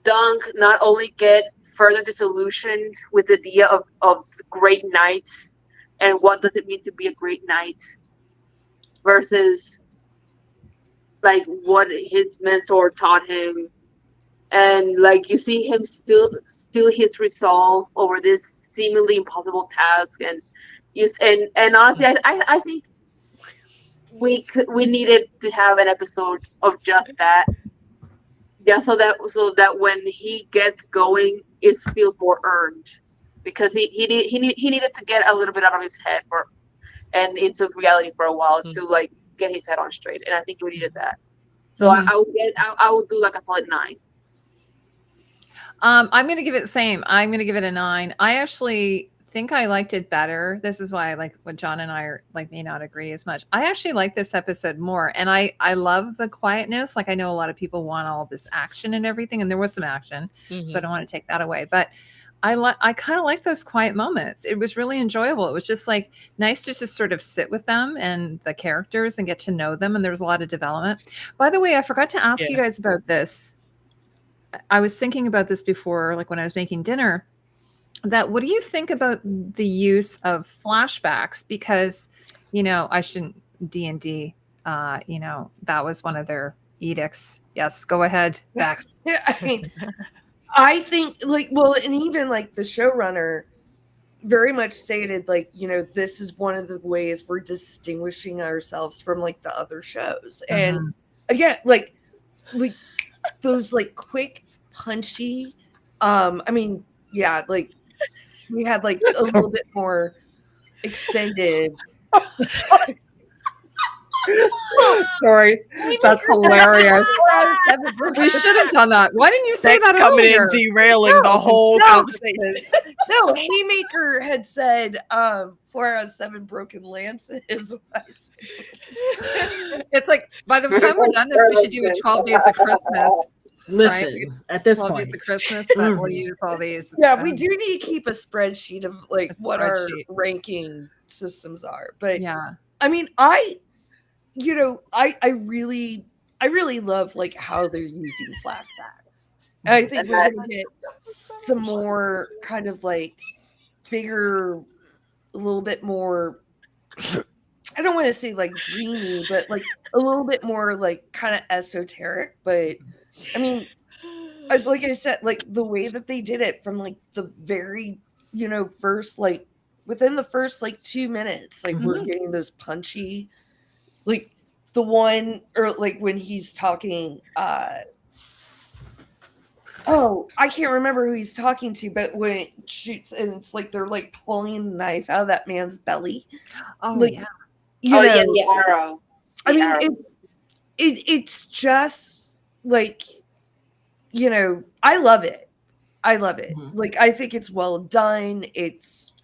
Dunk not only get further disillusioned with the idea of great knights and what does it mean to be a great knight versus like what his mentor taught him, and like you see him still his resolve over this seemingly impossible task, and honestly I think we needed to have an episode of just that. Yeah, so that when he gets going, it feels more earned, because he needed to get a little bit out of his head and into reality for a while to like get his head on straight, and I think we needed that. So I would do like a solid 9. I'm gonna give it the same. I'm gonna give it a 9. I actually think I liked it better. This is why, like, when John and I are like may not agree as much. I actually like this episode more, and I love the quietness. Like, I know a lot of people want all this action and everything, and there was some action, so I don't want to take that away. But I kind of like those quiet moments. It was really enjoyable. It was just like nice to just sort of sit with them and the characters and get to know them. And there was a lot of development. By the way, I forgot to ask you guys about this. I was thinking about this before, like when I was making dinner. That what do you think about the use of flashbacks? Because, you know, I shouldn't D&D, you know, that was one of their edicts. Yes, go ahead, Bex. Yeah, I mean, I think like, well, and even like the showrunner very much stated like, you know, this is one of the ways we're distinguishing ourselves from like the other shows. And again, like those like quick, punchy, I mean, yeah, like we had like a little bit more extended. Sorry, that's hilarious. We should have done that. Why didn't you say that coming earlier? in derailing the whole conversation. No, Haymaker had said 4 out of 7 broken lances. It's like by the time we're done this, we should do a 12 Days of Christmas. Listen, right? at this 12 point, Days of Christmas, but we'll use all these. Yeah, we do need to keep a spreadsheet of like what our spreadsheet. ranking systems are. But yeah, I mean, I really love like how they're using flashbacks. And I think we're gonna get some more kind of like bigger, a little bit more, I don't want to say like dreamy, but like a little bit more like kind of esoteric. But I mean, like I said, like the way that they did it from like the very, you know, first, like within the first like 2 minutes, like we're getting those punchy, like the one, or like when he's talking, oh, I can't remember who he's talking to, but when it shoots and it's like they're like pulling the knife out of that man's belly. Oh like, yeah. You know, yeah, the arrow. I mean, it's just like, you know, I love it. Like, I think it's well done. It's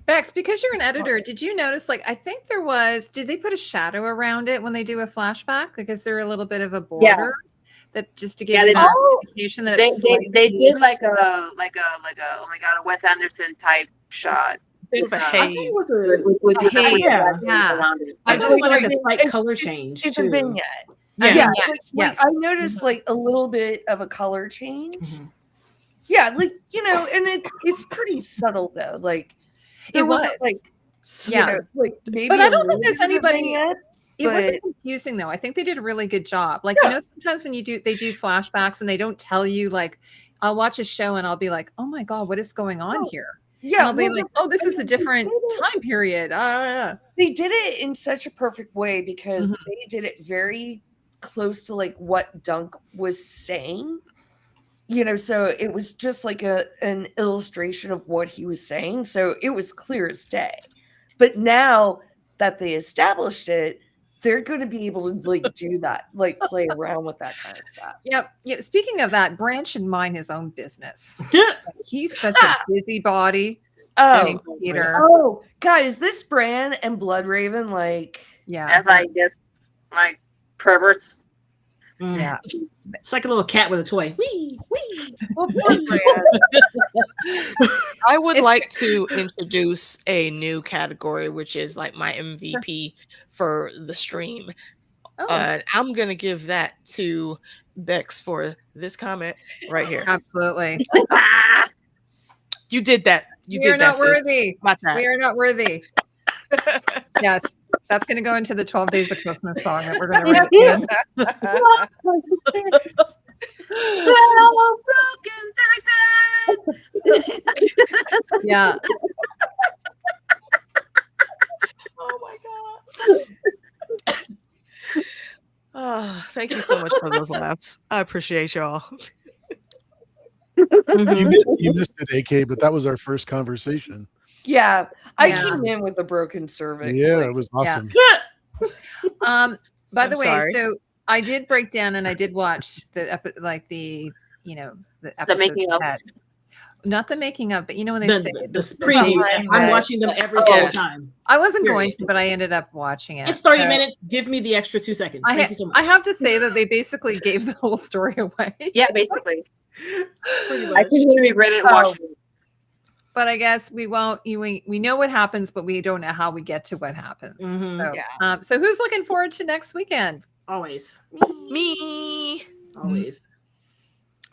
Bex, because you're an editor, did you notice, like, I think did they put a shadow around it when they do a flashback? Because there a little bit of a border that just to give you that indication that it's they did like a oh my god, a Wes Anderson type shot. Bit of a I think haze. it was a haze, yeah. around it. I It's just like a like- slight color change It's too. a vignette. Yeah. Yes. I noticed like a little bit of a color change. Mhm. Yeah, like and it's pretty subtle though. Like It was. like Yeah. like maybe. But I a don't think little there's bit of a anybody- vignette, It but- wasn't confusing though. I think they did a really good job. Like, sometimes when they do flashbacks and they don't tell you, like, I'll watch a show and I'll be like, oh my God, what is going on here? And Yeah, I'll be well, like, oh, this is a different time period. they did it in such a perfect way because Mhm. they did it very close to like what Dunk was saying. So it was just like an illustration of what he was saying. So it was clear as day. But now that they established it, they're going to be able to like do that, like play around with that kind of stuff. Yep. Yeah. Speaking of that, Branch should mind his own business. Yeah. He's such a busybody. Oh, Thanks, Peter. oh, guys, this Bran and Blood Raven, like, Yeah. As I guess, like perverts. Yeah. It's like a little cat with a toy. Wee, wee. well, poor Bran. I would It's like to introduce a new category, which is like my MVP for the stream. Oh, I'm gonna give that to Bex for this comment right here. absolutely. You did that. You We are did that. not sis. worthy. About that. We are not worthy. Yes. That's going to go into the 12 Days of Christmas song that we're going to write. in. Yeah. Oh my god. Thank you so much for those laughs. I appreciate y'all. You missed it, AK, but that was our first conversation. Yeah, I Yeah. came in with a broken cervix. Yeah, like, it was awesome. By the I'm way, sorry. so I did break down and I did watch the the episodes making of. ahead. Not the making of, but when they say The preview. behind I'm it. watching them every Oh. single time. I wasn't Period. going to, but I ended up watching it. It's 30 So minutes. Give me the extra 2 seconds. I, Thank ha- you so much. I have to say that they basically gave the whole story away. Yeah, basically. Pretty I much. continue to read it and watch it. But I guess we won't. We know what happens, but we don't know how we get to what happens. Mhm. So, Yeah. so who's looking forward to next weekend? Always. Me. Always.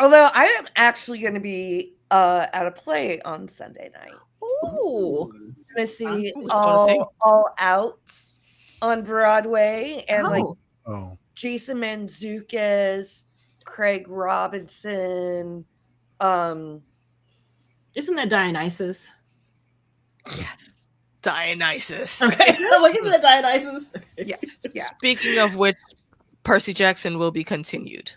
Although I am actually going to be at a play on Sunday night. Ooh, I'm going to see Ooh, wanna see? all Outs on Broadway, and like Oh, Jason Mantzoukas, Craig Robinson. Isn't that Dionysus? Yes. Dionysus. I'm like, isn't that Dionysus? Yeah. Speaking of which, Percy Jackson will be continued.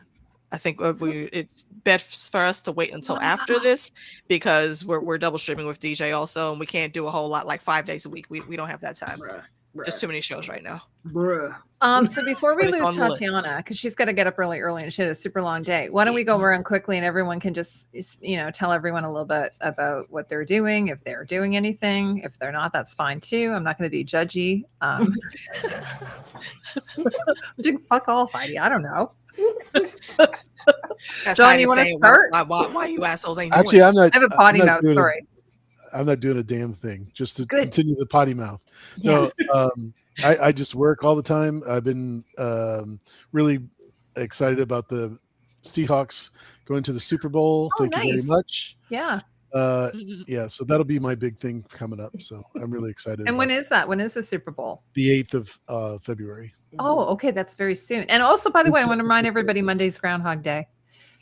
I think it's best for us to wait until after this because we're double streaming with DJ also, and we can't do a whole lot like 5 days a week. We don't have that time. Bruh. There's too many shows right now. Bruh. So before we But it's lose on the list. Tatiana, because she's got to get up really early and she had a super long day, why don't we go around quickly and everyone can just, tell everyone a little bit about what they're doing, if they're doing anything. If they're not, that's fine too. I'm not going to be judgy. I'm doing fuck all, Heidi. I don't know. That's John, Heidi you wanna saying, start? Why you assholes ain't actually, doing I'm not. I have a potty I'm not mouth doing story. I'm not doing a damn thing. Just to Good. continue the potty mouth. Yes. No, I just work all the time. I've been really excited about the Seahawks going to the Super Bowl. Oh, Thank you very nice. much. Yeah. it? Yeah, so that'll be my big thing coming up. So I'm really excited. And when about is that? When is the Super Bowl? the 8th of February? Oh, okay. That's very soon. And also, by the way, I want to remind everybody Monday's Groundhog Day.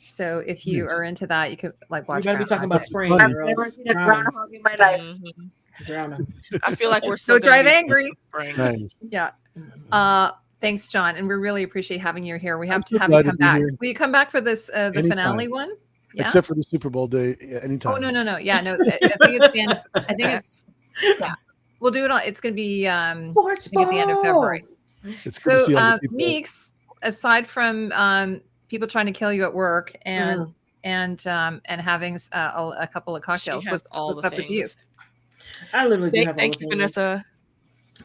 So if you Nice. are into that, you could like You watch. better be talking Groundhog about Day. spring. Funny. I've or never else seen a drowning. groundhog in my life. Mhm. Drowning. I feel like we're So still gonna drive be angry. spring. Nice. Yeah. Thanks, John, and we really appreciate having you here. We have to so have you glad to come be back. here. Will you come back for this the Anytime. finale one? Yeah. Except for the Super Bowl day, anytime. Oh no. Yeah, no. I think it's the end. I think it's. Yeah. We'll do it on. It's going to be. Sports I think at the end of February. It's good to see all So, the people. Meeks, aside from people trying to kill you at work and having a couple of cocktails, She has all what's the up with you? things. I literally do have all Thank the you, things. Vanessa.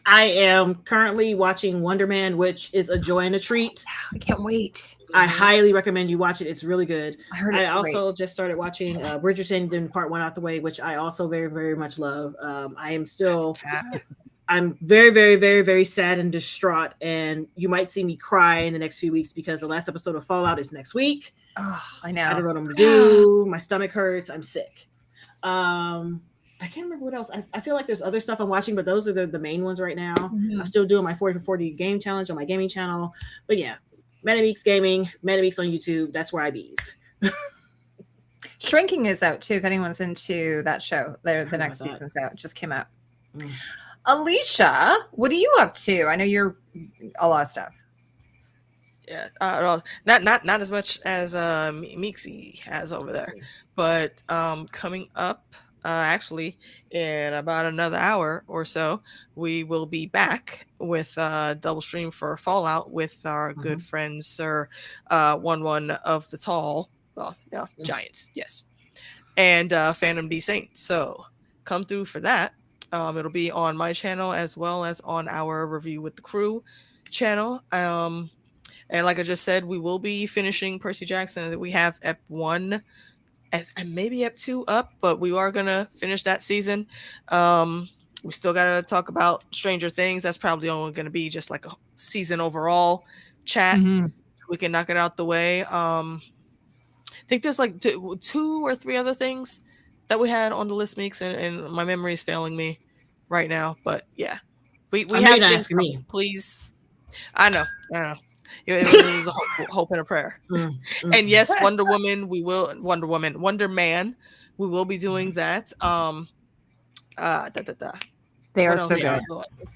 I am currently watching Wonder Man, which is a joy and a treat. I can't wait. I highly recommend you watch it. It's really good. I heard it's I great. also just started watching Bridgerton, then part 1 out the way, which I also very, very much love. I'm very, very, very, very sad and distraught, and you might see me cry in the next few weeks because the last episode of Fallout is next week. Oh, I know. I don't know what I'm gonna do. My stomach hurts. I'm sick. I can't remember what else. I feel like there's other stuff I'm watching, but those are the main ones right now. Mhm. I'm still doing my 40 for 40 game challenge on my gaming channel. But yeah, Meeks Gaming, Meeks on YouTube. That's where I bees. Shrinking is out too. If anyone's into that show, the next season's out. It just came out. Alicia, what are you up to? I know you're a lot of stuff. Yeah, well, not as much as Meeksy has over there, but coming up, actually in about another hour or so, we will be back with double stream for Fallout with our good friends Sir Wun Wun of the Tall, well, yeah, Giants, yes, and Phantom D Saint. So come through for that. It'll be on my channel as well as on our Review with the Crew channel. And like I just said, we will be finishing Percy Jackson. We have Ep 1 and maybe Ep 2 up, but we are going to finish that season. We still got to talk about Stranger Things. That's probably only going to be just like a season overall chat. So we can knock it out the way. I think there's like 2 or 3 other things that we had on the list, Meeks, and my memory is failing me right now. But yeah, we have things. Me. Please, I know. It was a hope and a prayer. And yes, Wonder Man, we will be doing that. They are so good.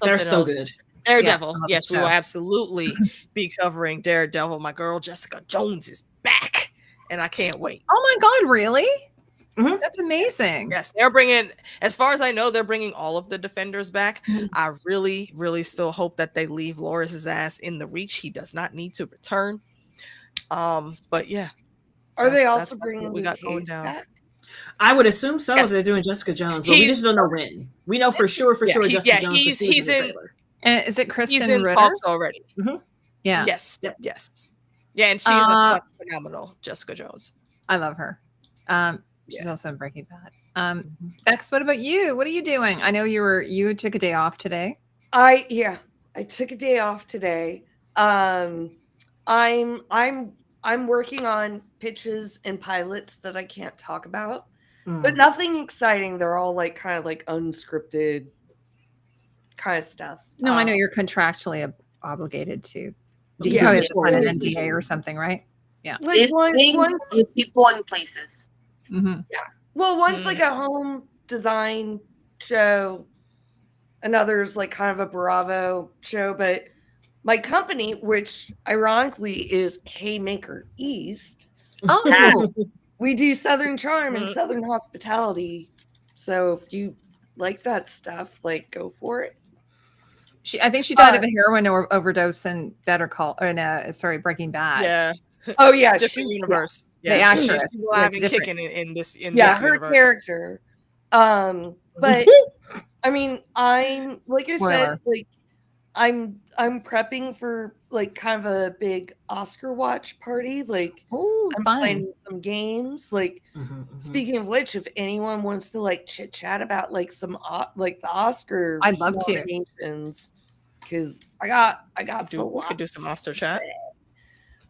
They're so good. Daredevil. Yeah, yes, we will absolutely be covering Daredevil. My girl Jessica Jones is back, and I can't wait. Oh my God, really? That's amazing. Yes, they're bringing, as far as I know, they're bringing all of the Defenders back. I really, really still hope that they leave Loris's ass in the Reach. He does not need to return. But yeah, are they also bringing we got going down? Back? I would assume so. If they're doing Jessica Jones, but we just don't know when. We know for sure Jessica Jones. He's in. And is it Kristen He's in Ritter? talks already. Yeah. Yes. Yep. Yes. Yeah, and she's a phenomenal Jessica Jones. I love her. She's also in Breaking Bad. Bex, what about you? What are you doing? I know you took a day off today. I took a day off today. I'm working on pitches and pilots that I can't talk about, but nothing exciting. They're all like kind of like unscripted kind of stuff. No, I know you're contractually obligated to. You probably have to sign an NDA or something, right? Yeah. Like one with people and places. Yeah. Well, one's like a home design show. Another's like kind of a Bravo show, but my company, which ironically is Haymaker East, we do Southern Charm and Southern Hospitality. So if you like that stuff, like go for it. I think she died of a heroin overdose in Breaking Bad. Yeah. Oh yeah, different universe. Yeah. The actress. She's alive and kicking in this her universe. Character. But I mean, I'm like I said, like I'm prepping for like kind of a big Oscar watch party. Like I'm playing some games. Like speaking of which, if anyone wants to like chit chat about like some like the Oscar, I'd love to, because I got we could do some Oscar chat.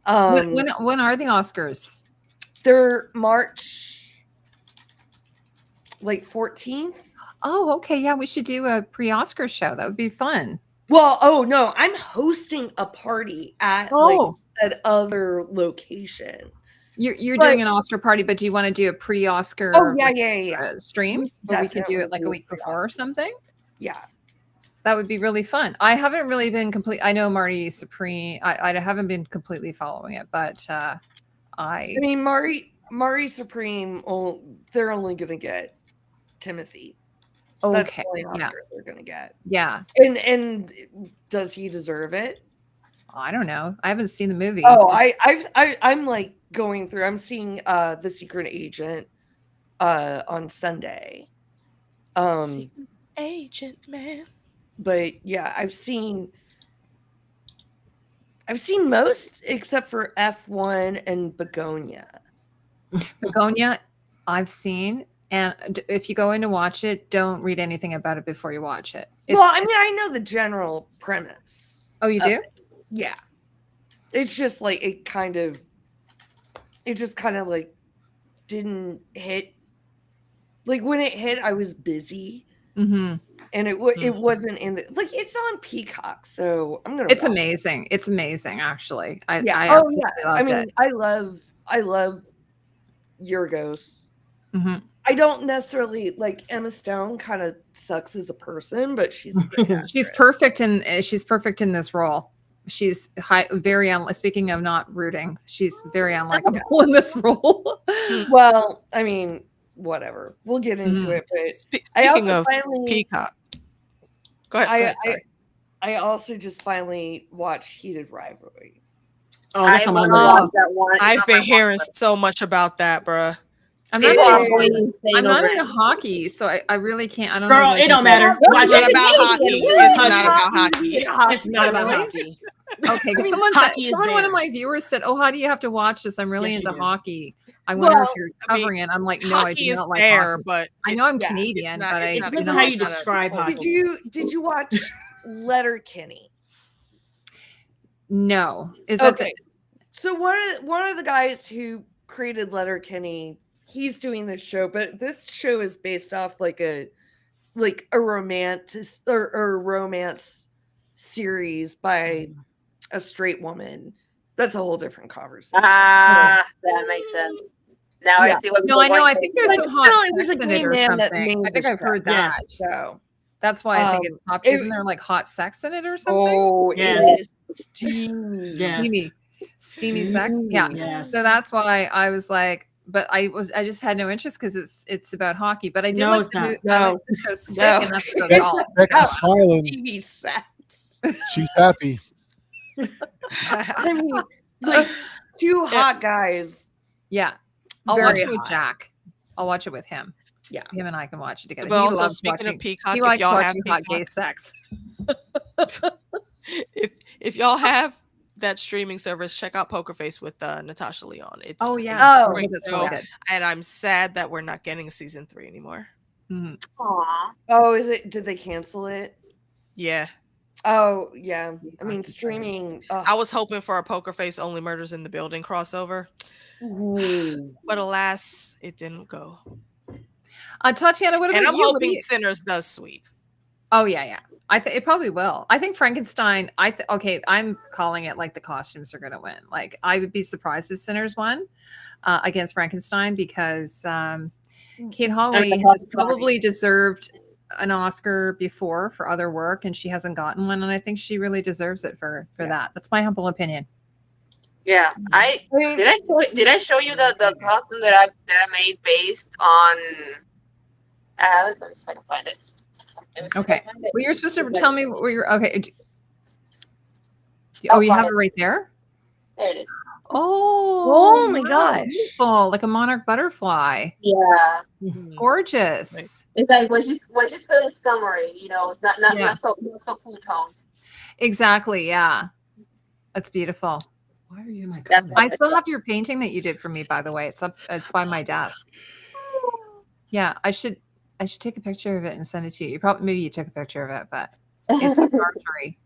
When are the Oscars? They're March like 14th. Oh, okay. Yeah, we should do a pre-Oscar show. That would be fun. Well, oh no, I'm hosting a party at like that other location. You're doing an Oscar party, but do you want to do a pre-Oscar? Oh yeah. Stream, or we could do it like a week before or something. Yeah, that would be really fun. I haven't really been complete. I know Marty Supreme. I haven't been completely following it, but I mean Marty Supreme. Oh, they're only gonna get Timothy. Okay. That's the only Oscar they're gonna get. Yeah. And does he deserve it? I don't know. I haven't seen the movie. Oh, I'm like going through. I'm seeing The Secret Agent on Sunday. Secret agent, man. But yeah, I've seen most except for F1 and Begonia. Begonia, I've seen. And if you go in to watch it, don't read anything about it before you watch it. Well, I mean, I know the general premise. Oh, you do? Yeah. It's just like it just kind of like didn't hit. Like when it hit, I was busy. Mm-hmm. And it wasn't in the like it's on Peacock, so I'm gonna. It's amazing. It's amazing, actually. I loved it. I love Yorgos. Mm-hmm. I don't necessarily like Emma Stone. Kind of sucks as a person, but she's perfect in this role. She's very speaking of not rooting, she's very unlikable in this role. Well, I mean, whatever. We'll get into it, but Speaking of Peacock. Go ahead. I also just finally watched Heated Rivalry. Oh, that's on my list. That one. I've been hearing so much about that, bruh. I'm not into hockey, so I really can't. I don't Girl, know. It don't matter. It's not about hockey. It's not about hockey. It's not about hockey. Okay, because one of my viewers said, "Oh, how do you have to watch this? I'm really into hockey. I wonder if you're covering it." I'm like, "No, I do not like hockey." But I know I'm Canadian, but it depends on how you describe hockey. Did you watch Letterkenny? No. Is okay? So one of the guys who created Letterkenny, he's doing this show, but this show is based off like a romance or romance series by a straight woman. That's a whole different conversation. That makes sense. Now I see what. No, I know. I think there's some hot sex in it or man something. I think I've heard that. Yes. So that's why I think it's popular. Isn't there like hot sex in it or something? Oh, yes. Steamy. Steamy sex. Yeah. Yes. So that's why I was like, but I just had no interest because it's about hockey. But I did like the show Stick, and that's about all. Becca's smiling. TV sex. She's happy. I mean, like two hot guys. Yeah, I'll Very watch it with hot. Jack. I'll watch it with him. Yeah, him and I can watch it together. But also, speaking of Peacock, he if likes y'all have watching hot Peacock, gay sex. if y'all have that streaming service, check out Poker Face with Natasha Lyonne. It's that's really good. And I'm sad that we're not getting a season 3 anymore. Mm-hmm. Aww. Oh, is it? Did they cancel it? Yeah. Oh, yeah. I mean, streaming. I was hoping for a Poker Face Only Murders in the Building crossover. Ooh. But alas, it didn't go. Tatiana, what about and I'm you? hoping Sinners does sweep. Oh yeah. I think it probably will. I think Frankenstein. Okay, I'm calling it like the costumes are going to win. Like I would be surprised if Sinners won against Frankenstein because Kate Holloway has probably deserved an Oscar before for other work, and she hasn't gotten one, and I think she really deserves it for that. That's my humble opinion. Yeah, did I show you the costume that I made based on? Let me see if I can find it. Okay. Well, you're supposed to tell me where you're. Okay. Oh, you have it right there. There it is. Oh my gosh! Beautiful, like a monarch butterfly. Yeah. Gorgeous. Nice. It's like when she's feeling summery, it's not so cool toned. Exactly. Yeah. That's beautiful. Why are you in my I still have your painting that you did for me, by the way. It's by my desk. Yeah, I should take a picture of it and send it to you. Maybe you took a picture of it, but it's archery.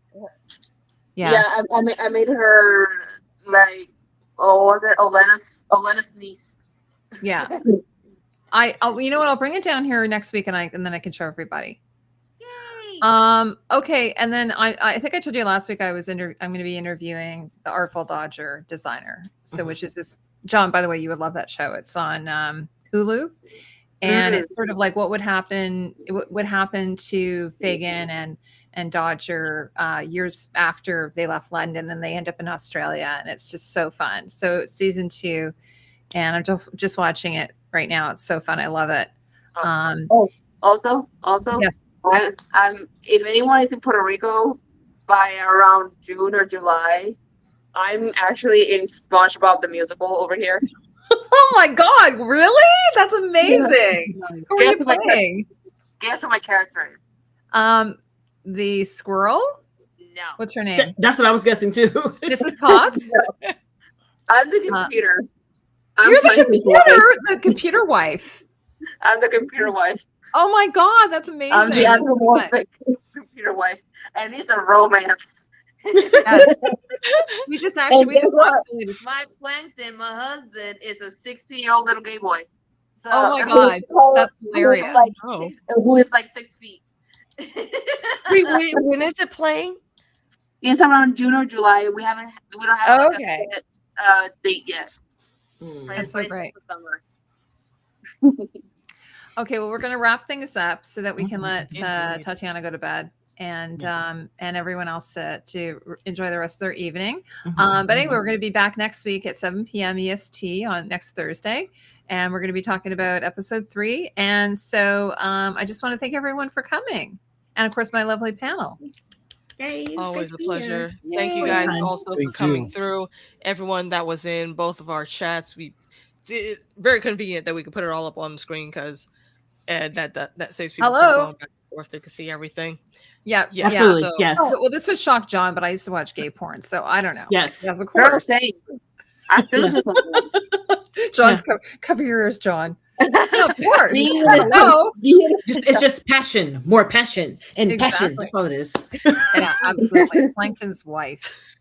Yeah. Yeah, I made her like, was it Olena's niece? Yeah. You know what? I'll bring it down here next week, and then I can show everybody. Yay! Okay, and then I think I told you last week I'm going to be interviewing the Artful Dodger designer. So which is this John? By the way, you would love that show. It's on Hulu. And it's sort of like what would happen to Fagin and Dodger years after they left London, then they end up in Australia, and it's just so fun. So season 2, and I'm just watching it right now. It's so fun. I love it. Also, yes. I'm if anyone is in Puerto Rico by around June or July, I'm actually in SpongeBob the Musical over here. Oh my God! Really? That's amazing. Who are you playing? Guess who my character is. The squirrel. No. What's her name? That's what I was guessing too. Mrs. Potts. I'm the computer. You're the computer. The computer wife. I'm the computer wife. Oh my god, that's amazing. I'm the That's so much. anthropomorphic computer wife, and it's a romance. Yes. We just And guess what? watched the latest. My plankton, my husband, is a 16-year-old little gay boy. So Oh my god, that's hilarious. Who is like 6 feet. Wait, when is it playing? It's around June or July. We don't have like Okay. a set date yet. That's so It's great. for summer. Okay, well, we're going to wrap things up so that we can let Indeed. Tatiana go to bed and Yes. and everyone else to enjoy the rest of their evening. But anyway, we're going to be back next week at 7 p.m. EST on next Thursday, and we're going to be talking about episode 3. And so I just want to thank everyone for coming, and of course my lovely panel. Always a pleasure. Yay. Thank you guys Fun. also for Thank coming you. through. Everyone that was in both of our chats, we did very convenient that we could put it all up on the screen because that saves people from Hello. going back and forth. They can see everything. Yeah, Yeah, Absolutely. so- Yes. So, well, this would shock John, but I used to watch gay porn, so I don't know. Yes. Yes, of Girl, course. same. I feel Yes. this sometimes. John's cover your ears, John. No, of course. Being- Hello. It's just passion, more passion, and passion. Exactly. That's all it is. Yeah, absolutely. Plankton's wife,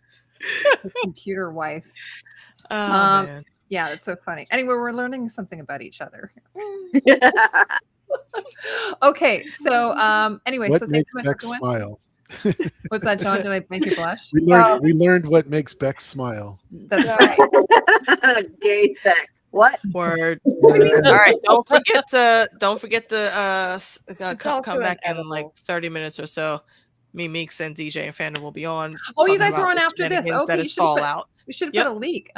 his computer wife. Oh, Um, man. Yeah, that's so funny. Anyway, we're learning something about each other. Okay, so anyway, What so makes thanks so much Beck for going. smile? What's that, John? Did I make you blush? We learned what makes Beck smile. That's right. Gay sex. What? Word. All right. Don't forget to Talk come to back an in like 30 minutes or so. Me, Meeks, and DJ and Fandom will be on. Oh, you talking guys are about on the after this. shenanigans Okay, that you is should put- Fallout. We should have Yep. put a link.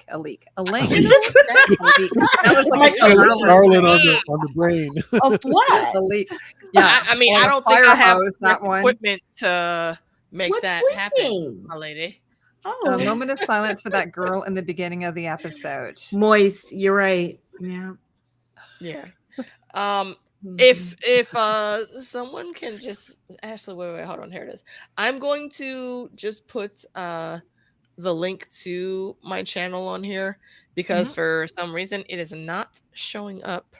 A link. A link. Oh That was like a Scarlet on the brain. Of what? a leak. Yeah. I mean, Or I a don't think I fire have hose, that one. equipment to make What's that happen, leaking? my lady. A Oh, moment of silence for that girl in the beginning of the episode. moist. You're right. Yeah. Yeah. If someone can just actually wait, hold on, here it is. I'm going to just put the link to my channel on here because for some reason it is not showing up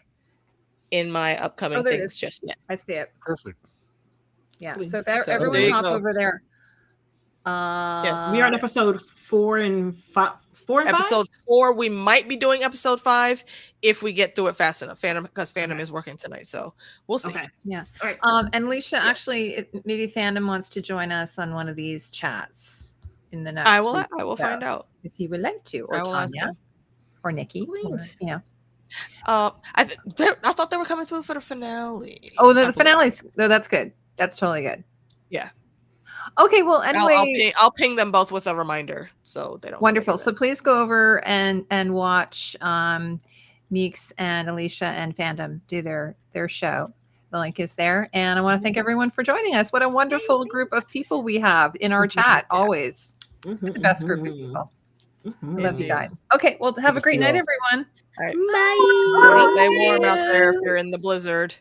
in my upcoming there it things is. just yet. I see it. Perfect. Yeah. Please. So, So everyone there you hop go. over there. Yes. We are on episode 4 and 5. 4 and 5? Episode 4, we might be doing episode 5 if we get through it fast enough. Because Phantom is working tonight, so we'll see. Okay. Yeah. All right. And Alicia, Yes. actually, maybe Fandom wants to join us on one of these chats in the next. I will week or so, find out. if he would like to, or I will ask Tanya, him. or Nikki. Or, Please. you know. I thought they were coming through for the finale. Oh, I the believe. finale's. No, that's good. That's totally good. Yeah. Okay. Well, anyway. I'll ping them both with a reminder so they don't. Wonderful. forget So please go over and watch Meeks and Alicia and Fandom do their show. The link is there. And I want to thank everyone for joining us. What a wonderful group of people we have in our chat. Always the best group of people. I love you Indeed. guys. Okay. Well, have a great night, everyone. Bye. Bye. Stay warm out there if you're in the blizzard.